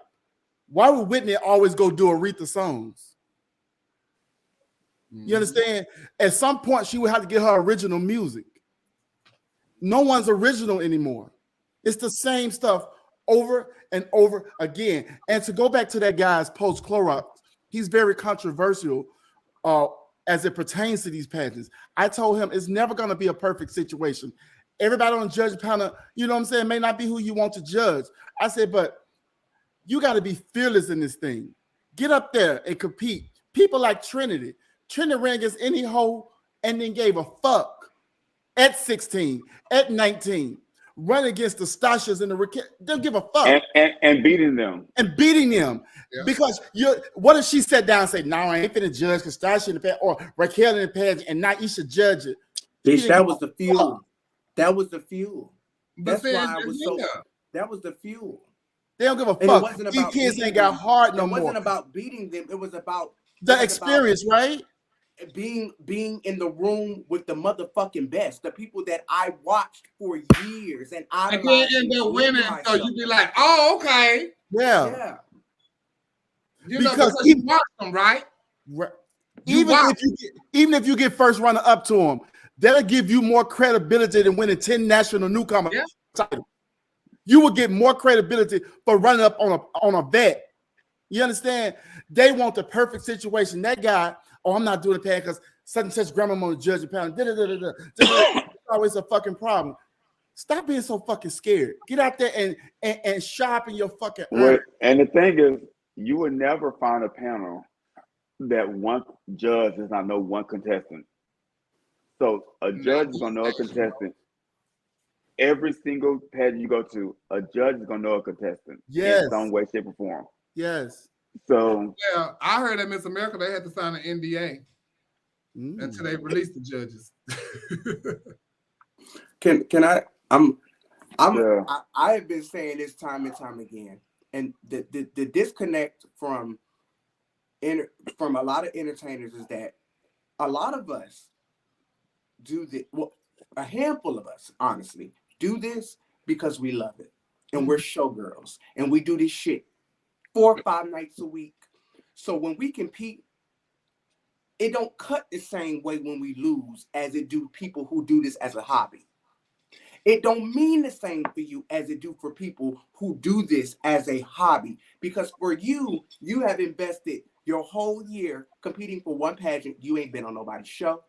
why would Whitney always go do Aretha songs? You understand? At some point, she would have to get her original music. No one's original anymore. It's the same stuff over and over again. And to go back to that guy's post-Clorox, he's very controversial as it pertains to these pageants. I told him it's never going to be a perfect situation. Everybody on the judge panel, you know what I'm saying, may not be who you want to judge. I said, but you got to be fearless in this thing. Get up there and compete. People like Trinity. Trinity ran against any hoe and then gave a fuck at 16, at 19. Run against the Stashas and the they'll give a fuck. And beating them. And beating them. Yeah. Because what if she sat down and said, no, I ain't finna judge because Stasha in the past or Raquel in the past and now you should judge it. Bitch, that was the fuel. That was the fuel. That's why I was so. That was the fuel. They don't give a fuck. These kids ain't got hard no more. It wasn't about beating them. It was about the experience, right? Being in the room with the motherfucking best, the people that I watched for years, and then end up winning. So you be like, oh, okay, yeah. You know, because you watch them, right? Even if you get first runner up to them, that'll give you more credibility than winning 10 national newcomer titles. You will get more credibility for running up on a vet. You understand? They want the perfect situation. That guy, oh, I'm not doing the pad because such and such grandma on the judge panel. It's always a fucking problem. Stop being so fucking scared. Get out there and sharpen your fucking earth. And the thing is, you would never find a panel that one judge does not know one contestant. So a judge is gonna know a contestant. Every single pageant you go to, a judge is gonna know a contestant. Yes. In some way, shape, or form. Yes. So yeah, I heard at Miss America they had to sign an NDA until they released the judges. Can I? I have been saying this time and time again, and the disconnect from a lot of entertainers is that a lot of us do this. Well, a handful of us, honestly, do this because we love it, and we're showgirls, and we do this shit 4 or 5 nights a week. So when we compete, it don't cut the same way when we lose as it do people who do this as a hobby. It don't mean the same for you as it do for people who do this as a hobby. Because for you, you have invested your whole year competing for one pageant. You ain't been on nobody's show.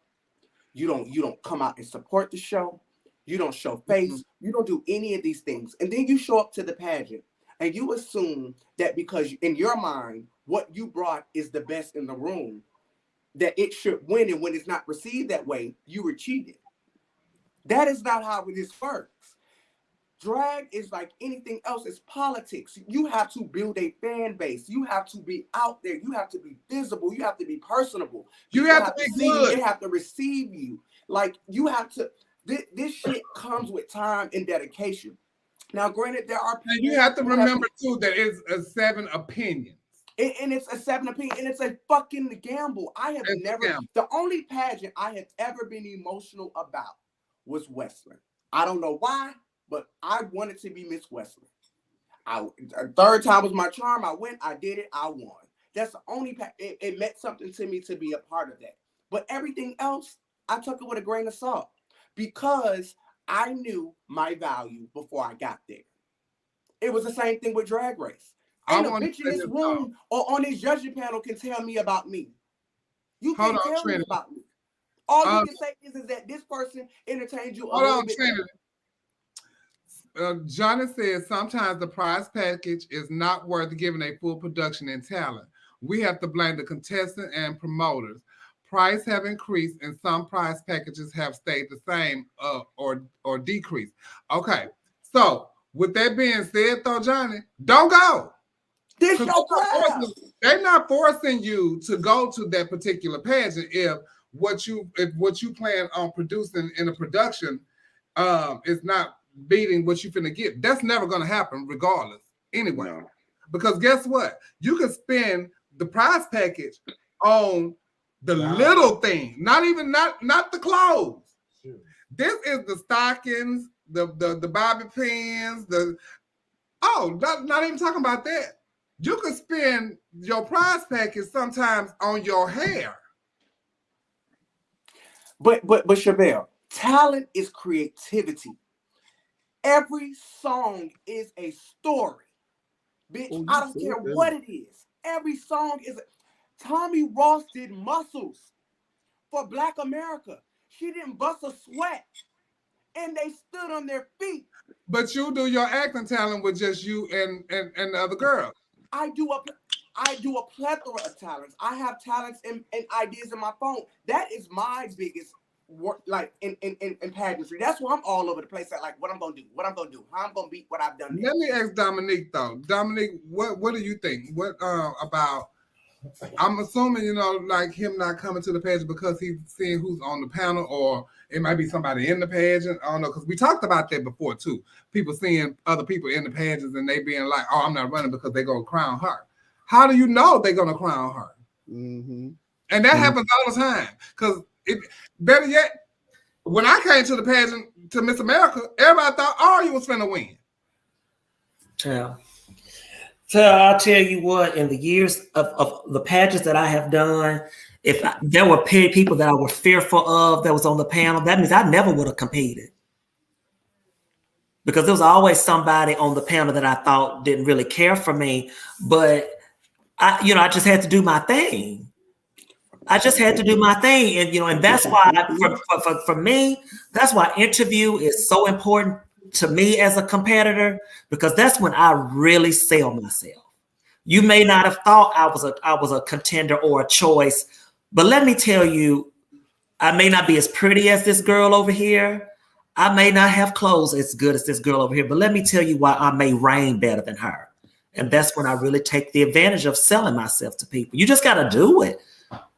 You don't come out and support the show. You don't show face. You don't do any of these things. And then you show up to the pageant and you assume that because in your mind, what you brought is the best in the room, that it should win. And when it's not received that way, you were cheated. That is not how this works. Drag is like anything else. It's politics. You have to build a fan base. You have to be out there. You have to be visible. You have to be personable. You have to be good. They have to receive you. Like you have to. This shit comes with time and dedication. Now, granted, there are people. And you have to remember too that it's a 7 opinions. And it's a 7 opinion, and it's a fucking gamble. The only pageant I have ever been emotional about was Westland. I don't know why, but I wanted to be Miss Westland. Third time was my charm. I went, I did it, I won. That's the only it meant something to me to be a part of that. But everything else, I took it with a grain of salt because I knew my value before I got there. It was the same thing with Drag Race. Ain't a bitch in this room or on this judging panel can tell me about me. You can't tell me about me. All you can say is that this person entertained you a little bit. Johnny says sometimes the prize package is not worth giving a full production and talent. We have to blame the contestant and promoters. Price have increased and some prize packages have stayed the same or decreased. Okay, so with that being said, though, Johnny, don't go. They're not forcing you to go to that particular pageant if what you plan on producing in a production is not beating what you finna get. That's never gonna happen regardless anyway. No. Because guess what? You can spend the prize package on the little thing, not the clothes. Sure. This is the stockings, the bobby pins, not even talking about that. You can spend your prize package sometimes on your hair. But Chevelle, talent is creativity. Every song is a story. Bitch, I don't care what it is. Every song is Tommy Ross did Muscles for Black America. She didn't bust a sweat. And they stood on their feet. But you do your acting talent with just you and the other girl. I do a plethora of talents. I have talents and ideas in my phone. That is my biggest work, like in pageantry. That's why I'm all over the place. Like what I'm gonna do, how I'm gonna beat what I've done. Let me ask Dominique though. Dominique, what do you think? What about? I'm assuming like him not coming to the pageant because he's seeing who's on the panel, or it might be somebody in the pageant. I don't know, because we talked about that before too. People seeing other people in the pageants and they being like, "Oh, I'm not running because they're gonna crown her." How do you know they're gonna crown her? Mm-hmm. And that happens all the time. Because better yet, when I came to the pageant to Miss America, everybody thought you was finna win. Yeah. So I'll tell you what, in the years of the pageants that I have done, there were people that I was fearful of that was on the panel, that means I never would have competed. Because there was always somebody on the panel that I thought didn't really care for me. But I just had to do my thing. And that's why for me, that's why interview is so important to me as a competitor, because that's when I really sell myself. You may not have thought I was a contender or a choice, but let me tell you, I may not be as pretty as this girl over here. I may not have clothes as good as this girl over here, but let me tell you why I may reign better than her. And that's when I really take the advantage of selling myself to people. You just got to do it,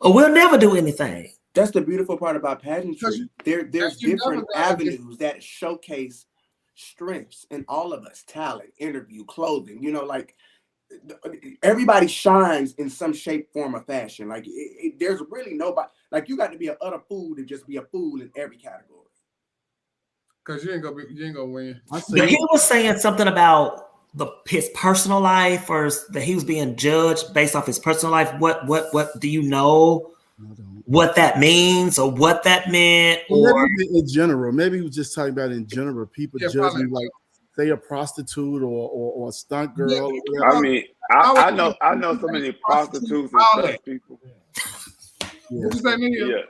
or we'll never do anything. That's the beautiful part about pageantry. There's different avenues that showcase strengths in all of us: talent, interview, clothing. Like everybody shines in some shape, form, or fashion. Like there's really nobody. Like you got to be an utter fool to just be a fool in every category. Because you ain't gonna win. He was saying something about his personal life, or that he was being judged based off his personal life. What do you know? What that means, or what that meant, or maybe in general. Maybe he was just talking about in general. People judging, like say a prostitute or a stunt girl. Yeah. I mean, I know so many prostitutes and stunt people. What you say, Neil? Yeah.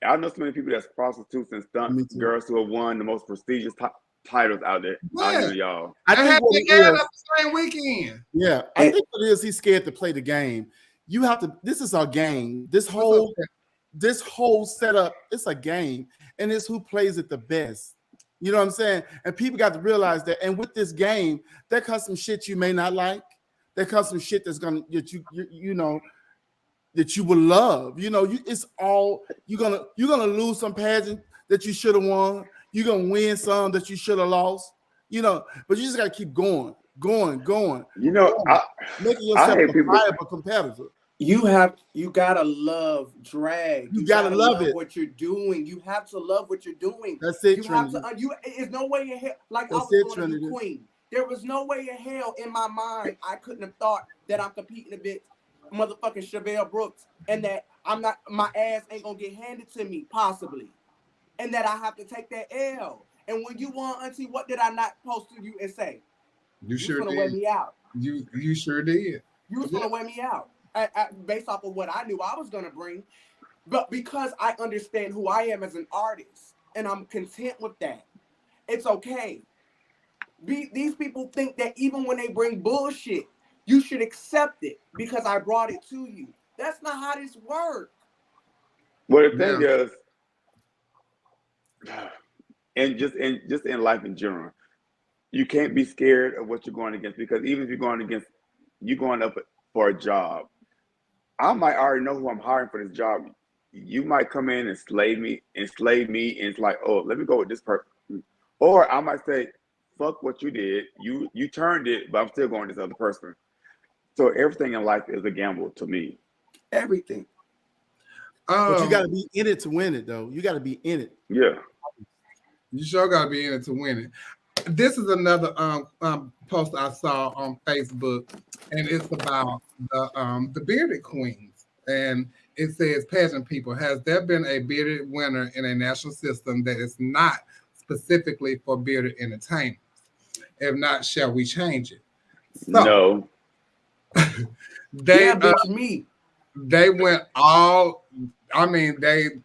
I know so many people that's prostitutes and stunt Me too. girls who have won the most prestigious titles out there, out Yeah. here, y'all. I They think had what the it ad is, up the same weekend. yeah, I think what it is, he's scared to play the game. You have to. This is our game. This whole setup, it's a game, and it's who plays it the best. You know what I'm saying? And people got to realize that. And with this game, there comes some shit you may not like. There comes some shit that's gonna that you know that you will love. You know, it's all you're gonna lose some pageant that you should have won. You're gonna win some that you should have lost. You know, but you just gotta keep going. You know, Making I yourself hate a people. viable competitor. You gotta love drag. You gotta love it. What you're doing. You have to love what you're doing. That's it, You Trinity. have to. There's no way in hell. Like That's I was it, going to do Trinity. Queen. There was no way in hell in my mind I couldn't have thought that I'm competing against motherfucking Chevelle Brooks and that my ass ain't gonna get handed to me possibly, and that I have to take that L. And when you won, Auntie, what did I not post to you and say? You sure gonna did. wear me out. You sure did. You was gonna wear me out. Based off of what I knew I was gonna bring, but because I understand who I am as an artist and I'm content with that, it's okay. These people think that even when they bring bullshit, you should accept it because I brought it to you. That's not how this works. Well, the thing is, and just in life in general, you can't be scared of what you're going against, because even if you're going up for a job, I might already know who I'm hiring for this job. You might come in and slay me, and it's like, oh, let me go with this person. Or I might say, fuck what you did. You turned it, but I'm still going with this other person. So everything in life is a gamble to me. Everything. But you got to be in it to win it, though. You got to be in it. Yeah. You sure got to be in it to win it. This is another post I saw on Facebook, and it's about the bearded queens. And it says, pageant people, has there been a bearded winner in a national system that is not specifically for bearded entertainers? If not, shall we change it? So, No. Me. They went all. I mean, it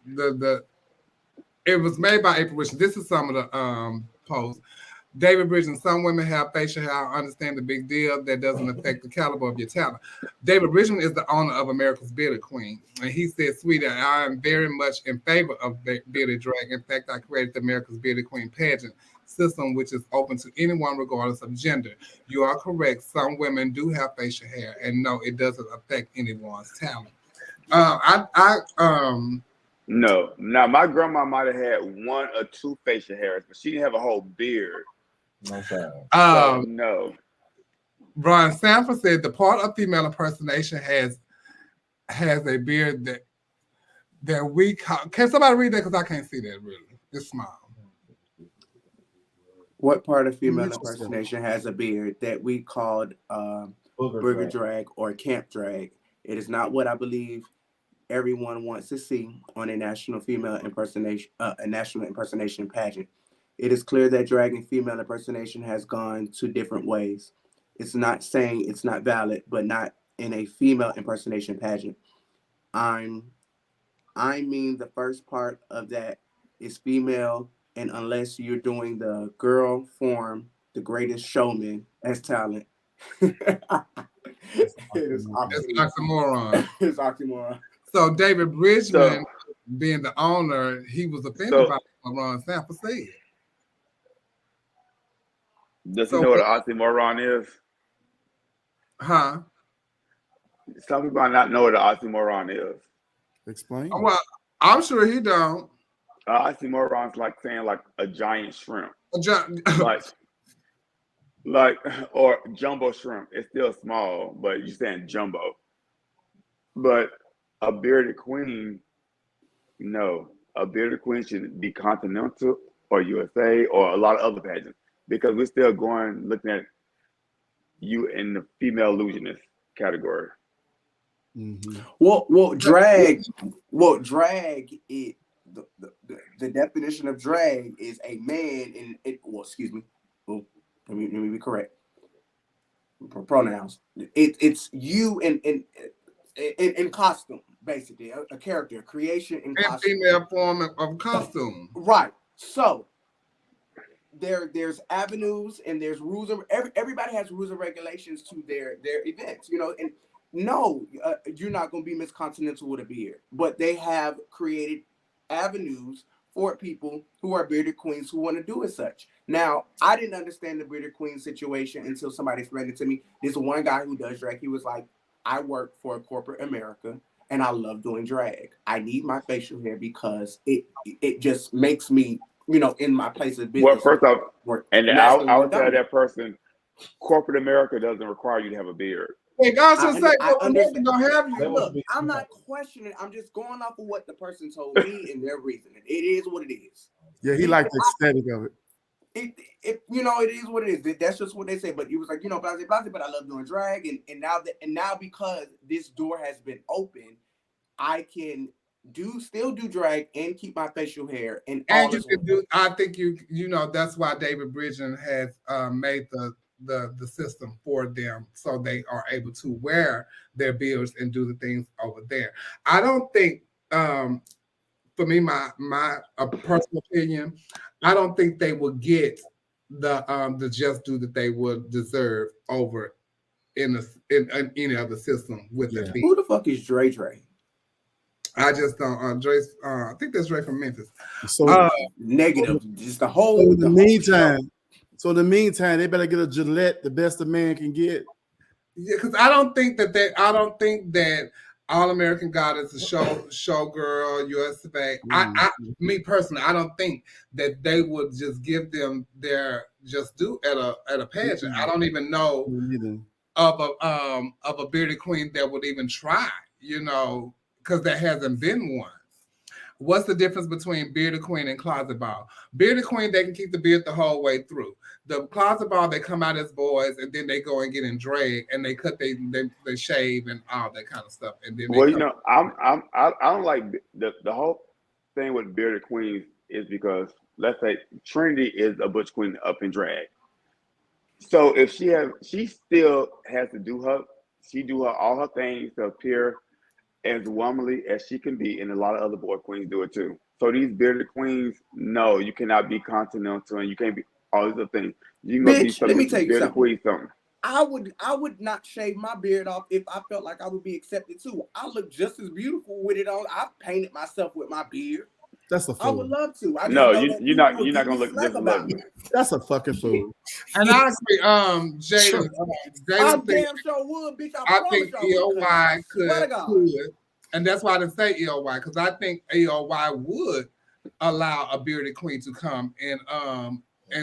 was made by April Rich. This is some of the posts. David Bridges, and some women have facial hair. I understand the big deal. That doesn't affect the caliber of your talent. David Bridges is the owner of America's Bearded Queen. And he said, sweetie, I am very much in favor of bearded drag. In fact, I created the America's Bearded Queen pageant system, which is open to anyone regardless of gender. You are correct. Some women do have facial hair. And no, it doesn't affect anyone's talent. No. Now, my grandma might have had one or two facial hairs, but she didn't have a whole beard. No, sir. So, no. Ron Sanford said the part of female impersonation has a beard that we call. Can somebody read that? Because I can't see that really. It's small. What part of female impersonation has a beard that we called booger drag or camp drag? It is not what I believe everyone wants to see on a national female impersonation, a national impersonation pageant. It is clear that drag and female impersonation has gone two different ways. It's not saying it's not valid, but not in a female impersonation pageant. I mean, the first part of that is female, and unless you're doing the girl form, the greatest showman as talent. It's oxymoron. It's oxymoron. So David Bridgman, being the owner, he was offended by what Ron Sanford said. Does he know what an oxymoron is? Huh? Some people might not know what an oxymoron is. Explain. Well, I'm sure he don't. Oxymoron is like saying like a giant shrimp. like or jumbo shrimp. It's still small, but you're saying jumbo. But a bearded queen, no. A bearded queen should be Continental or USA or a lot of other pageants, because we're still looking at you in the female illusionist category. Mm-hmm. Well, drag is the definition of drag is a man in it. Well, excuse me. Oh, let me be correct. Pronouns. It's you in costume, basically a character creation in And costume. female form of costume. Right. So there's avenues and there's rules. Everybody has rules and regulations to their events, you know. And no, you're not going to be Miss Continental with a beard, but they have created avenues for people who are bearded queens who want to do as such. Now, I didn't understand the bearded queen situation until somebody explained it to me. There's one guy who does drag. He was like, I work for corporate America and I love doing drag. I need my facial hair because it just makes me, you know, in my place of business. Well, first off, and I would tell that person, corporate America doesn't require you to have a beard. Hey, God should say, I understand. don't have you. Look, I'm not questioning. I'm just going off of what the person told me and their reasoning. It is what it is. Yeah, he liked the aesthetic of it. It you know, it is what it is. That's just what they say. But he was like, you know, blase, but I love doing drag, and now because this door has been open, I can still do drag and keep my facial hair and you can do. I think you know that's why David Bridgen has made the system for them, so they are able to wear their beards and do the things over there. I don't think, for me, my personal opinion, I don't think they will get the just due that they would deserve over in any other system with the beard. Who the fuck is Dre? I just don't. Dre's. I think that's Dre from Memphis. So negative. Just the whole. So in the meantime, they better get a Gillette, the best a man can get. Yeah, because I don't think that All American Goddess, the showgirl, USA. Me personally, I don't think that they would just give them their just due at a pageant. I don't even know of a bearded queen that would even try. You know, because there hasn't been one. What's the difference between bearded queen and closet ball? Bearded queen, they can keep the beard the whole way through. The closet ball, they come out as boys and then they go and get in drag and they cut they shave and all that kind of stuff. And then well, you know, I don't like the whole thing with bearded queens is because let's say Trinity is a butch queen up in drag. So if she still has to do all her things to appear as womanly as she can be, and a lot of other boy queens do it too. So these bearded queens, no, you cannot be continental and you can't be all these other things. You can be something. Let me tell you something. Queen, something. I would not shave my beard off if I felt like I would be accepted too. I look just as beautiful with it on. I painted myself with my beard. That's a fool. I would love to. You're not gonna look just about lovely. That's a fucking fool. And honestly, Jada, I damn sure would, bitch. I think EOY could, and that's why I didn't say EOY, because I think EOY would allow a bearded queen to come and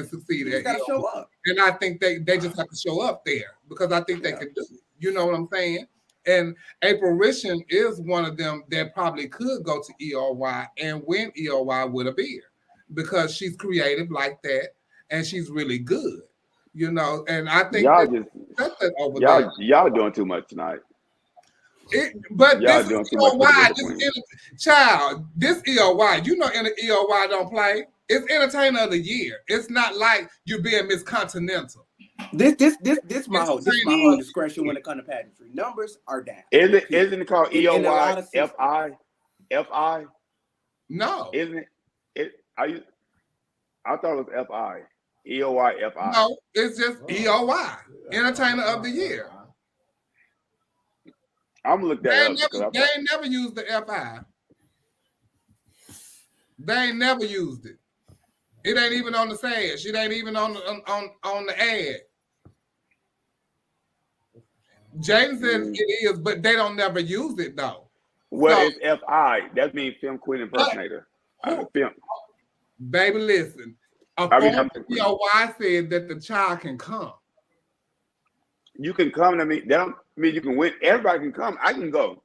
succeed at EOY. Show up. And I think they just have to show up there because I think they can do it. You know what I'm saying? And April Rishin is one of them that probably could go to EOY and win EOY with a beard because she's creative like that and she's really good, you know. And I think y'all doing too much tonight. But this is EOY. This EOY, you know, in the EOY don't play. It's Entertainer of the Year. It's not like you're being Miss Continental. This my whole discretion when it comes to pageantry. Numbers are down. Isn't it called EOY FI? No. Isn't it? I thought it was FI. EOY FI. No, it's just EOY, Entertainer of the Year. I'm gonna look that up. They ain't never used the FI. They ain't never used it. It ain't even on the sash. It ain't even on the ad. Jaden says it is, but they don't never use it though. Well, it's FI. That means Film Queen Impersonator. Baby, listen. EOY said that the child can come. You can come to me. That don't mean you can win. Everybody can come. I can go.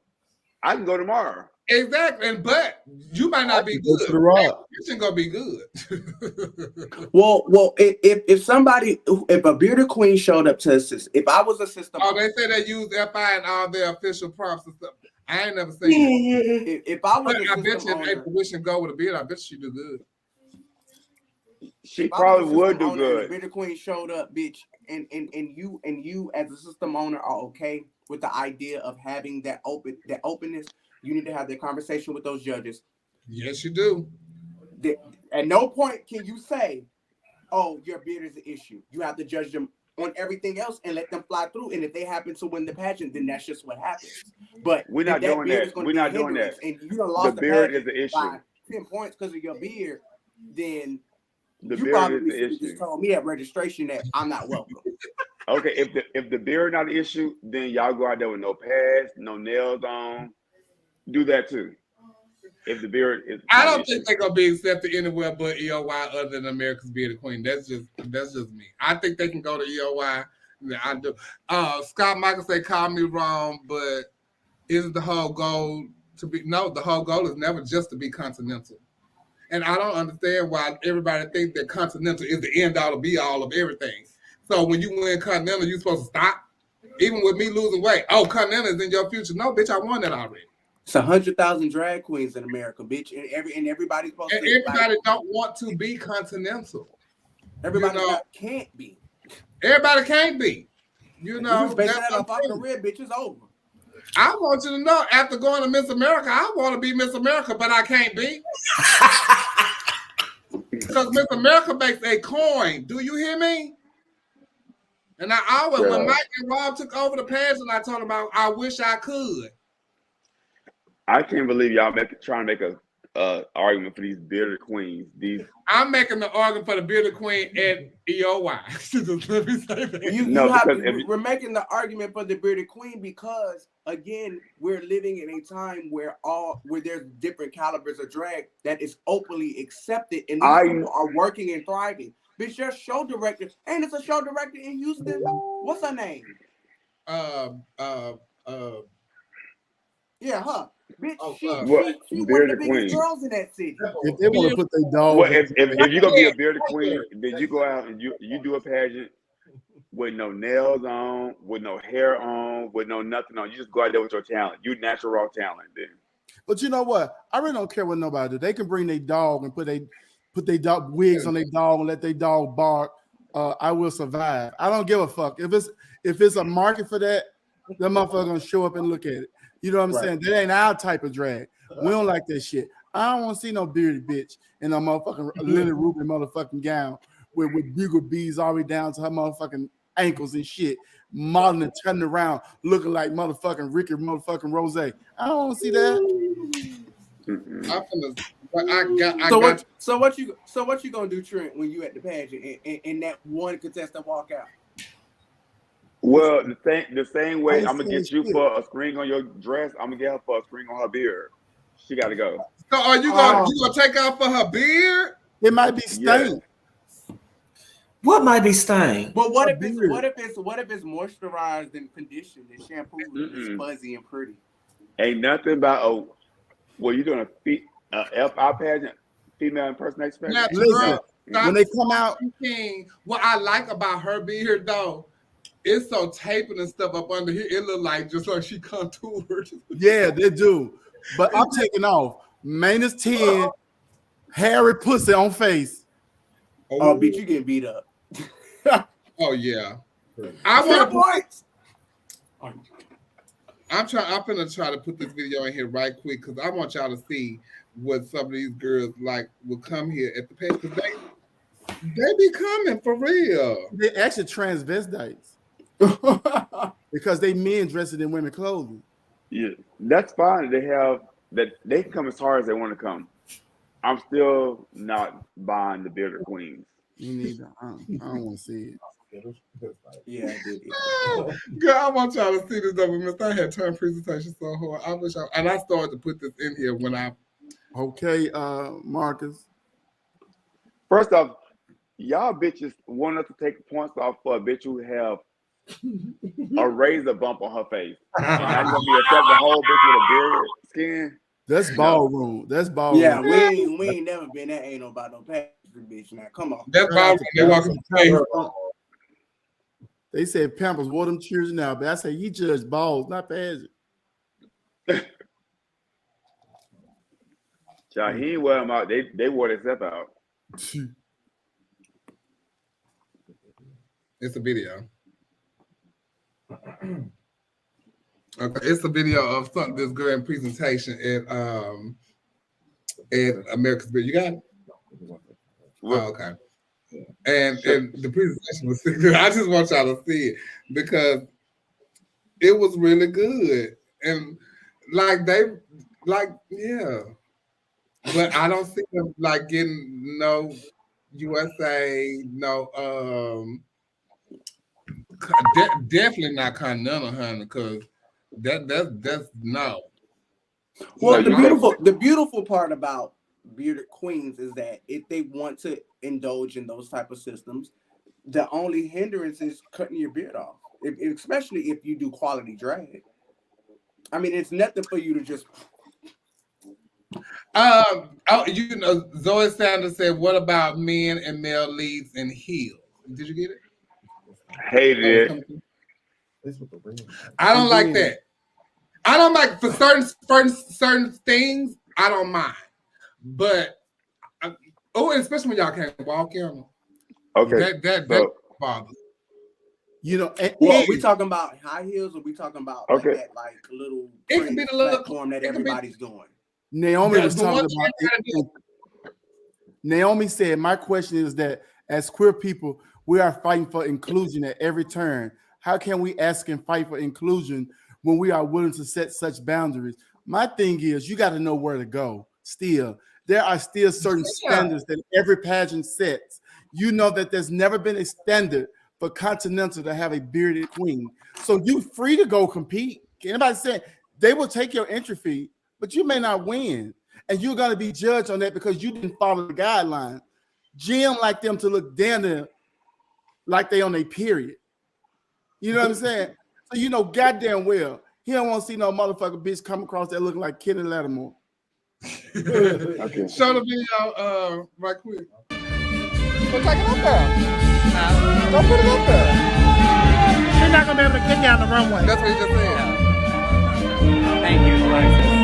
I can go tomorrow. Exactly, but you might not be good. You ain't gonna be good. well, if a bearded queen showed up to assist, if I was a system, they say they use FI and all their official prompts and stuff. I ain't never seen it. If I was, I bet you if April Wish and go with a beard, I bet she do good. She probably would do good. If bearded queen showed up, bitch, and you as a system owner are okay with the idea of having that openness. You need to have that conversation with those judges. Yes, you do. At no point can you say, "Oh, your beard is an issue." You have to judge them on everything else and let them fly through. And if they happen to win the pageant, then that's just what happens. But We're not doing that. We're not doing that. And you done lost the beard is pageant the issue. by 10 points because of your beard, then The you beard probably is the issue. just told me at registration that I'm not welcome. Okay, if the beard not the issue, then y'all go out there with no pads, no nails on. Do that too. If the beard is, I don't think they're gonna be accepted anywhere but EOY other than America's Bearded Queen. That's just me. I think they can go to EOY. I do. Scott Michael say, "Call me wrong, but isn't the whole goal to be?" No, the whole goal is never just to be continental. And I don't understand why everybody thinks that continental is the end all to be all of everything. So when you win continental, you're supposed to stop. Even with me losing weight, oh, continental is in your future. No, bitch, I won that already. It's 100,000 drag queens in America, bitch, and everybody's supposed and to. Everybody don't want to be continental. Everybody can't be. Everybody can't be. You know, you just that off our career, bitch. It's over. I want you to know, after going to Miss America, I want to be Miss America, but I can't be. Because Miss America makes a coin. Do you hear me? And I always, when Mike and Rob took over the pageant, I told them I wish I could. I can't believe y'all trying to make a argument for these bearded queens. I'm making the argument for the bearded queen at EOY. Let me say that. We're making the argument for the bearded queen because, again, we're living in a time where there's different calibers of drag that is openly accepted, and these people are working and thriving. Bitch, your show director, and it's a show director in Houston. What's her name? Yeah, huh? Bitch, she one of the biggest girls in that city. If they want to put their dog, well, if you're gonna be a bearded queen, then you go out and you do a pageant with no nails on, with no hair on, with no nothing on. You just go out there with your talent. You natural raw talent, then. But you know what? I really don't care what nobody do. They can bring their dog and put their dog wigs on their dog and let their dog bark. I will survive. I don't give a fuck. If it's a market for that, that motherfucker gonna show up and look at it. You know what I'm saying? That ain't our type of drag. We don't like that shit. I don't want to see no bearded bitch in a motherfucking Lily Rubin motherfucking gown with bugle beads all the way down to her motherfucking ankles and shit, modeling and turning around, looking like motherfucking Ricky motherfucking Rose. I don't want to see that. So what you gonna do, Trent, when you at the pageant and that one contestant walk out? Well, the same way I'm gonna get you for a string on your dress, I'm gonna get her for a string on her beard. She got to go. So are you gonna take off for her beard? It might be stained. Yeah. What might be stained? But what if it's moisturized and conditioned and shampooed and it's fuzzy and pretty? Ain't nothing about well, you doing a FI pageant, female impersonation pageant? Listen, when they come out, what I like about her beard though. It's so taping and stuff up under here. It look like just like she contoured. Yeah, they do. But I'm taking off. Minus 10, hairy pussy on face. Oh, bitch, you getting beat up. Oh yeah. I want points. I'm gonna try to put this video in here right quick because I want y'all to see what some of these girls like will come here at the page because they be coming for real. They actually transvestites. Because they men dressing in women clothing. Yeah, that's fine. They can come as hard as they want to come. I'm still not buying the bearded queens. Me neither. I don't want to see it. Yeah, I did. Girl, I want y'all to see this though. Mr. I had turned presentation so hard. I started to put this in here when I. Okay, Marcus. First off, y'all bitches want us to take points off for a bitch who have a razor bump on her face. Now you're gonna be upset the whole bitch with a beard skin. That's ballroom. That's ballroom. Yeah, we ain't never been that ain't about no pageantry, bitch. Now come on. That's ballroom. They walking the They said Pampers wore them cheers now, but I say you judge balls, not pageant. Child, he ain't wear them out. They wore themselves out. It's a video. Okay, it's a video of something this girl in presentation at America's Beard. You got it? Oh, okay. And the presentation was good. I just want y'all to see it because it was really good. And yeah. But I don't see them like getting no USA, no definitely not Continental, honey, because that's no. Well, the beautiful part about bearded queens is that if they want to indulge in those type of systems, the only hindrance is cutting your beard off, especially if you do quality drag. I mean, it's nothing for you to just. Zoe Sanders said, "What about men and male leads in heels?" Did you get it? Hated it. I don't like that. I don't like for certain things. I don't mind, but especially when y'all can't walk in. Okay, that bothers. You know, Well, we talking about high heels, or we talking about like that, like little it can be the little platform that everybody's doing. Naomi was talking about it. Naomi said, my question is that as queer people, we are fighting for inclusion at every turn. How can we ask and fight for inclusion when we are willing to set such boundaries? My thing is, you got to know where to go. Still, there are still certain standards that every pageant sets. You know that there's never been a standard for Continental to have a bearded queen. So you free to go compete. Anybody saying they will take your entry fee, but you may not win. And you're going to be judged on that because you didn't follow the guidelines. Jim like them to look down there like they on a period. You know what I'm saying? So you know goddamn well, he don't want to see no motherfucking bitch come across there looking like Kenny Lattimore. Okay. Show the video right quick. So take it up there. Don't put it up there. She's not going to be able to get down the runway. That's what he just said. Thank you, Alexis.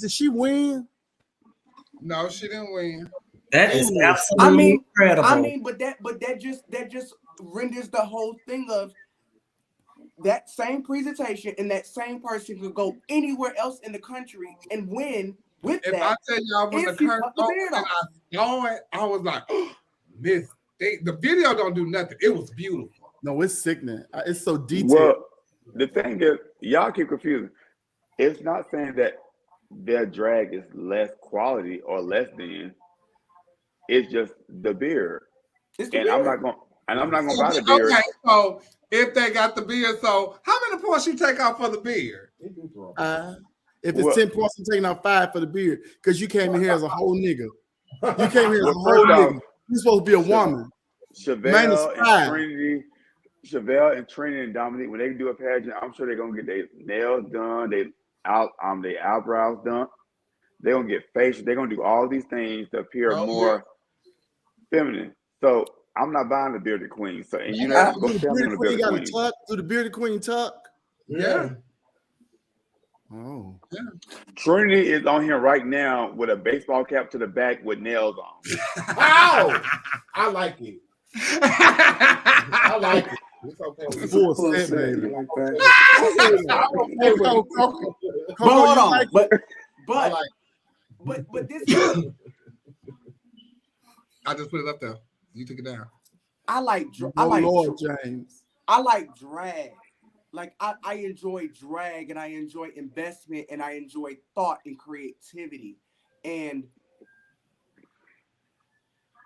Did she win? No, she didn't win. That is absolutely incredible. I mean, but that just renders the whole thing of that same presentation, and that same person could go anywhere else in the country and win with if that. I tell y'all when the curtain opened and I saw it, I was like, "Miss." The video don't do nothing. It was beautiful. No, it's sickening. It's so detailed. Well, the thing is, y'all keep confusing. It's not saying that their drag is less quality or less than. It's just the beard. I'm not gonna buy the beard. Okay, so if they got the beard, so how many points you take off for the beard? If it's 10 points, I'm taking out 5 for the beard because you came in here as a whole nigga. You came here as a whole nigga. You're supposed to be a woman. Chevelle and Trinity and Dominique, when they do a pageant, I'm sure they're gonna get their nails done, their eyebrows done. They're gonna get facial. They're gonna do all these things to appear more feminine. So I'm not buying the bearded queen. So and you know, do the bearded queen tuck? Yeah. Oh. Yeah. Trinity is on here right now with a baseball cap to the back with nails on. Ow! I like it. I like it. It's okay. Full set, baby. Hold on, but this. I just put it up there. You took it down. I like James. I like drag. Like I enjoy drag, and I enjoy investment, and I enjoy thought and creativity. And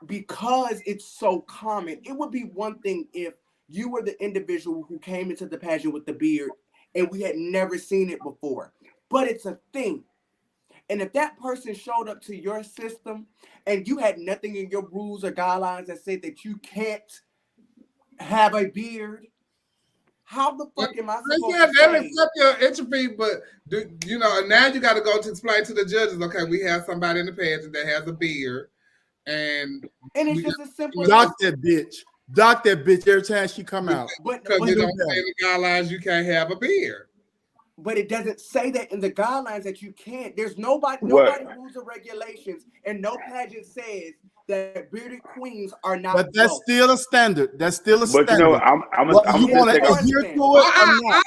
because it's so common, it would be one thing if you were the individual who came into the pageant with the beard and we had never seen it before. But it's a thing. And if that person showed up to your system and you had nothing in your rules or guidelines that said that you can't have a beard, how the fuck am I supposed to they say? accept your entry, but now you got to go to explain to the judges, okay, we have somebody in the pageant that has a beard. and it's just as simple as Dock that bitch. Dock that bitch every time she come out. because it don't say in the guidelines you can't have a beard. But it doesn't say that in the guidelines that you can't. There's nobody rules or regulations, and no pageant says that bearded queens are not. But that's still a standard. That's still a standard. But you know, you want to adhere to it or not?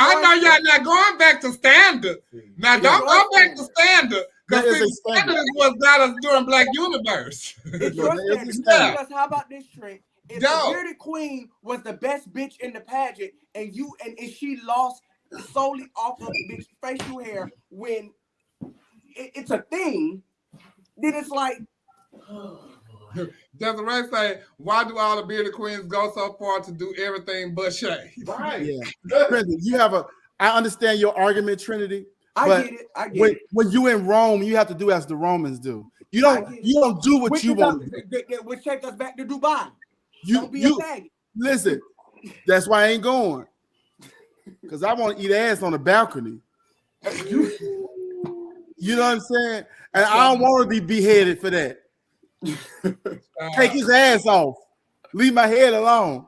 I know y'all not going back to standard. Now don't go back to standard. Because standard is what got us during Black Universe. It's your standard. Because how about this, Trent? If the bearded queen was the best bitch in the pageant, and if she lost solely off of bitch facial hair when it's a thing, then it's like. Desiree say, why do all the bearded queens go so far to do everything but shave? Right. Yeah. Trinity, I understand your argument, Trinity. I get it. When you in Rome, you have to do as the Romans do. You don't do what you want to do. Which take us back to Dubai. Don't be a faggot. Listen, that's why I ain't going. Because I want to eat ass on the balcony. You know what I'm saying? And I don't want to be beheaded for that. Take his ass off. Leave my head alone.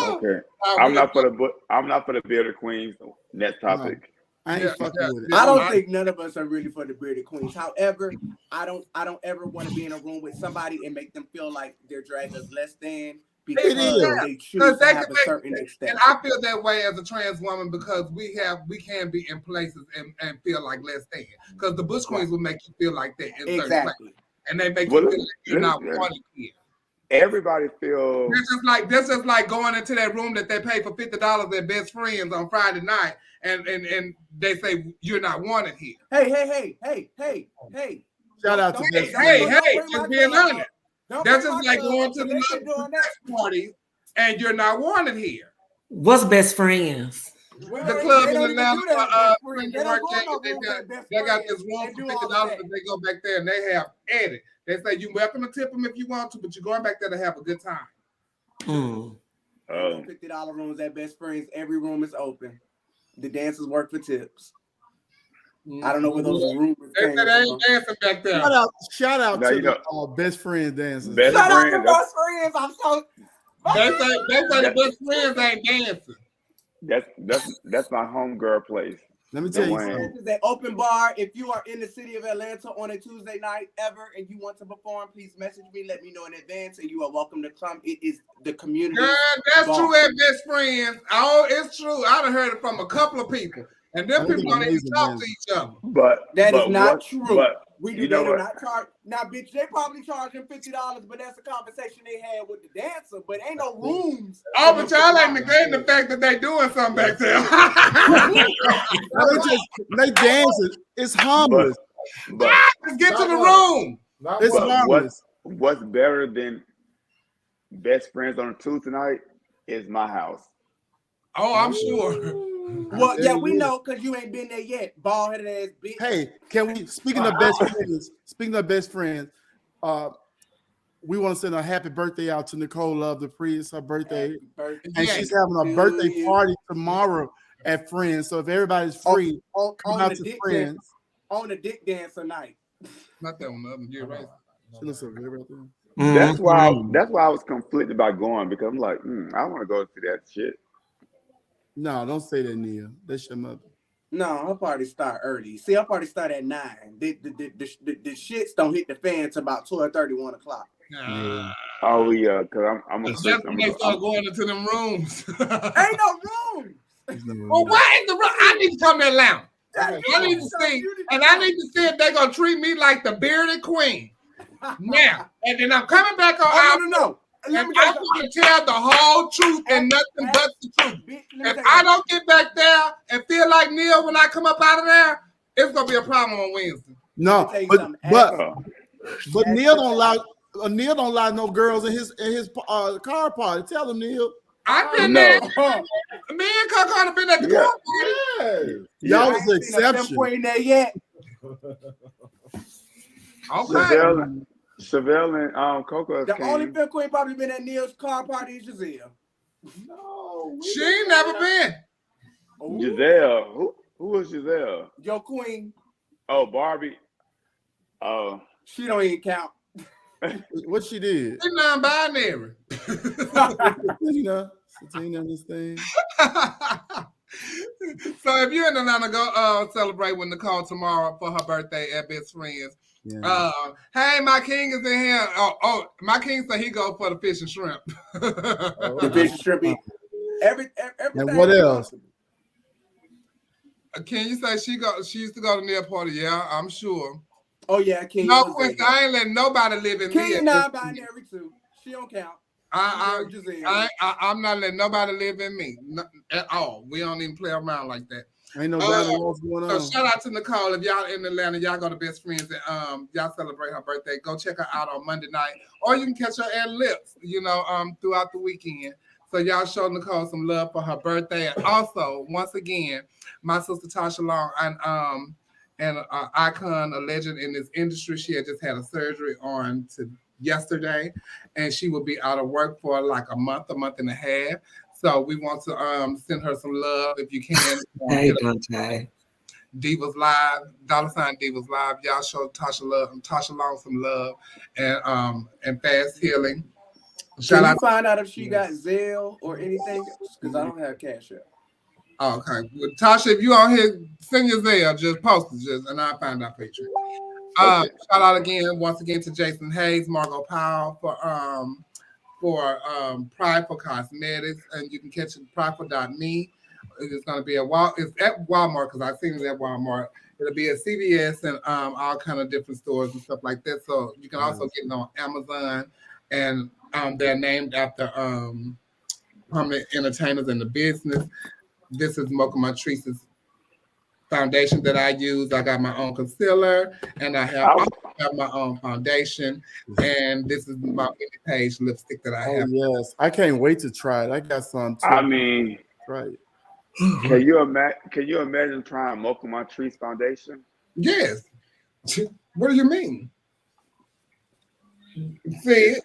Okay. I'm not for the bearded queens. Next topic. I ain't fucking with it. I don't think none of us are really for the bearded queens. However, I don't ever want to be in a room with somebody and make them feel like they're dragged us less than because they choose to have a certain extent. And I feel that way as a trans woman because we can be in places and feel like less than. Because the bush queens will make you feel like that in certain places. And they make you feel like you're not wanted here. Everybody feels this is like going into that room that they pay for $50 at Best Friends on Friday night, and they say you're not wanted here. Hey! Shout out to Best Friends. Just being honest. That's just like going to the party and you're not wanted here. What's Best Friends? The club in Atlanta, they got this room for $50 and they go back there and they have edit. They say you're welcome to tip them if you want to, but you're going back there to have a good time. $50 rooms at Best Friends. Every room is open. The dancers work for tips. I don't know where those rooms came from. They ain't dancing back there. Shout out to the Best Friends dancers. Shout out to Best Friends. I'm so. They say the Best Friends ain't dancing. That's my homegirl place. Let me tell you something. This is an open bar. If you are in the city of Atlanta on a Tuesday night ever and you want to perform, please message me. Let me know in advance, and you are welcome to come. It is the community. Girl, that's true at Best Friends. Oh, it's true. I done heard it from a couple of people, and them people don't even talk to each other. But that is not true. We do not charge. Now, bitch, they probably charging $50, but that's a conversation they had with the dancer. But ain't no rooms. Oh, but y'all ain't negating the fact that they doing something back there. they dancing. It's harmless. But just get to the room. It's harmless. What's better than Best Friends on a Tuesday night is my house. Oh, I'm sure. Well, yeah, we know because you ain't been there yet, bald-headed ass bitch. Hey, can we? Speaking of best friends, we want to send a happy birthday out to Nicole Love the Priest. Her birthday, and she's having a birthday party tomorrow at Friends. So if everybody's free, come out to Friends on the dick dancer night. Not that one. You're right. She looks so good right there. That's why I was conflicted about going because I'm like, I want to go see that shit. No, don't say that, Neil. That's your mother. No, her party start early. See, her party start at 9. The shits don't hit the fan till about 12:30, 1 o'clock. Oh yeah, because I'm that's when they start going into them rooms. Ain't no rooms. Well, why in the room? I need to come in lounge. I need to see, and I need to see if they're gonna treat me like the bearded queen. Now, and then I'm coming back on. No. And I'm going to tell the whole truth and nothing but the truth. If I don't get back there and feel like Neil when I come up out of there, it's going to be a problem on Wednesday. No, but Neil don't allow no girls in his car party. Tell him, Neil. I've been there. Me and Coco have been at the car party. Y'all was an exception. Ain't there yet. Okay. Chevelle and Coco. The only Fifth Queen probably been at Neil's car party is Giselle. No, she ain't never been. Giselle, who was Giselle? Your queen. Oh, Barbie. Oh, She don't even count. What she did? She's non-binary. Satina, this thing. So if you're in Atlanta, go celebrate with Nicole tomorrow for her birthday at Best Friends. Yeah. Hey, my king is in here. Oh, my king said he go for the fish and shrimp. The fish and shrimp. Everything. And what else? Can you say she used to go to their party? Yeah, I'm sure. Oh yeah, King. No, Quincy, I ain't letting nobody live in me. King non-binary too. She don't count. I'm not letting nobody live in me at all. We don't even play around like that. Ain't no dialogue going on. So shout out to Nicole. If y'all in Atlanta, y'all go to Best Friends and y'all celebrate her birthday. Go check her out on Monday night, or you can catch her at Lips, throughout the weekend. So y'all show Nicole some love for her birthday. And also, once again, my sister Tasha Long and an icon, a legend in this industry. She had just had a surgery on yesterday, and she will be out of work for like a month and a half. So we want to send her some love if you can. Hey, Dante. Divas Live, $ Divas Live. Y'all show Tasha Long some love and fast healing. Can you find out if she got Zelle or anything? Because I don't have Cash App. Okay. Well, Tasha, if you on here, send your Zelle, just post it, and I'll find out for you. Shout out once again to Jason Hayes, Margot Powell for Prideful Cosmetics, and you can catch it at prideful.me. It's going to be it's at Walmart because I've seen it at Walmart. It'll be at CVS and all kind of different stores and stuff like that. So you can also get it on Amazon, and they're named after prominent entertainers in the business. This is Mocha Montrice's foundation that I use. I got my own concealer, and I have my own foundation. And this is my Wendy Page lipstick that I have. Oh yes, I can't wait to try it. I got some too. I mean, right. Can you imagine trying Mocha Montrice foundation? Yes. What do you mean? See it,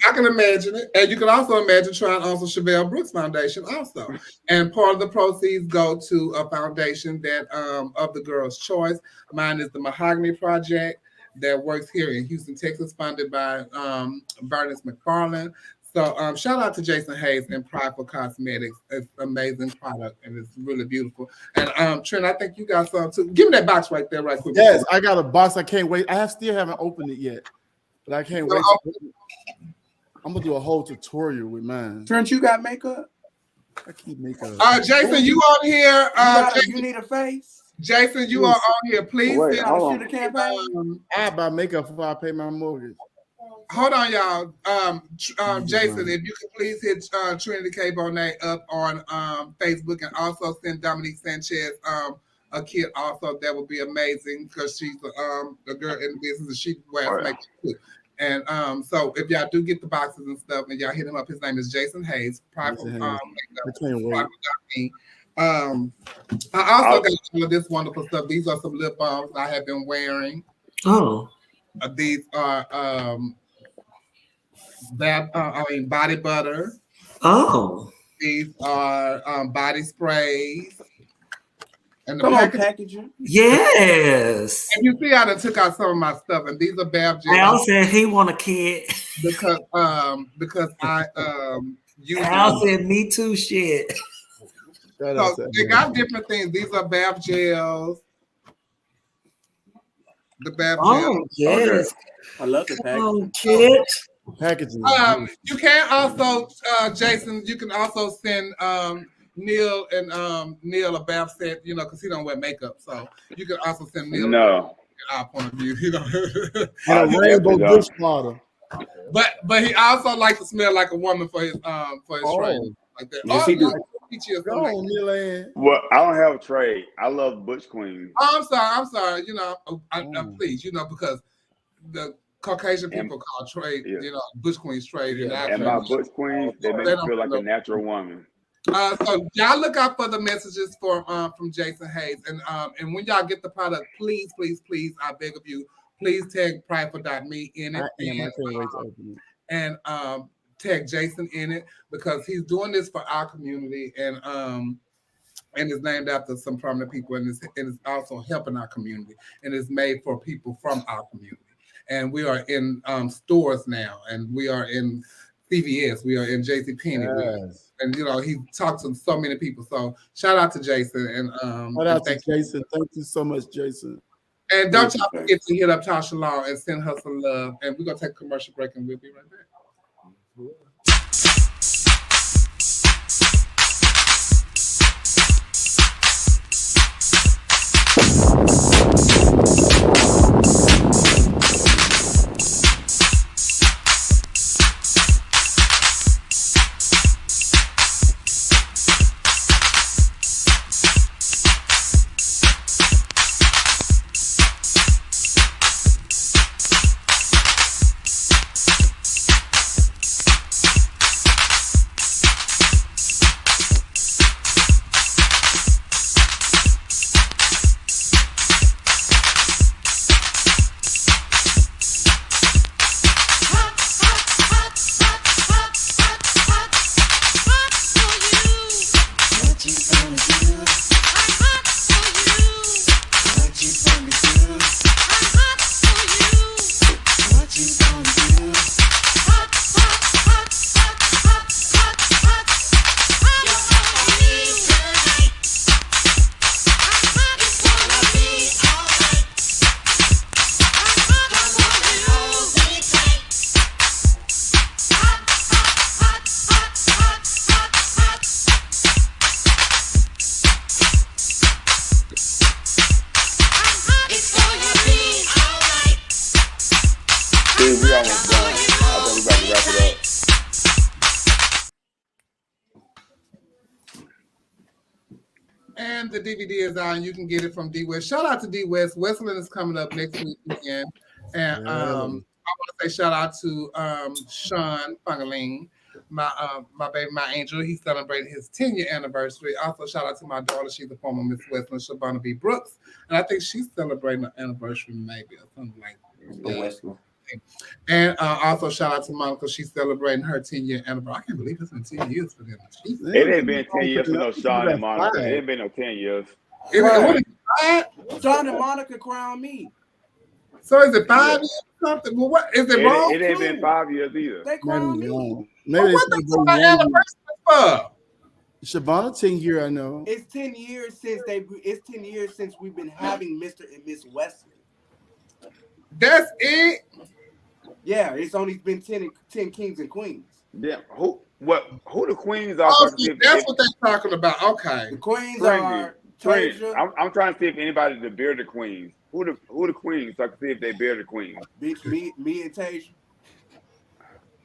I can imagine it. And you can also imagine trying also Chevelle Brooks Foundation also. And part of the proceeds go to a foundation that of the girl's choice. Mine is the Mahogany Project that works here in Houston, Texas, funded by Bernice McFarland. So shout out to Jason Hayes and Prideful Cosmetics. It's an amazing product and it's really beautiful. And Trent, I think you got some too. Give me that box right there, right quick. Yes, I got a box. I can't wait. I still haven't opened it yet. But I can't wait. I'm gonna do a whole tutorial with mine. Trent, you got makeup? I keep makeup. Jason, you on here? You need a face. Jason, you are on here. Please Wait, send the campaign. I buy makeup before I pay my mortgage. Hold on, y'all. Jason, if you could please hit Trinity K. Bonet up on Facebook and also send Dominique Sanchez a kit also. That would be amazing because she's a girl in the business and she wears makeup too. And so if y'all do get the boxes and stuff and y'all hit him up, his name is Jason Hayes. Private makeup. I also got some of this wonderful stuff. These are some lip balms I have been wearing. Oh. These are body butter. Oh. These are body sprays. And the packaging. Yes. And you see, I done took out some of my stuff, and these are Bath gels. Al said he want a kid because I use. Al said me too. Shit. So they got different things. These are Bath gels. The Bath gels. Yes. I love the packaging. Oh, kid. Packaging. You can also, Jason. You can also send Neil a bath set, because he don't wear makeup. So you can also send Neil. No. Our point of view, A rainbow dish water. But he also likes to smell like a woman for his trade, like that. Yes, he do. Well, I don't have a trade. I love Butch Queen. Oh, I'm sorry. Please, because the Caucasian people call trade, Butch Queen's trade. And my Butch Queens, they make me feel like a natural woman. So y'all look out for the messages from Jason Hayes, and when y'all get the product, please, I beg of you, please tag prideful.me in it, and tag Jason in it because he's doing this for our community, and and it's named after some prominent people, and it's also helping our community, and it's made for people from our community. And we are in stores now, and we are in CVS, we are in JCPenney, Yes. and he talks to so many people. So shout out to Jason, and Shout out to Jason. Thank you so much, Jason. And don't y'all forget to hit up Tasha Long and send her some love. And we're gonna take a commercial break, and we'll be right back. And the DVD is out, and you can get it from D West. Shout out to D West. Westland is coming up next week again. And I want to say shout out to Sean Fungaling, my baby, my angel. He celebrated his 10-year anniversary. Also, shout out to my daughter. She's a former Miss Westland, Shabana B. Brooks. And I think she's celebrating an anniversary maybe or something like that. And also shout out to Monica. She's celebrating her 10-year anniversary. I can't believe it's been 10 years for them. It ain't been 10 years for no Sean and Monica. It ain't been no 10 years. Sean and Monica crowned me. So is it 5 years or something? Well, what is it wrong? It ain't been 5 years either. They crowned me. Maybe what they talking about anniversary for? Shabana 10 year, I know. It's 10 years since It's 10 years since we've been having Mr. and Miss Wesley. That's it. Yeah, it's only been 10 kings and queens. Yeah, who the queens are? Oh, see, that's what they're talking about. Okay, the queens are. I'm trying to see if anybody to bear the queens. Who the queens? So I can see if they bear the queens. Bitch, me and Tasia.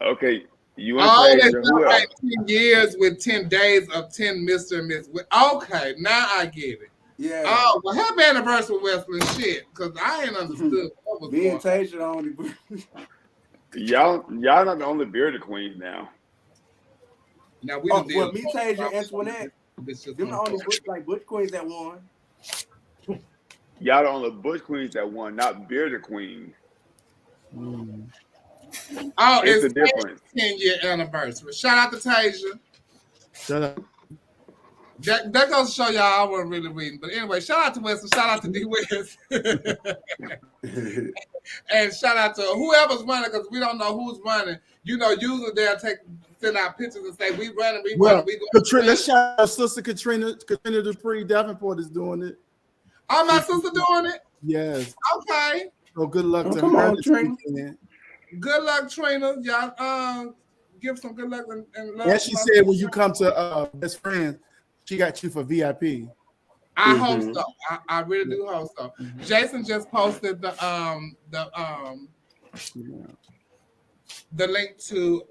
Okay, you and Tasia. They celebrate 10 years with 10 days of 10 Mr. and Miss. Okay, now I get it. Yeah. Oh, well, happy anniversary, Westland. Shit, because I ain't understood what was me going and Tasia the only. Y'all not the only bearded queens now. Now we well, me, Tasia, Antoinette. Them the only Butch queens that won. Y'all the only Butch queens that won, not bearded queens. Oh, it's the difference. 10-year anniversary. Shout out to Tasia. Shut up. That goes to show y'all I wasn't really reading. But anyway, shout out to Weston, shout out to D West. And shout out to whoever's running, because we don't know who's running. Usually they'll send out pictures and say, we running, we running, we going. Katrina, let's shout out Sister Katrina Dupree Davenport is doing it. Oh, my sister doing it? Yes. Okay. So good luck to come her. on, Trina. Good luck, Trina. Y'all give some good luck and love. And she said when you come to Best Friends, she got you for VIP. I hope so. I really do hope so. Jason just posted the link to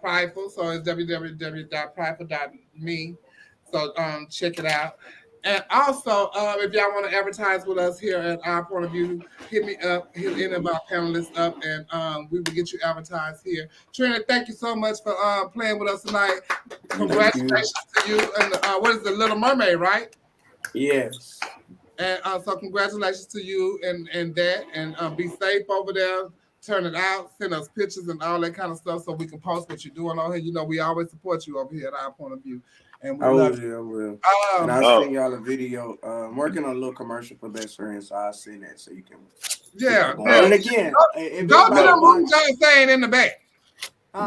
Prideful, so it's www.prideful.me. So check it out. And also, if y'all want to advertise with us here at Our Point of View, hit me up, hit any of our panelists up, and we will get you advertised here. Trina, thank you so much for playing with us tonight. Congratulations to you. And what is the Little Mermaid, right? Yes. And so congratulations to you and that. And be safe over there. Turn it out. Send us pictures and all that kind of stuff so we can post what you're doing on here. We always support you over here at Our Point of View. And we I love will. you. And I'll send y'all a video. I'm working on a little commercial for Best Friends, so I'll send that so you can. Yeah. And again, go to the room, just saying in the back.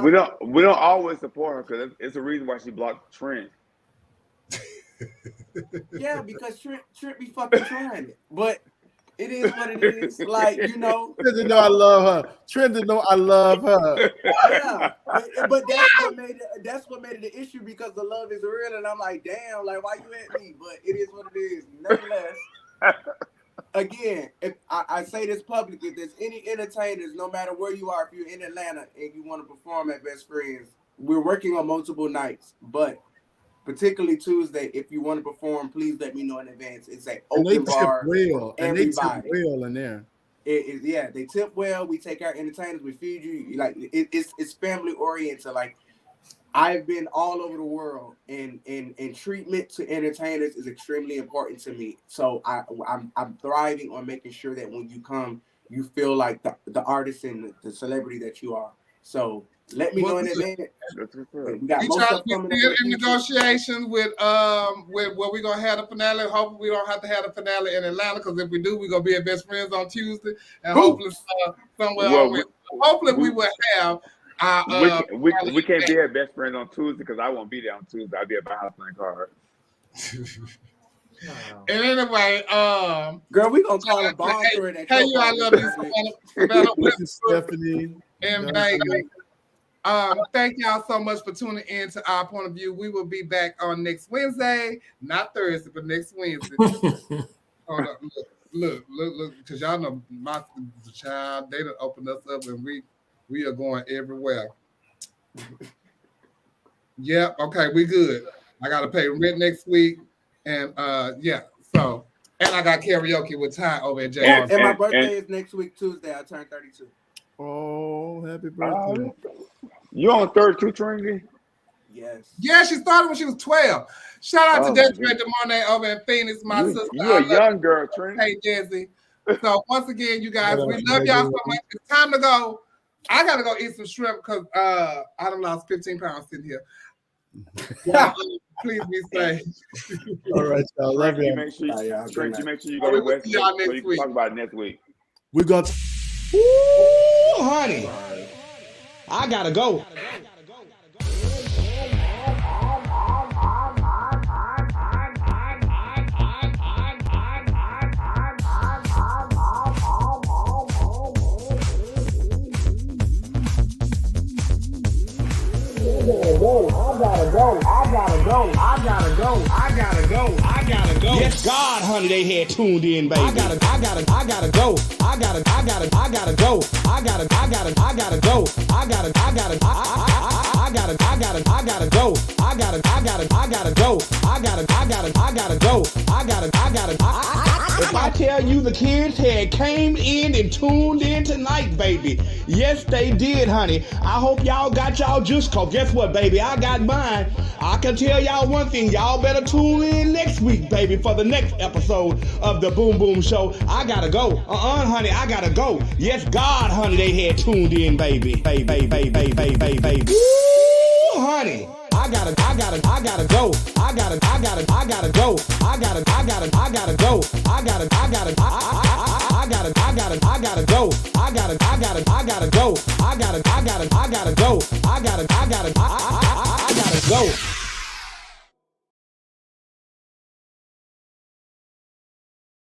We don't always support her because it's a reason why she blocked Trent. Yeah, because Trent be fucking trying it, but it is what it is. Like, you know, Trent didn't know I love her. Trent didn't know I love her. Yeah, but that's what made it an issue because the love is real, and I'm like, damn, like why you at me? But it is what it is. Nonetheless, again, if I say this publicly, if there's any entertainers, no matter where you are, if you're in Atlanta and you want to perform at Best Friends, we're working on multiple nights, but particularly Tuesday, if you want to perform, please let me know in advance. It's an open bar. And they tip well in there. They tip well. We take our entertainers. We feed you. Like it's family oriented. Like I've been all over the world, and treatment to entertainers is extremely important to me. So I'm thriving on making sure that when you come, you feel like the artist and the celebrity that you are. So let me know in advance. We try to get in negotiations with where we're gonna have the finale. Hopefully we don't have to have the finale in Atlanta, because if we do, we're gonna be at Best Friends on Tuesday, and hopefully somewhere hopefully we will have we can't be at Best Friends on Tuesday because I won't be there on Tuesday. I'll be at my house playing cards. And anyway, girl, we gonna call a ball through it. Hey, you, I love you, Stephanie and Vegas. Thank y'all so much for tuning in to Our Point of View. We will be back on next Wednesday, not Thursday, but next Wednesday. Hold up, look, because y'all know my child, they done opened us up, and we are going everywhere. Yeah, okay, we good. I gotta pay rent next week, and so, and I got karaoke with Ty over at J. And my birthday is next week, Tuesday. I turn 32. Oh, happy birthday. You on 32, Trinity? Yes. Yeah, she started when she was 12. Shout out to Desiree DeMarne over in Phoenix, my sister. You're a young girl, Trinity. Hey, Desi. So once again, you guys, we love y'all so much. It's time to go. I gotta go eat some shrimp because I done lost 15 pounds sitting here. Please be safe. All right, y'all. Love you. Make sure you go to West Coast so you can talk about it next week. We're going to. Ooh, honey. I gotta go. Yes, God, honey, they had tuned in, baby. I gotta go. I gotta go. I gotta go. I gotta go. I gotta go. I gotta go. I gotta go. I gotta go. I gotta go. I gotta go. I gotta go. I gotta. If I tell you the kids had came in and tuned in tonight, baby. Yes, they did, honey. I hope y'all got y'all juice, cause guess what, baby? I got mine. I can tell y'all one thing. Y'all better tune in next week, baby, for the next episode of the Boom Boom Show. I gotta go. Honey, I gotta go. Yes, God, honey, they had tuned in, baby. Baby. Ooh, honey. I gotta go. I gotta go. I gotta go. I gotta go. I gotta go. I gotta go. I gotta go. I gotta go. I gotta go. I gotta go. I gotta go. I gotta go. I gotta go. I gotta go. I gotta go. I gotta go. I gotta go. I gotta go.